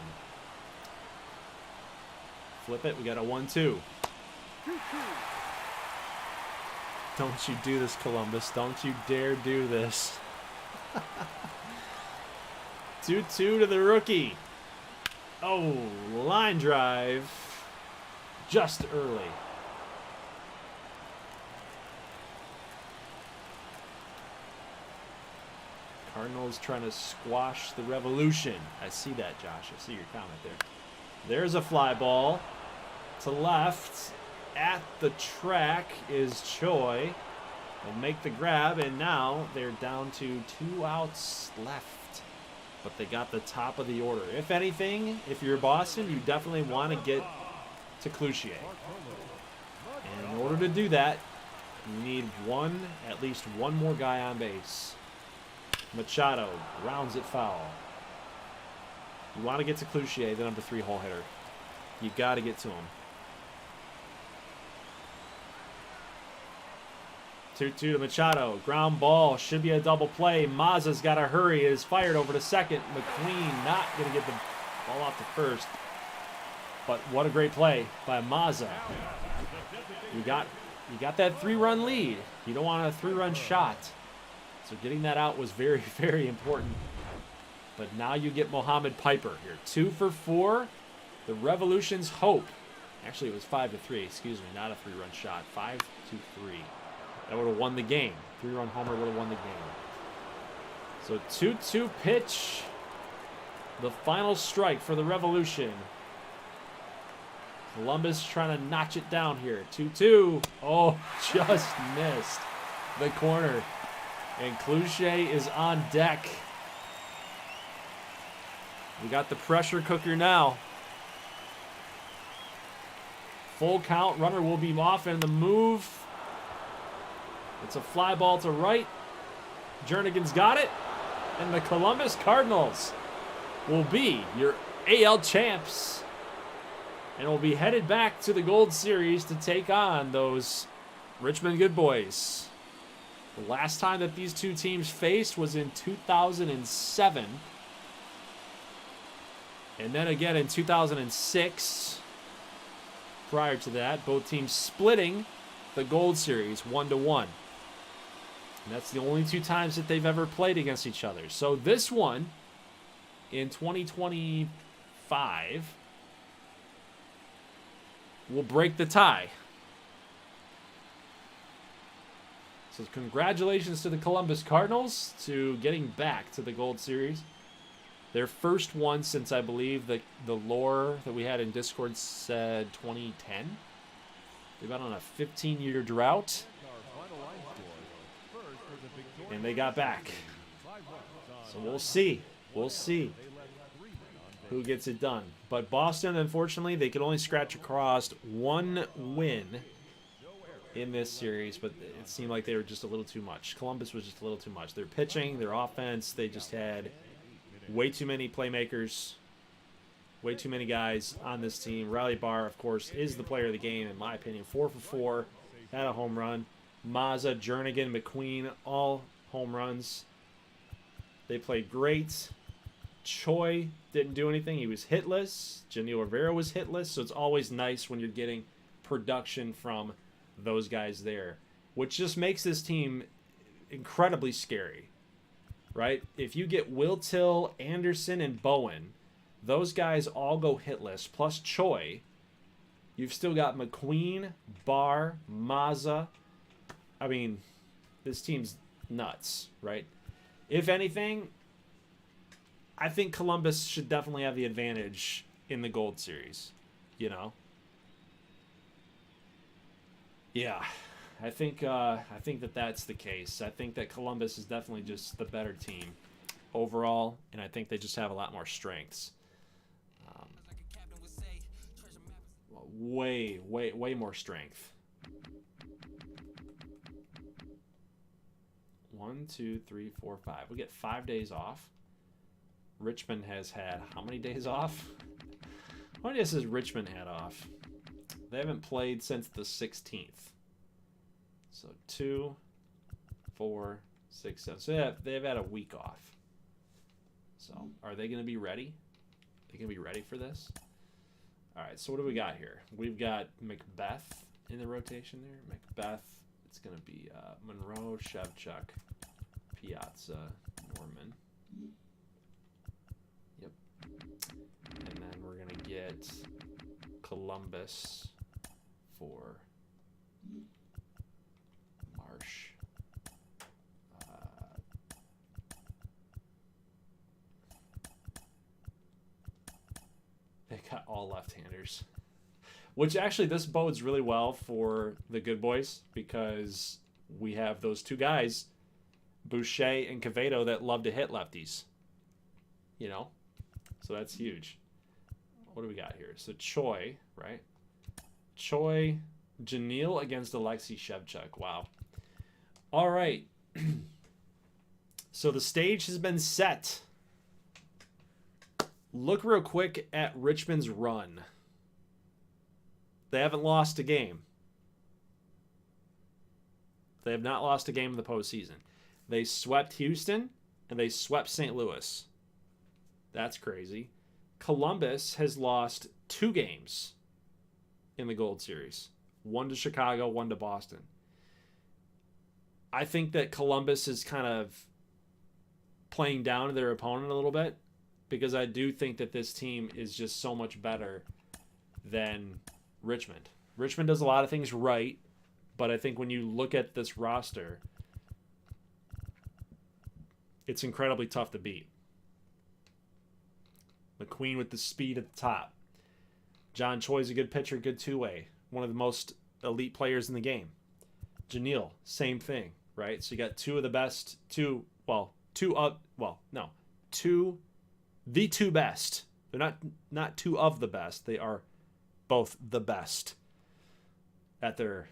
Flip it. We got a 1-2. Don't you do this, Columbus. Don't you dare do this. 2-2 to the rookie. Oh, line drive. Just early. Cardinals trying to squash the Revolution. I see that, Josh. I see your comment there. There's a fly ball to left. At the track is Choi. They'll make the grab, and now they're down to 2 outs left. But they got the top of the order. If anything, if you're Boston, you definitely want to get to Cloutier. And in order to do that, you need at least one more guy on base. Machado rounds it foul. You want to get to Cloutier, the number 3 hole hitter. You got to get to him. 2-2 to Machado. Ground ball. Should be a double play. Mazza's got to hurry. It is fired over to second. McQueen not going to get the ball off to first. But what a great play by Mazza. You got that 3-run lead. You don't want a 3-run shot. So getting that out was very, very important. But now you get Mohammed Piper here. 2 for 4. The Revolution's hope. Actually, it was 5 to 3. Excuse me, not a 3-run shot. 5 to 3. That would have won the game. 3-run homer would have won the game. So 2-2 pitch. The final strike for the Revolution. Columbus trying to notch it down here. 2-2. Oh, just missed the corner. And Cloutier is on deck. We got the pressure cooker now. Full count. Runner will be off, and the move. It's a fly ball to right. Jernigan's got it. And the Columbus Cardinals will be your AL champs. And will be headed back to the Gold Series to take on those Richmond Good Boys. The last time that these two teams faced was in 2007. And then again in 2006. Prior to that, both teams splitting the Gold Series 1-1. And that's the only 2 times that they've ever played against each other. So this one, in 2025, will break the tie. So congratulations to the Columbus Cardinals to getting back to the Gold Series. Their first one since, I believe, the lore that we had in Discord said 2010. They've been on a 15-year drought. And they got back. So we'll see. We'll see who gets it done. But Boston, unfortunately, they could only scratch across 1 win in this series, but it seemed like they were just a little too much. Columbus was just a little too much. Their pitching, their offense, they just had way too many playmakers, way too many guys on this team. Riley Barr, of course, is the player of the game, in my opinion. 4 for 4, had a home run. Mazza, Jernigan, McQueen, all home runs. They played great. Choi didn't do anything. He was hitless. Janil Rivera was hitless. So it's always nice when you're getting production from those guys there, which just makes this team incredibly scary, right? If you get Will Till, Anderson, and Bowen, those guys all go hitless, plus Choi. You've still got McQueen, Barr, Mazza. I mean, this team's nuts, right? If anything, I think Columbus should definitely have the advantage in the Gold Series, you know? Yeah, I think that that's the case. I think that Columbus is definitely just the better team overall, and I think they just have a lot more strengths. Way more strength. 1, 2, 3, 4, 5. We get 5 days off. Richmond has had how many days off? How many days has Richmond had off? They haven't played since the 16th. So 2, 4, 6, 7. So yeah, they've had a week off. So are they going to be ready? They going to be ready for this? All right, so what do we got here? We've got Macbeth in the rotation there. Macbeth, it's going to be Monroe, Shevchuk, Piazza, Norman. Yep. And then we're going to get Columbus for Marsh. They got all left-handers, which actually this bodes really well for the good boys because we have those two guys, Boucher and Quevedo, that love to hit lefties, you know, so that's huge. What do we got here? So Choi, right? Choi, Janil against Alexei Shevchuk. Wow. All right. So the stage has been set. Look real quick at Richmond's run. They haven't lost a game. They have not lost a game in the postseason. They swept Houston and they swept St. Louis. That's crazy. Columbus has lost 2 games in the Gold Series. 1 to Chicago, 1 to Boston. I think that Columbus is kind of playing down to their opponent a little bit, because I do think that this team is just so much better than Richmond. Richmond does a lot of things right, but I think when you look at this roster, it's incredibly tough to beat. McQueen with the speed at the top. John Choi's a good pitcher, good two-way. One of the most elite players in the game. Janil, same thing, right? So you got two of the best, the two best. They're not two of the best. They are both the best at their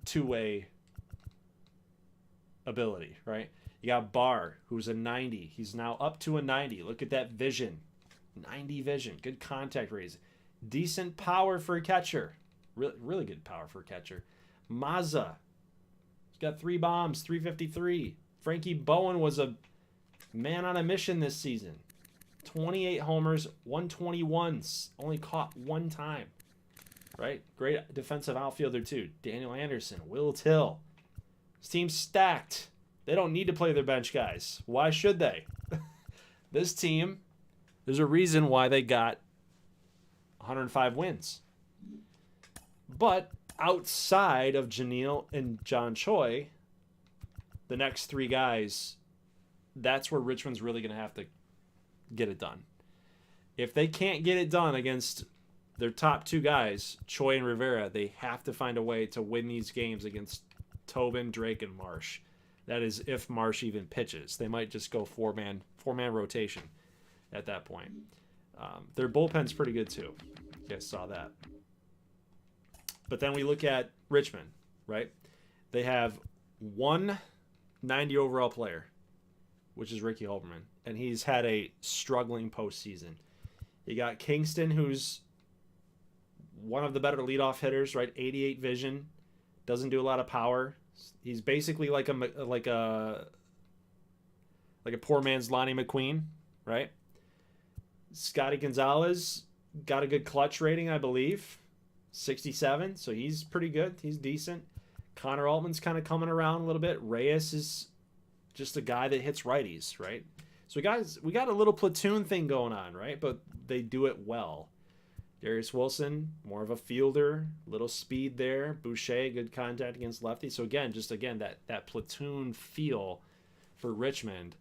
two-way ability, right? You got Barr, who's a 90. He's now up to a 90. Look at that vision. 90 vision. Good contact raise. Decent power for a catcher. Really good power for a catcher. Mazza. He's got 3 bombs, 353. Frankie Bowen was a man on a mission this season. 28 homers, 121s. Only caught 1 time. Right? Great defensive outfielder, too. Daniel Anderson, Will Till. This team's stacked. They don't need to play their bench guys. Why should they? This team, there's a reason why they got 105 wins. But outside of Janil and John Choi, the next 3 guys, that's where Richmond's really going to have to get it done. If they can't get it done against their top 2 guys, Choi and Rivera, they have to find a way to win these games against Tobin, Drake, and Marsh. That is if Marsh even pitches. They might just go four-man rotation at that point. Their bullpen's pretty good too. You guys saw that. But then we look at Richmond, right? They have 1 90 overall player, which is Ricky Holberman, and he's had a struggling postseason. You got Kingston, who's one of the better leadoff hitters, right? 88 vision, doesn't do a lot of power, He's basically like a poor man's Lonnie McQueen, right? Scotty Gonzalez got a good clutch rating, I believe, 67. So he's pretty good. He's decent. Connor Altman's kind of coming around a little bit. Reyes is just a guy that hits righties, right? So we got a little platoon thing going on, right? But they do it well. Darius Wilson, more of a fielder, little speed there. Boucher, good contact against lefties. So again, that platoon feel for Richmond.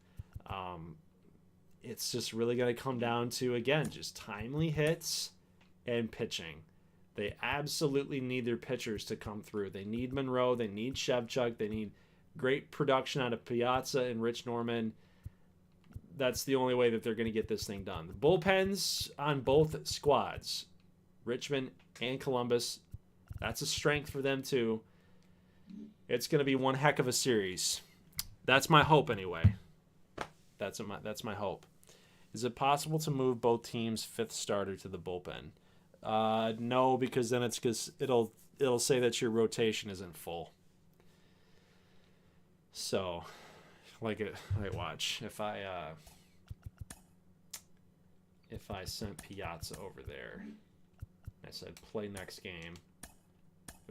It's just really going to come down to, again, just timely hits and pitching. They absolutely need their pitchers to come through. They need Monroe. They need Shevchuk. They need great production out of Piazza and Rich Norman. That's the only way that they're going to get this thing done. The bullpens on both squads, Richmond and Columbus, that's a strength for them too. It's going to be one heck of a series. That's my hope anyway. That's my hope. Is it possible to move both teams' fifth starter to the bullpen? No, because then it'll say that your rotation isn't full. So, watch if I sent Piazza over there, I said play next game.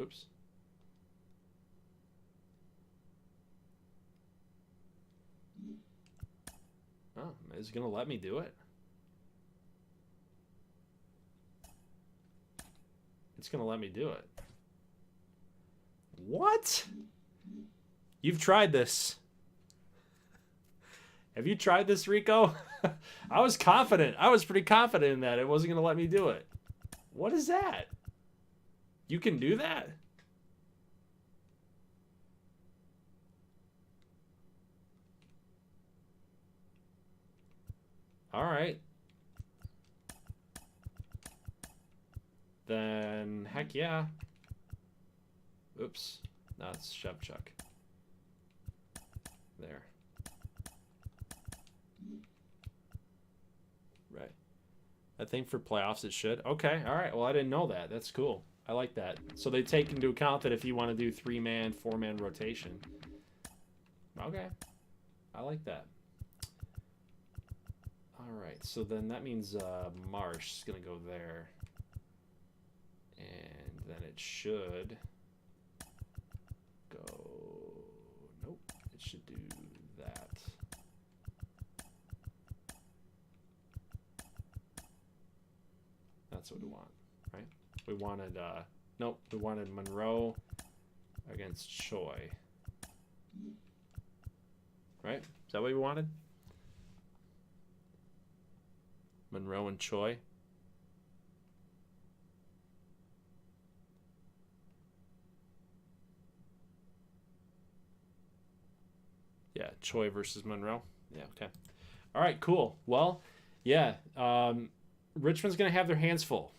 Oops. Oh, is it gonna let me do it? It's going to let me do it. What? You've tried this. Have you tried this, Rico? I was confident. I was pretty confident in that it wasn't going to let me do it. What is that? You can do that? All right. Then, heck yeah. Oops. That's Shevchuk. There. Right. I think for playoffs it should. Okay, all right. Well, I didn't know that. That's cool. I like that. So they take into account that if you want to do 3-man, 4-man rotation. Okay. I like that. All right. So then that means Marsh is going to go there. And then it should go, nope, it should do that. That's what we want, right? We wanted, nope, we wanted Monroe against Choi. Right? Is that what we wanted? Monroe and Choi. Yeah, Choi versus Monroe. Yeah, okay. All right, cool. Well, yeah, Richmond's going to have their hands full.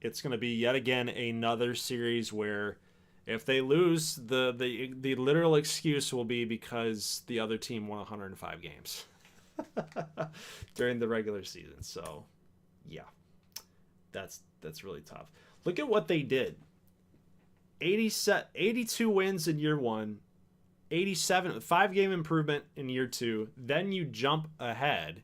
It's going to be yet again another series where if they lose, the literal excuse will be because the other team won 105 games during the regular season. So, yeah, that's really tough. Look at what they did. 82 wins in year one. 87, 5-game improvement in year two. Then you jump ahead.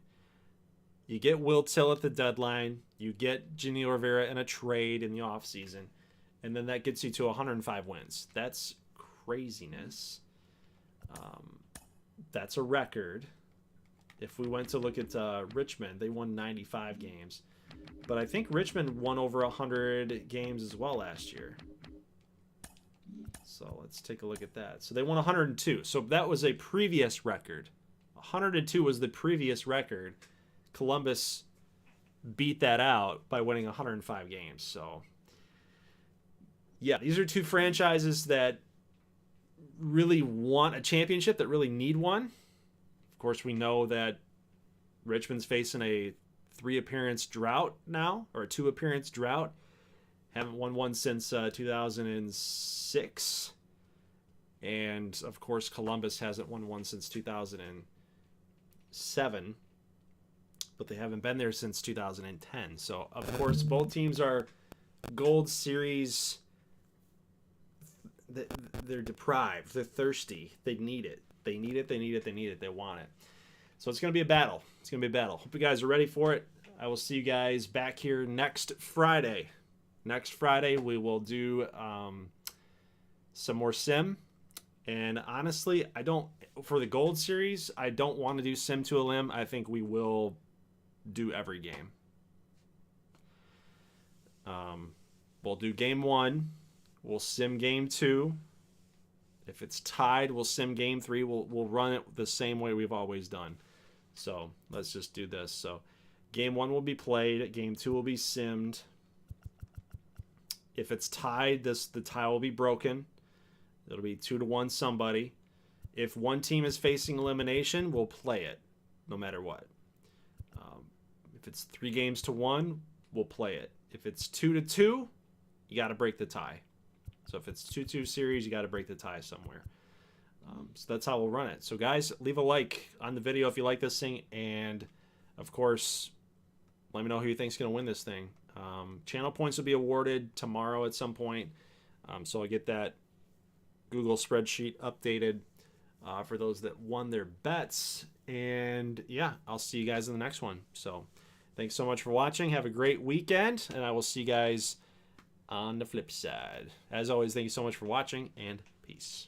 You get Will Till at the deadline. You get Ginny Rivera in a trade in the offseason. And then that gets you to 105 wins. That's craziness. That's a record. If we went to look at Richmond, they won 95 games. But I think Richmond won over 100 games as well last year. So let's take a look at that. So they won 102. So that was a previous record. 102 was the previous record. Columbus beat that out by winning 105 games. So, yeah, these are two franchises that really want a championship, that really need one. Of course, we know that Richmond's facing a 3-appearance drought now, or a 2-appearance drought. Haven't won one since 2006. And, of course, Columbus hasn't won one since 2007. But they haven't been there since 2010. So, of course, both teams are Gold Series they're deprived. They're thirsty. They need it. They need it. They need it. They need it. They want it. So it's going to be a battle. It's going to be a battle. Hope you guys are ready for it. I will see you guys back here next Friday. Next Friday, we will do some more sim. And honestly, for the Gold Series, I don't want to do sim to a limb. I think we will do every game. We'll do game 1. We'll sim game 2. If it's tied, we'll sim game 3. We'll run it the same way we've always done. So let's just do this. So game 1 will be played. Game 2 will be simmed. If it's tied, the tie will be broken. It'll be 2-1 somebody. If one team is facing elimination, we'll play it no matter what. If it's 3-1, we'll play it. If it's 2-2, you got to break the tie. So if it's 2-2 series, you got to break the tie somewhere. So that's how we'll run it. So guys, leave a like on the video if you like this thing. And of course, let me know who you think's going to win this thing. Channel points will be awarded tomorrow at some point. So I get that Google spreadsheet updated for those that won their bets. And yeah, I'll see you guys in the next one. So thanks so much for watching. Have a great weekend. And I will see you guys on the flip side. As always, thank you so much for watching, and peace.